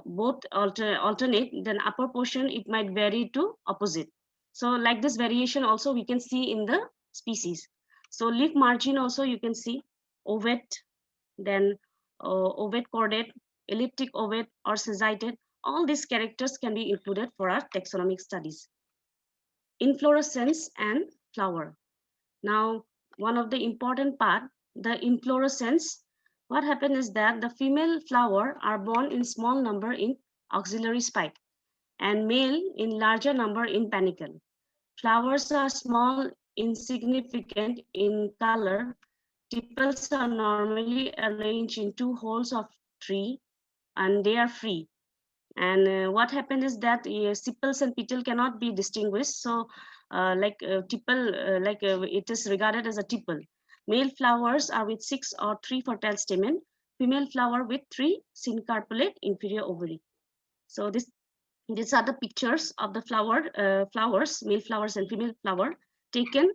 both alternate, then upper portion, it might vary to opposite. So like this variation also we can see in the species. So leaf margin also you can see ovate, then ovate cordate, elliptic ovate, or sessile. All these characters can be included for our taxonomic studies. Inflorescence and flower. Now, one of the important part, the inflorescence. What happens is that the female flower are born in small number in axillary spike. and male in larger number in panicle. Flowers are small, insignificant in color. Tepals are normally arranged in two holes of tree, and they are free. And what happened is that sepals and petal cannot be distinguished. So it is regarded as a tipple. Male flowers are with 6 or 3 fertile stamen. Female flower with 3 syncarpellate inferior ovary. So these are the pictures of the flowers, male flowers and female flower, taken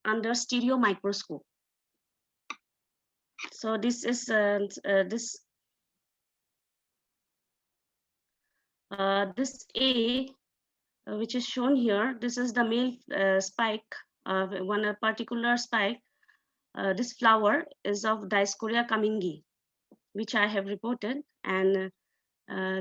under stereo microscope. So this is this A, which is shown here. This is the male spike, one particular spike. This flower is of Dioscorea cummingii, which I have reported, and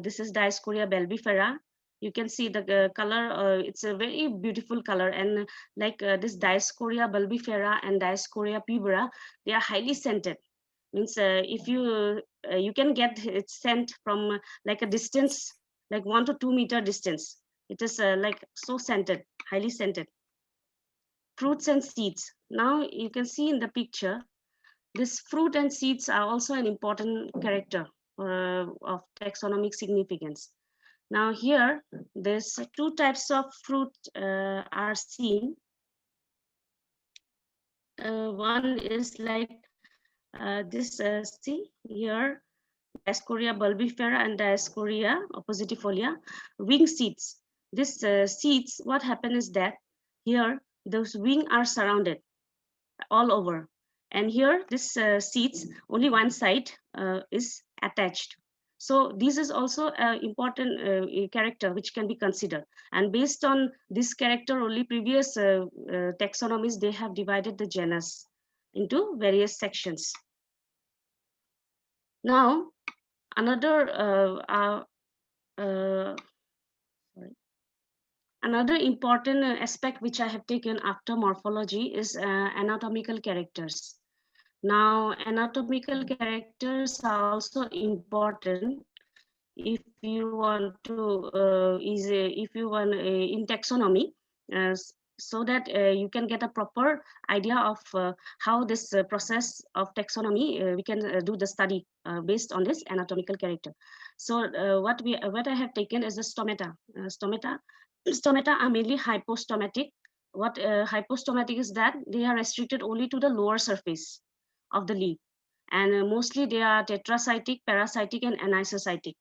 this is Dioscorea belbifera. You can see the color, it's a very beautiful color, and like this Dioscorea bulbifera and Dioscorea pubera, they are highly scented. Means if you can get it scent from like a distance, like 1 to 2 meter distance. It is like so scented, highly scented. Fruits and seeds. Now you can see in the picture, this fruit and seeds are also an important character of taxonomic significance. Now here, there's 2 types of fruit are seen. One is like this, see here, Dioscorea bulbifera and Dioscorea oppositifolia, wing seeds. This seeds, what happens is that here, those wings are surrounded all over. And here, this seeds, only one side is attached. So this is also an important character which can be considered. And based on this character, only previous taxonomies, they have divided the genus into various sections. Now, another another important aspect which I have taken after morphology is anatomical characters. Now, anatomical characters are also important if you want to in taxonomy, so that you can get a proper idea of how this process of taxonomy we can do the study based on this anatomical character. So what I have taken is the stomata. Stomata are mainly hypostomatic. What hypostomatic is that they are restricted only to the lower surface of the leaf, and mostly they are tetracytic, parasitic, and anisocytic.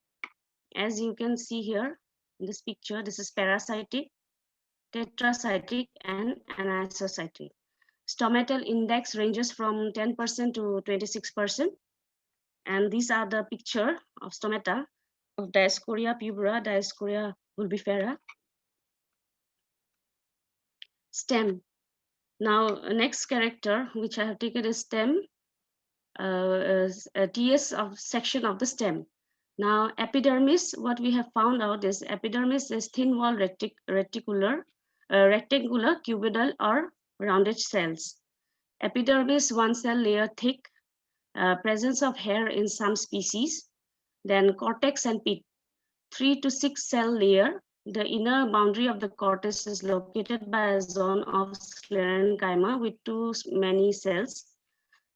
As you can see here in this picture, this is parasitic, tetracytic, and anisocytic. Stomatal index ranges from 10% to 26%. And these are the picture of stomata of Dioscorea pubera, Dioscorea bulbifera. Stem. Now, next character which I have taken is stem, TS of section of the stem. Now, epidermis, what we have found out is epidermis is thin wall rectangular, cuboidal or rounded cells. Epidermis, one cell layer thick, presence of hair in some species. Then cortex and pit, 3 to 6 cell layer. The inner boundary of the cortex is located by a zone of sclerenchyma with too many cells.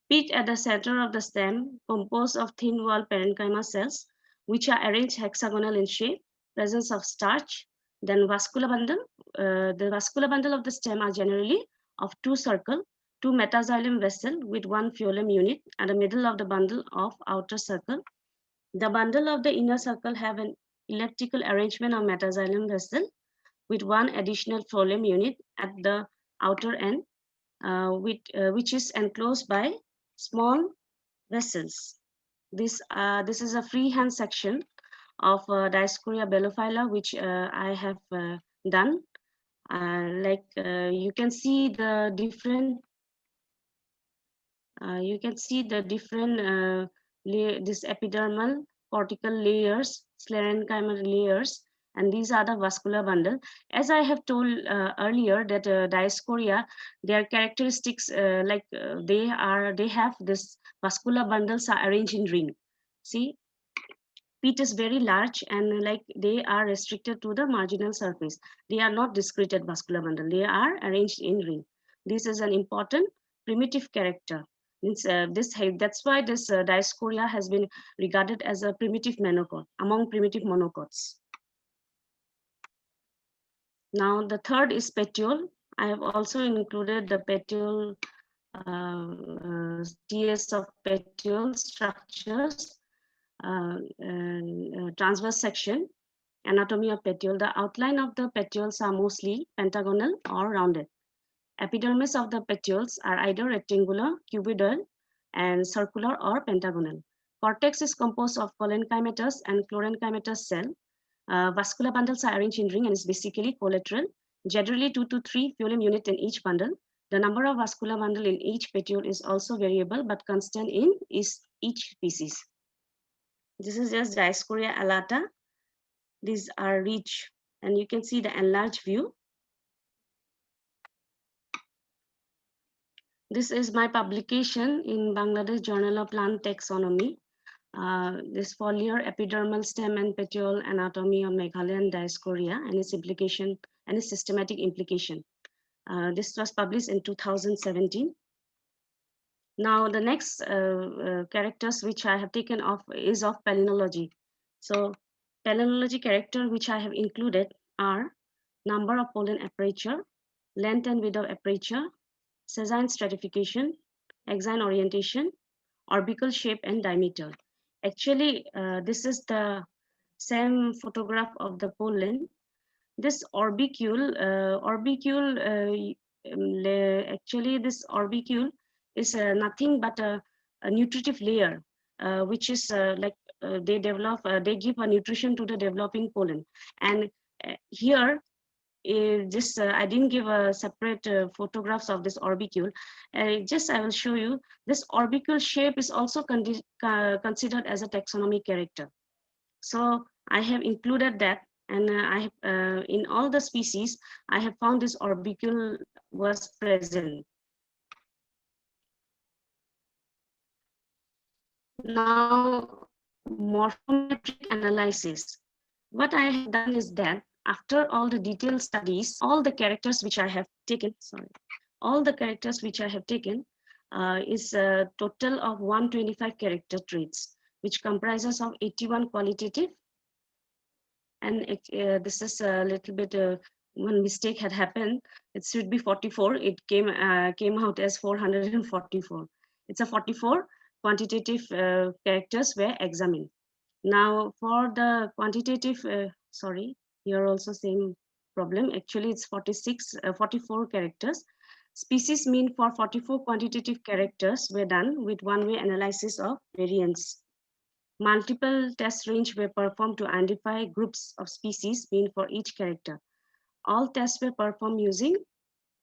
Pit at the center of the stem, composed of thin wall parenchyma cells, which are arranged hexagonal in shape, presence of starch. Then vascular bundle. The vascular bundle of the stem are generally of 2 circle, 2 metaxylem vessel with 1 phloem unit at the middle of the bundle of outer circle. The bundle of the inner circle have an elliptical arrangement of metaxylem vessel with 1 additional phloem unit at the outer end, which is enclosed by small vessels. This is a freehand section of Dioscorea belophylla, which I have done. You can see the different. This epidermal, cortical layers, sclerenchymal layers, and these are the vascular bundle. As I have told earlier, that Dioscorea, their characteristics they have this vascular bundles are arranged in ring. See, Pit is very large and like they are restricted to the marginal surface. They are not discreted vascular bundle. They are arranged in ring. This is an important primitive character. That's why this Dioscorea has been regarded as a primitive monocot among primitive monocots. Now the third is petiole. I have also included the petiole TS of petiole structures, transverse section, anatomy of petiole. The outline of the petioles are mostly pentagonal or rounded. Epidermis of the petioles are either rectangular, cuboidal, and circular or pentagonal. Cortex is composed of collenchymatous and chlorenchymatous cell. Vascular bundles are arranged in ring and is basically collateral. Generally 2 to 3 phloem units in each bundle. The number of vascular bundle in each petiole is also variable but constant in each species. This is just Dioscorea alata. These are rich, and you can see the enlarged view. This is my publication in Bangladesh Journal of Plant Taxonomy. This foliar epidermal stem and petiole anatomy of Meghalayan Dioscorea and its implication and its systematic implication. This was published in 2017. Now the next characters which I have taken off is of palynology. So palynology character which I have included are number of pollen aperture, length and width of aperture, Sezine stratification, exine orientation, orbicle shape and diameter. Actually, this is the same photograph of the pollen. This orbicule, actually this orbicule is nothing but a nutritive layer, which is they develop, they give a nutrition to the developing pollen. And here, I didn't give a separate photographs of this orbicule. I will show you this orbicle shape is also considered as a taxonomic character. So I have included that, and in all the species I have found this orbicule was present. Now morphometric analysis. What I have done is that after all the detailed studies, all the characters which I have taken, is a total of 125 character traits, which comprises of 81 qualitative. And this is a little bit, one mistake had happened. It should be 44. It came out as 444. It's a 44 quantitative characters were examined. Now for the quantitative, here also same problem. Actually, it's 44 characters. Species mean for 44 quantitative characters were done with one-way analysis of variance. Multiple test range were performed to identify groups of species mean for each character. All tests were performed using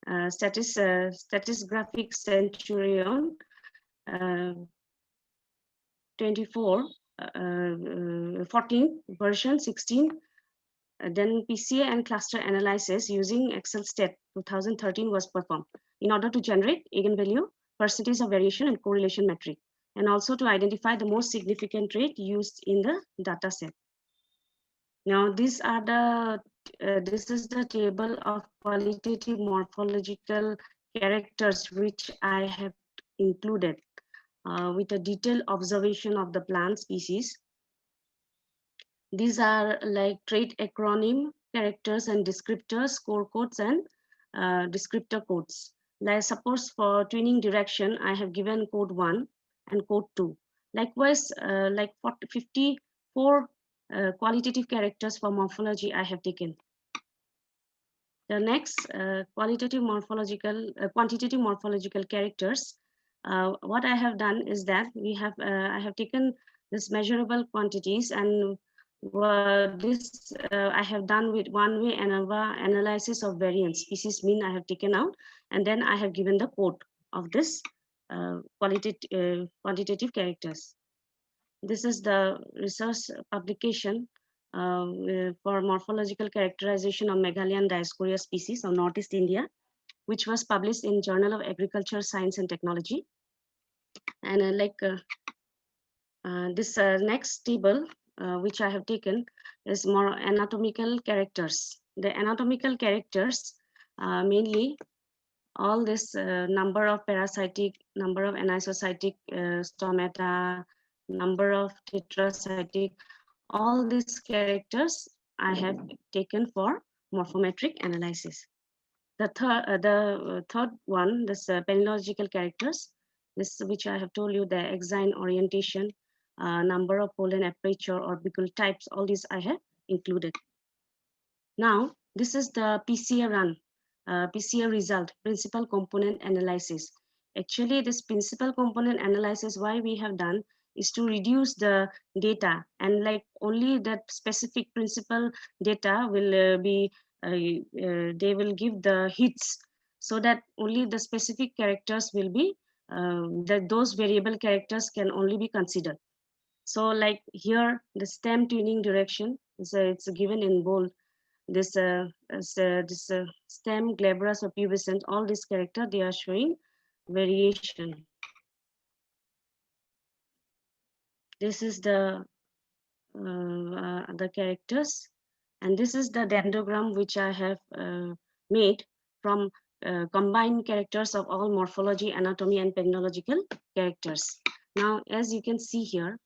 Stratigraphic Centurion 14 version 16. Then PCA and cluster analysis using Excel Stat 2013 was performed in order to generate eigenvalue, percentage of variation, and correlation metric, and also to identify the most significant rate used in the data set. Now these are the this is the table of qualitative morphological characters which I have included with a detailed observation of the plant species. These are like trait acronym characters and descriptors, score codes, and descriptor codes. Like suppose for twinning direction, I have given code 1 and code 2. Likewise, like 54 qualitative characters for morphology I have taken. The next quantitative morphological characters. What I have done is that I have taken this measurable quantities, and I have done with one-way ANOVA analysis of variance. Species mean I have taken out, and then I have given the code of this quantitative characters. This is the research publication for morphological characterization of Meghalayan Dioscorea species of Northeast India, which was published in Journal of Agriculture, Science and Technology. And this next table which I have taken is more anatomical characters. The anatomical characters mainly all this number of parasitic, number of anisocytic stomata, number of tetracytic, all these characters I have taken for morphometric analysis. The third one, this penological characters, this which I have told you, the exine orientation, number of pollen aperture, orbicle types, all these I have included. Now, this is the PCA run, PCA result, principal component analysis. Actually, this principal component analysis, why we have done is to reduce the data, and like only that specific principal data will they will give the hits, so that only the specific characters will be, that those variable characters can only be considered. So like here, the stem tuning direction, so it's given in bold. This stem, glabrous or pubescent, all these character, they are showing variation. This is the characters, and this is the dendrogram which I have made from combined characters of all morphology, anatomy, and penological characters. Now, as you can see here,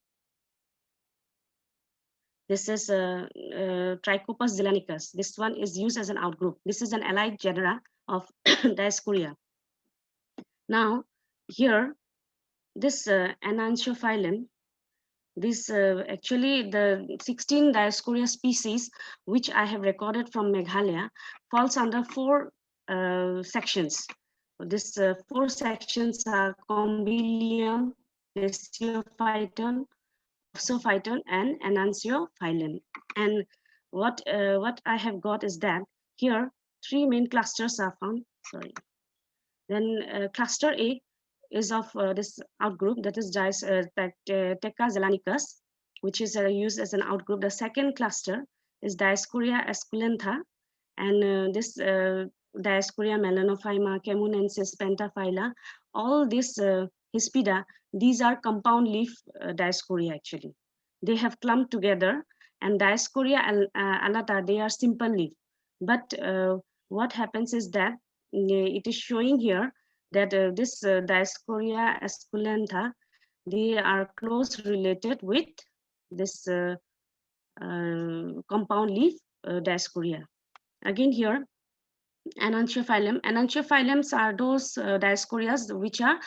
this is Trichopus zeylanicus. This one is used as an outgroup. This is an allied genera of Dioscorea. Now, here, this Enantiophyllum, this actually the 16 Dioscorea species which I have recorded from Meghalaya falls under 4 sections. This 4 sections are Combilium, Lesiophyton, Opsophyton, and Enantiophyllum. And what I have got is that here 3 main clusters are found. Sorry. Then cluster A is of this outgroup, that is Teca zeylanicus, which is used as an outgroup. The second cluster is Dioscorea esculenta, and this Dioscorea melanophyma, Chemonensis, Pentaphylla, all these Hispida, these are compound leaf Dioscorea actually. They have clumped together, and Dioscorea alata, they are simple leaf. But what happens is that it is showing here that this Dioscorea esculenta, they are close related with this compound leaf Dioscorea. Again here, Enantiophyllum. Enantiophyllums are those Dioscoreas which are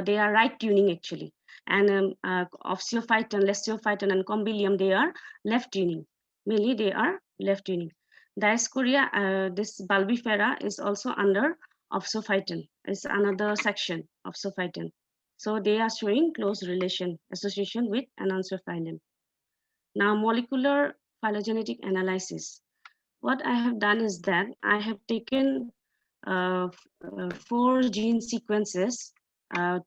they are right tuning actually, and Opsophyton, Lesiophyton, and Combilium, they are left tuning. Mainly they are left tuning. Dioscorea, this Bulbifera is also under Opsophyton. It's another section of Opsophyton. So they are showing close relation, association with Enantiophyllum. Now, molecular phylogenetic analysis. What I have done is that I have taken 4 gene sequences,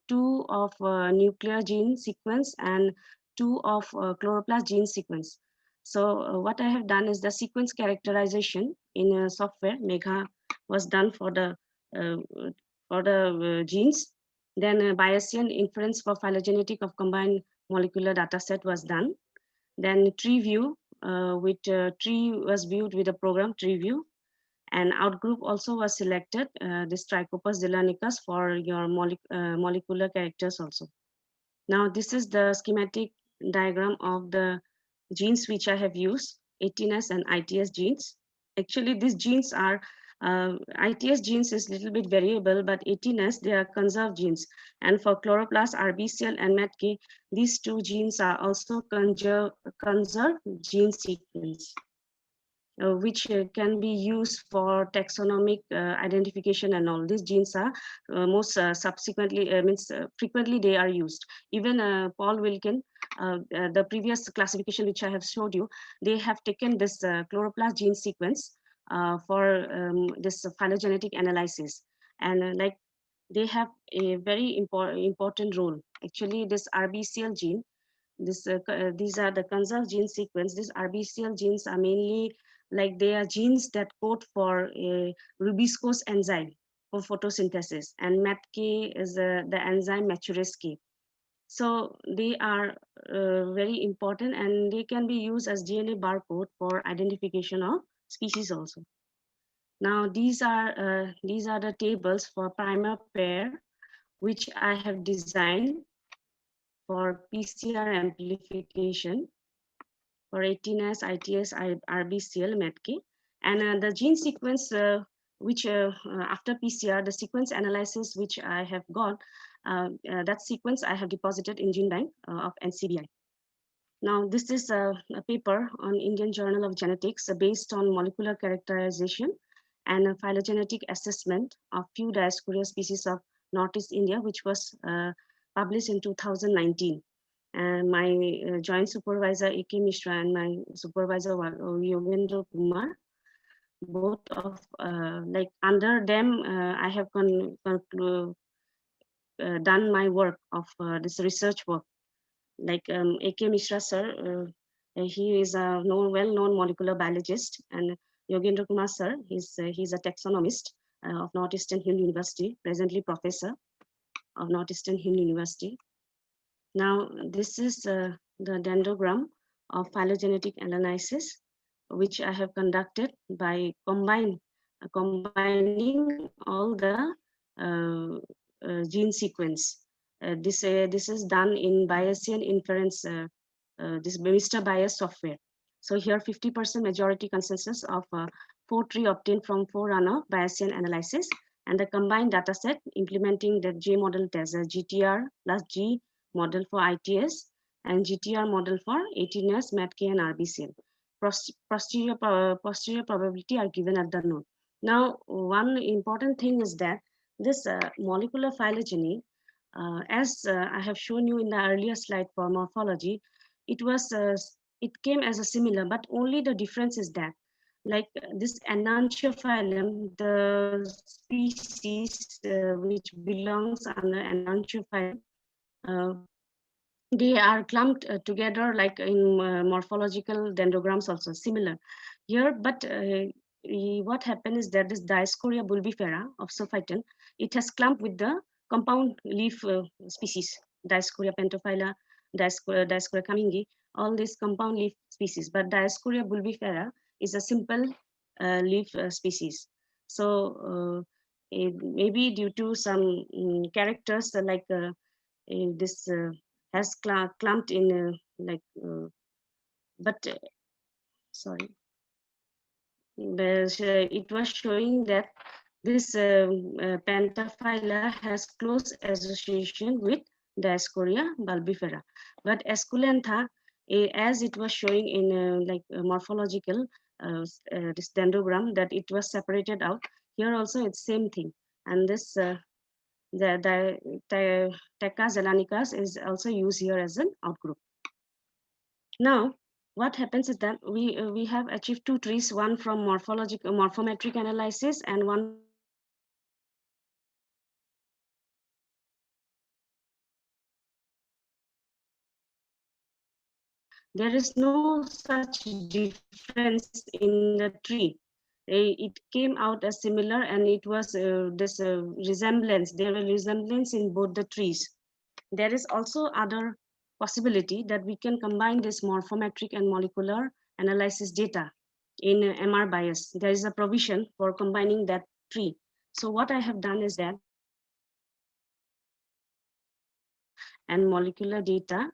2 of nuclear gene sequence and 2 of chloroplast gene sequence. So what I have done is the sequence characterization in software. Megha was done for the genes. Then Bayesian inference for phylogenetic of combined molecular dataset was done. Then tree view with tree was viewed with a program tree view, and outgroup also was selected, this Trichopus zeylanicus, for your molecular characters also. Now this is the schematic diagram of the genes which I have used, 18S and ITS genes. Actually these genes are ITS genes is little bit variable, but 18S, they are conserved genes. And for chloroplast, RBCL, and METK, these 2 genes are also conserved gene sequence, which can be used for taxonomic identification, and all. These genes are most subsequently, frequently they are used. Even Paul Wilkin, the previous classification which I have showed you, they have taken this chloroplast gene sequence for this phylogenetic analysis, and like they have a very important role. Actually, this RBCL gene, these are the conserved gene sequence. These RBCL genes are mainly like they are genes that code for a rubiscose enzyme for photosynthesis, and METK is the enzyme maturase K. So they are very important, and they can be used as DNA barcode for identification of species also. Now these are the tables for primer pair, which I have designed for PCR amplification for 18S, ITS, RBCL, METK. And the gene sequence, which after PCR, the sequence analysis which I have got, that sequence I have deposited in gene bank of NCBI. Now, this is a paper on Indian Journal of Genetics based on molecular characterization and a phylogenetic assessment of few Dioscorea species of Northeast India, which was published in 2019. And my joint supervisor, A.K. Mishra, and my supervisor, Yogendra Kumar, both of, like under them, I have done my work of this research work. Like A.K. Mishra sir, he is a well-known molecular biologist, and Yogendra Kumar sir, he's a taxonomist of Northeastern Hill University, presently professor of Northeastern Hill University. Now, this is the dendrogram of phylogenetic analysis, which I have conducted by combining all the gene sequence. This is done in Bayesian inference, this Mr. Bayes software. So here 50% majority consensus of 4 tree obtained from 4 runner Bayesian analysis, and the combined data set implementing the J model test, GTR plus G model for ITS and GTR model for 18S, METK and RBCL. Posterior probability are given at the node. Now, one important thing is that this molecular phylogeny, as I have shown you in the earlier slide for morphology, it came as a similar, but only the difference is that, like this Enantiophylum, the species which belongs under Enantiophylum, they are clumped together like in morphological dendrograms also similar here, but what happened is that this Dioscorea bulbifera of Psophyton, it has clumped with the compound leaf species, Dioscorea pentaphylla, Dioscorea cummingii, all these compound leaf species, but Dioscorea bulbifera is a simple leaf species. So it may be due to some characters like this has clumped in sorry, it was showing that this pentaphylla has close association with Dioscorea bulbifera, but Esculentha, as it was showing in morphological this dendrogram, that it was separated out. Here also it's same thing, and this the Teca zelanicus is also used here as an outgroup. Now, what happens is that we have achieved 2 trees, one from morphometric analysis and one there is no such difference in the tree. It came out as similar, and it was this resemblance. There were resemblance in both the trees. There is also other possibility that we can combine this morphometric and molecular analysis data in MR bias. There is a provision for combining that tree. So what I have done is that and molecular data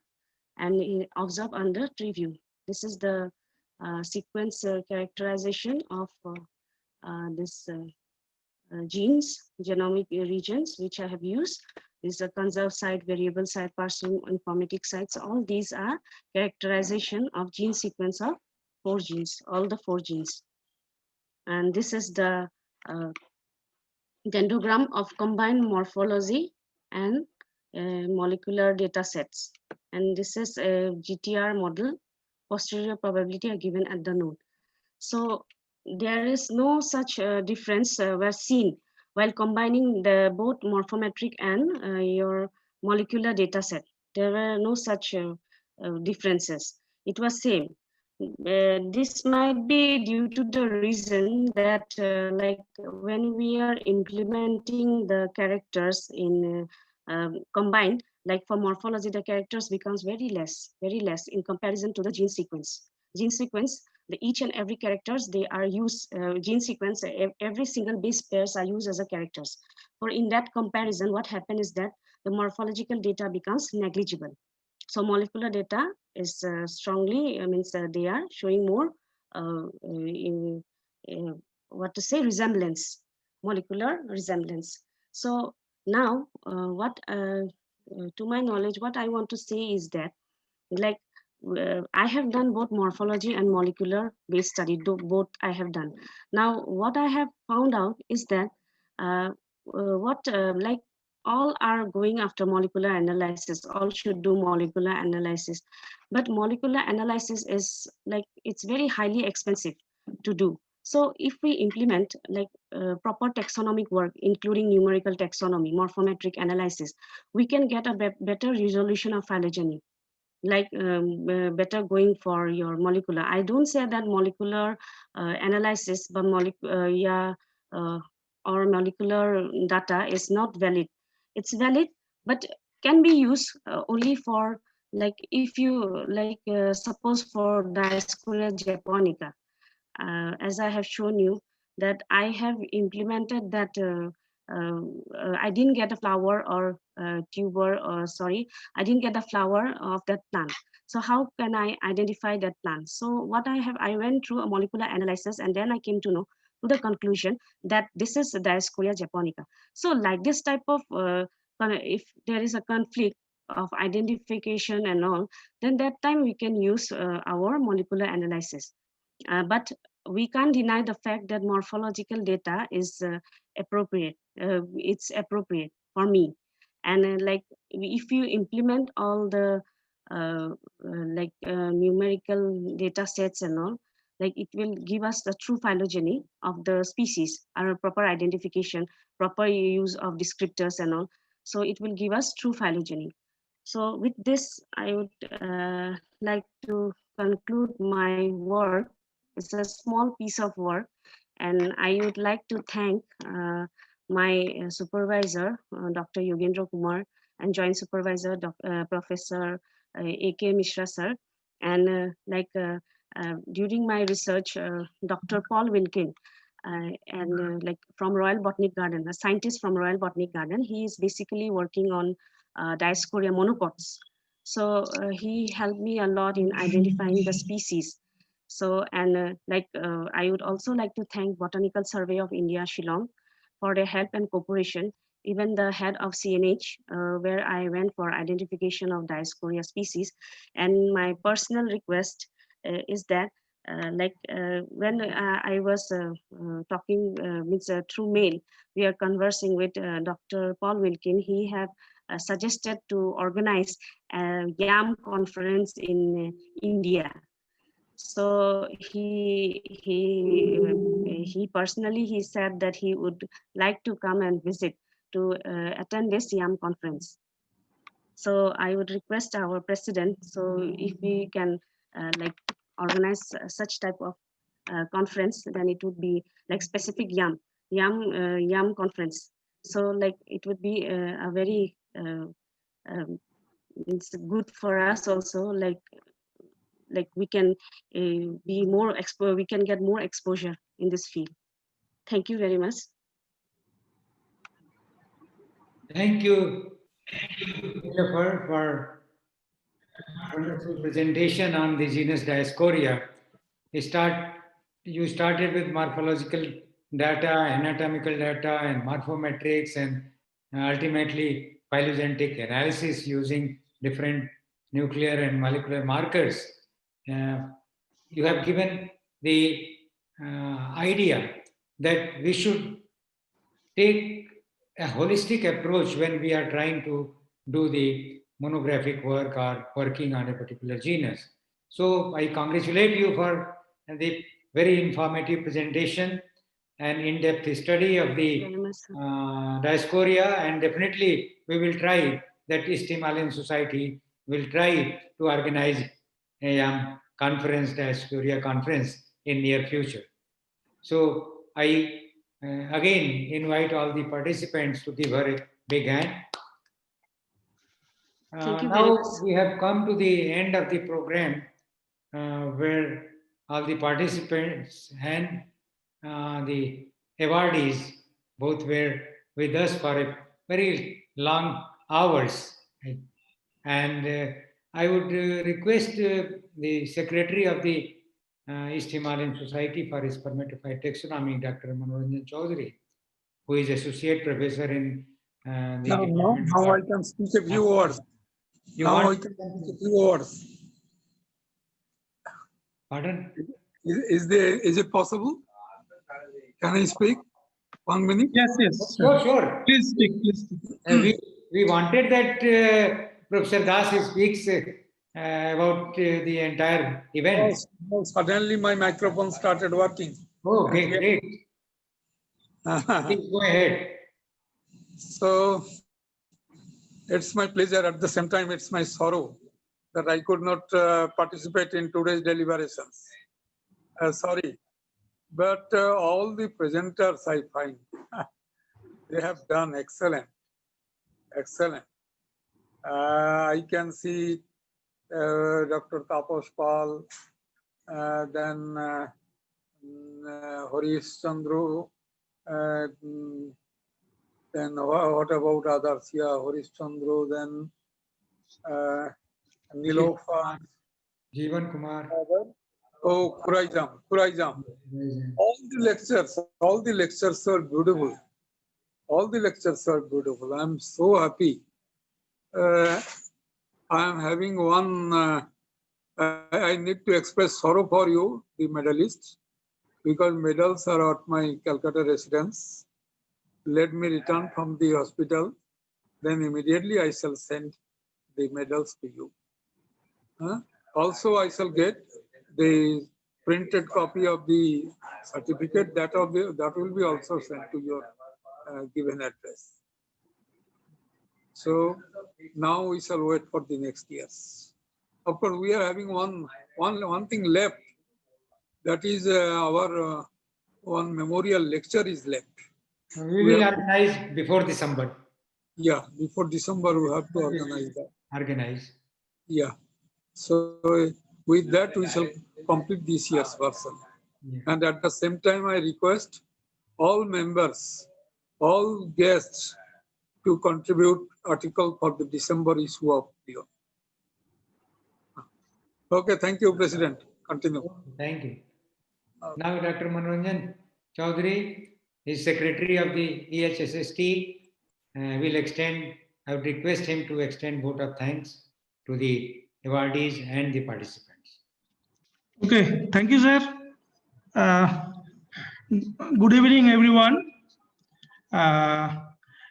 and observe under tree view. This is the sequence characterization of this genes, genomic regions, which I have used. These are conserved site, variable site, partial informatic sites. All these are characterization of gene sequence of 4 genes, all the 4 genes. And this is the dendrogram of combined morphology and molecular data sets. And this is a GTR model. Posterior probability are given at the node. So there is no such difference was seen while combining the both morphometric and your molecular data set. There were no such differences. It was same. This might be due to the reason that like when we are implementing the characters in combined, like for morphology, the characters becomes very less in comparison to the gene sequence. Gene sequence, each and every characters, they are used, gene sequence, every single base pairs are used as a characters. For in that comparison, what happened is that the morphological data becomes negligible. So molecular data is strongly, they are showing more, what to say, resemblance, molecular resemblance. So now, to my knowledge, what I want to say is that, like, I have done both morphology and molecular based study, both I have done. Now, what I have found out is that like all are going after molecular analysis, all should do molecular analysis, but molecular analysis is like, it's very highly expensive to do. So if we implement like proper taxonomic work, including numerical taxonomy, morphometric analysis, we can get a better resolution of phylogeny, like better going for your molecular. I don't say that molecular analysis, but or molecular data is not valid. It's valid, but can be used only for, like, if you like suppose for Dioscorea japonica, as I have shown you, that I have implemented that I didn't get a flower or tuber, or sorry, I didn't get a flower of that plant. So how can I identify that plant? So what I went through a molecular analysis, and then I came to know to the conclusion that this is Dioscorea japonica. So like this type of, if there is a conflict of identification and all, then that time we can use our molecular analysis. But we can't deny the fact that morphological data is appropriate. It's appropriate for me. And like, if you implement all the numerical data sets and all, like, it will give us the true phylogeny of the species, our proper identification, proper use of descriptors and all. So it will give us true phylogeny. So with this, I would like to conclude my work. It's a small piece of work, and I would like to thank my supervisor, Dr. Yogendra Kumar, and joint supervisor, Professor A.K. Mishra sir. And during my research, Dr. Paul Wilkin, like from Royal Botanic Garden, a scientist from Royal Botanic Garden. He is basically working on Dioscorea monocots. So he helped me a lot in identifying the species. So, and I would also like to thank Botanical Survey of India, Shillong, for their help and cooperation. Even the head of CNH, where I went for identification of Dioscorea species. And my personal request is that when I was talking through mail, we are conversing with Dr. Paul Wilkin. He have suggested to organize a YAM conference in India. So he personally, he said that he would like to come and visit to attend this YAM conference. So I would request our president, so if we can organize such type of conference, then it would be like specific YAM conference. So like it would be a very it's good for us also, like we can be more we can get more exposure in this field. Thank you very much. Thank you, Christopher, for wonderful presentation on the genus Dioscorea. You started with morphological data, anatomical data, and morphometrics, and ultimately phylogenetic analysis using different nuclear and molecular markers. You have given the idea that we should take a holistic approach when we are trying to do the monographic work or working on a particular genus. So I congratulate you for the very informative presentation and in-depth study of the Dioscorea, and definitely we will try, that East Himalayan Society will try to organize a conference, Dioscorea conference in near future. So I again invite all the participants to give her a big hand. Thank you very Now much. we have come to the end of the program where all the participants and the awardees both were with us for a very long hours. And I would request the secretary of the East Himalayan Society for Spermatophite Taxonomy, Dr. Manoranjan Chaudhary, who is associate professor in the Department Now I of can speak a few words. You Now I want- can speak a few words. Pardon? Is it possible? Can I speak? 1 minute? Yes. Sure, sure. Please speak. We wanted that Professor Das speaks about the entire event. Oh, suddenly my microphone started working. Oh, okay, great. Please go ahead. So it's my pleasure. At the same time, it's my sorrow that I could not participate in today's deliberations. Sorry. But all the presenters I find, they have done excellent. Excellent. I can see Dr. Tapas Pal, then Harish Chandragupt, then what about others? Yeah, Harish Chandru, then Nilofa. Jeevan Kumar. Oh, Kurajam. All the lectures are beautiful. All the lectures are beautiful. I'm so happy. I'm having one, I need to express sorrow for you, the medalists, because medals are at my Calcutta residence. Let me return from the hospital, then immediately I shall send the medals to you. Also, I shall get the printed copy of the certificate that will be also sent to your given address. So now we shall wait for the next years. Of course, we are having one thing left. That is our one memorial lecture is left. We will organize before December. Yeah, before December we have to organize that. Organize. Yeah. So with that we shall complete this year's version. Yeah. And at the same time, I request all members, all guests to contribute article for the December issue of Bio. Okay, thank you, President. Continue. Thank you. Now, Dr. Manoranjan Chaudhary is secretary of the EHSST. I would request him to extend vote of thanks to the awardees and the participants. Okay, thank you, sir. Good evening, everyone.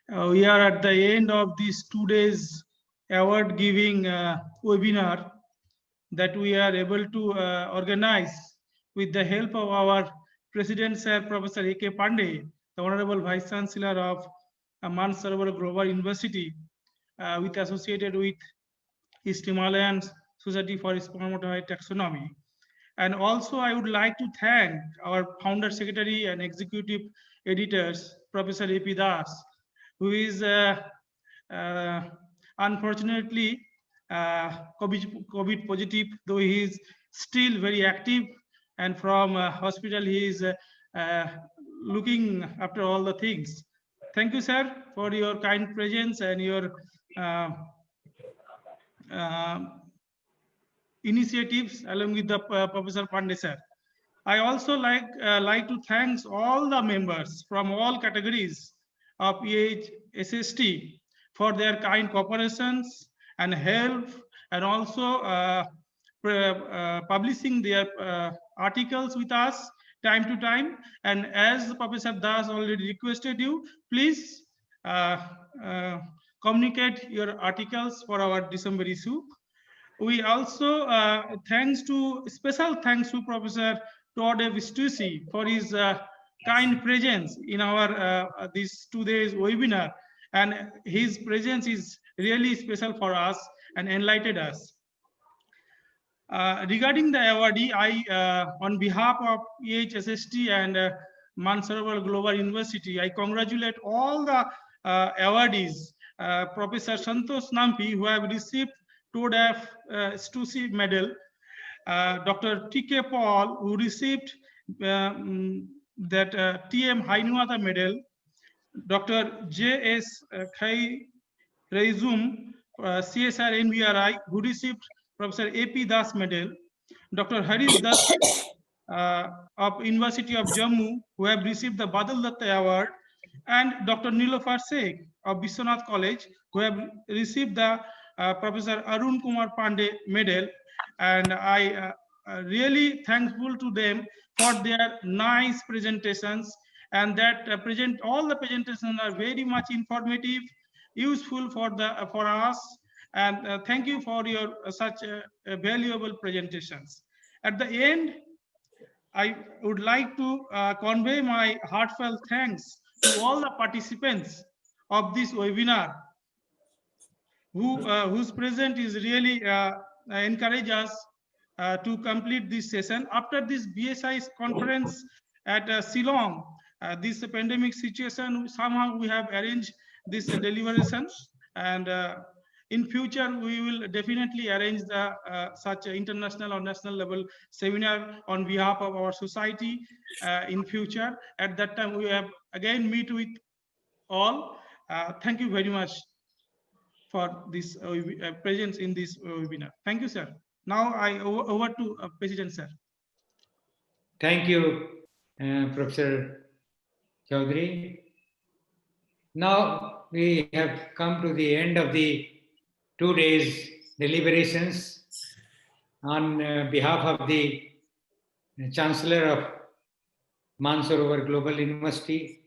We are at the end of this 2 days award giving webinar that we are able to organize with the help of our President, Sir Professor A.K. Pandey, the Honorable Vice Chancellor of Mansarovar Global University, with associated with East Himalayan Society for Spermatophite Taxonomy. And also I would like to thank our founder, secretary and executive editors, Professor A.P. Das, who is unfortunately COVID positive, though he is still very active, and from hospital he is looking after all the things. Thank you, sir, for your kind presence and your initiatives along with the Professor Pandey, sir. I also like to thank all the members from all categories of EHSST for their kind cooperations and help, and also publishing their articles with us time to time. And as Professor Das already requested you, please communicate your articles for our December issue. We also special thanks to Professor Todd Vistucci for his kind presence in our this 2 days webinar, and his presence is really special for us and enlightened us. Regarding the awardee, I on behalf of EHSST and Mansarovar Global University, I congratulate all the awardees Professor Santosh Nampi, who have received TODAF STUSI medal, Dr. T.K. Paul, who received that TM Hainuata medal, Dr. J.S. Khai Reizum, CSR NVRI, who received Professor A.P. Das medal, Dr. Harish Das of University of Jammu, who have received the Badal Datta Award, and Dr. Nilofar Sheikh of Biswanath College, who have received the Professor Arun Kumar Pandey medal. And I really thankful to them for their nice presentations, and that all the presentations are very much informative, useful for us. And thank you for your such valuable presentations. At the end, I would like to convey my heartfelt thanks to all the participants of this webinar, whose presence is really encourage us to complete this session. After this BSI conference at Shillong, this pandemic situation, somehow we have arranged this deliberation, and in future we will definitely arrange the such international or national level seminar on behalf of our society in future. At that time, we have again meet with all. Thank you very much for this presence in this webinar. Thank you, sir. Now I over to President, sir. Thank you, Professor Chaudhary. Now we have come to the end of the 2 days deliberations. On behalf of the Chancellor of Mansarovar Global University,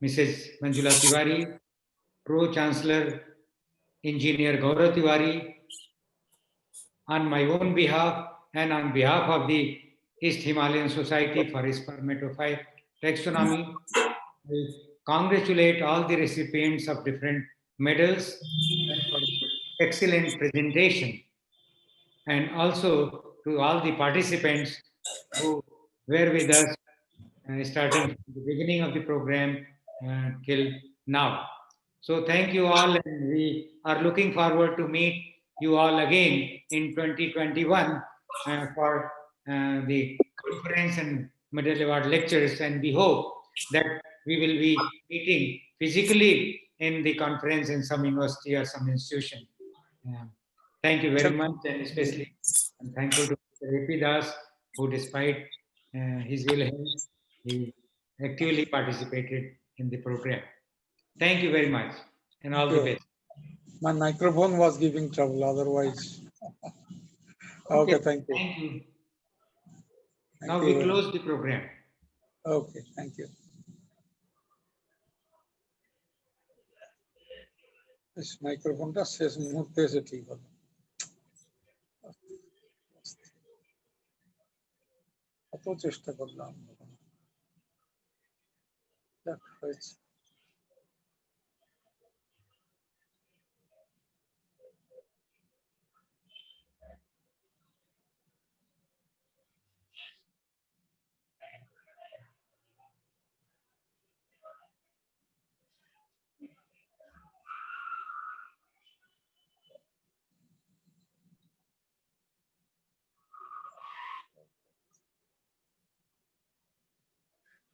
Mrs. Manjula Tiwari, Pro-Chancellor Engineer Gaurav Tiwari, on my own behalf and on behalf of the East Himalayan Society for Spermatophile Taxonomy, I congratulate all the recipients of different medals for excellent presentation, and also to all the participants who were with us starting from the beginning of the program till now. So thank you all, and we are looking forward to meet you all again in 2021 for the conference and medal award lectures, and we hope that we will be meeting physically in the conference in some university or some institution. Thank you very much, and especially I'm thankful to Mr. A.P. Das, who despite his ill health, he actively participated in the program. Thank you very much, and all the best. My microphone was giving trouble, otherwise. Okay, thank you. Thank you. Thank Now you. we close the program. Okay, thank you. This microphone টা শেষ মুহূর্তে এসে ঠিক হলো। কত চেষ্টা করলাম।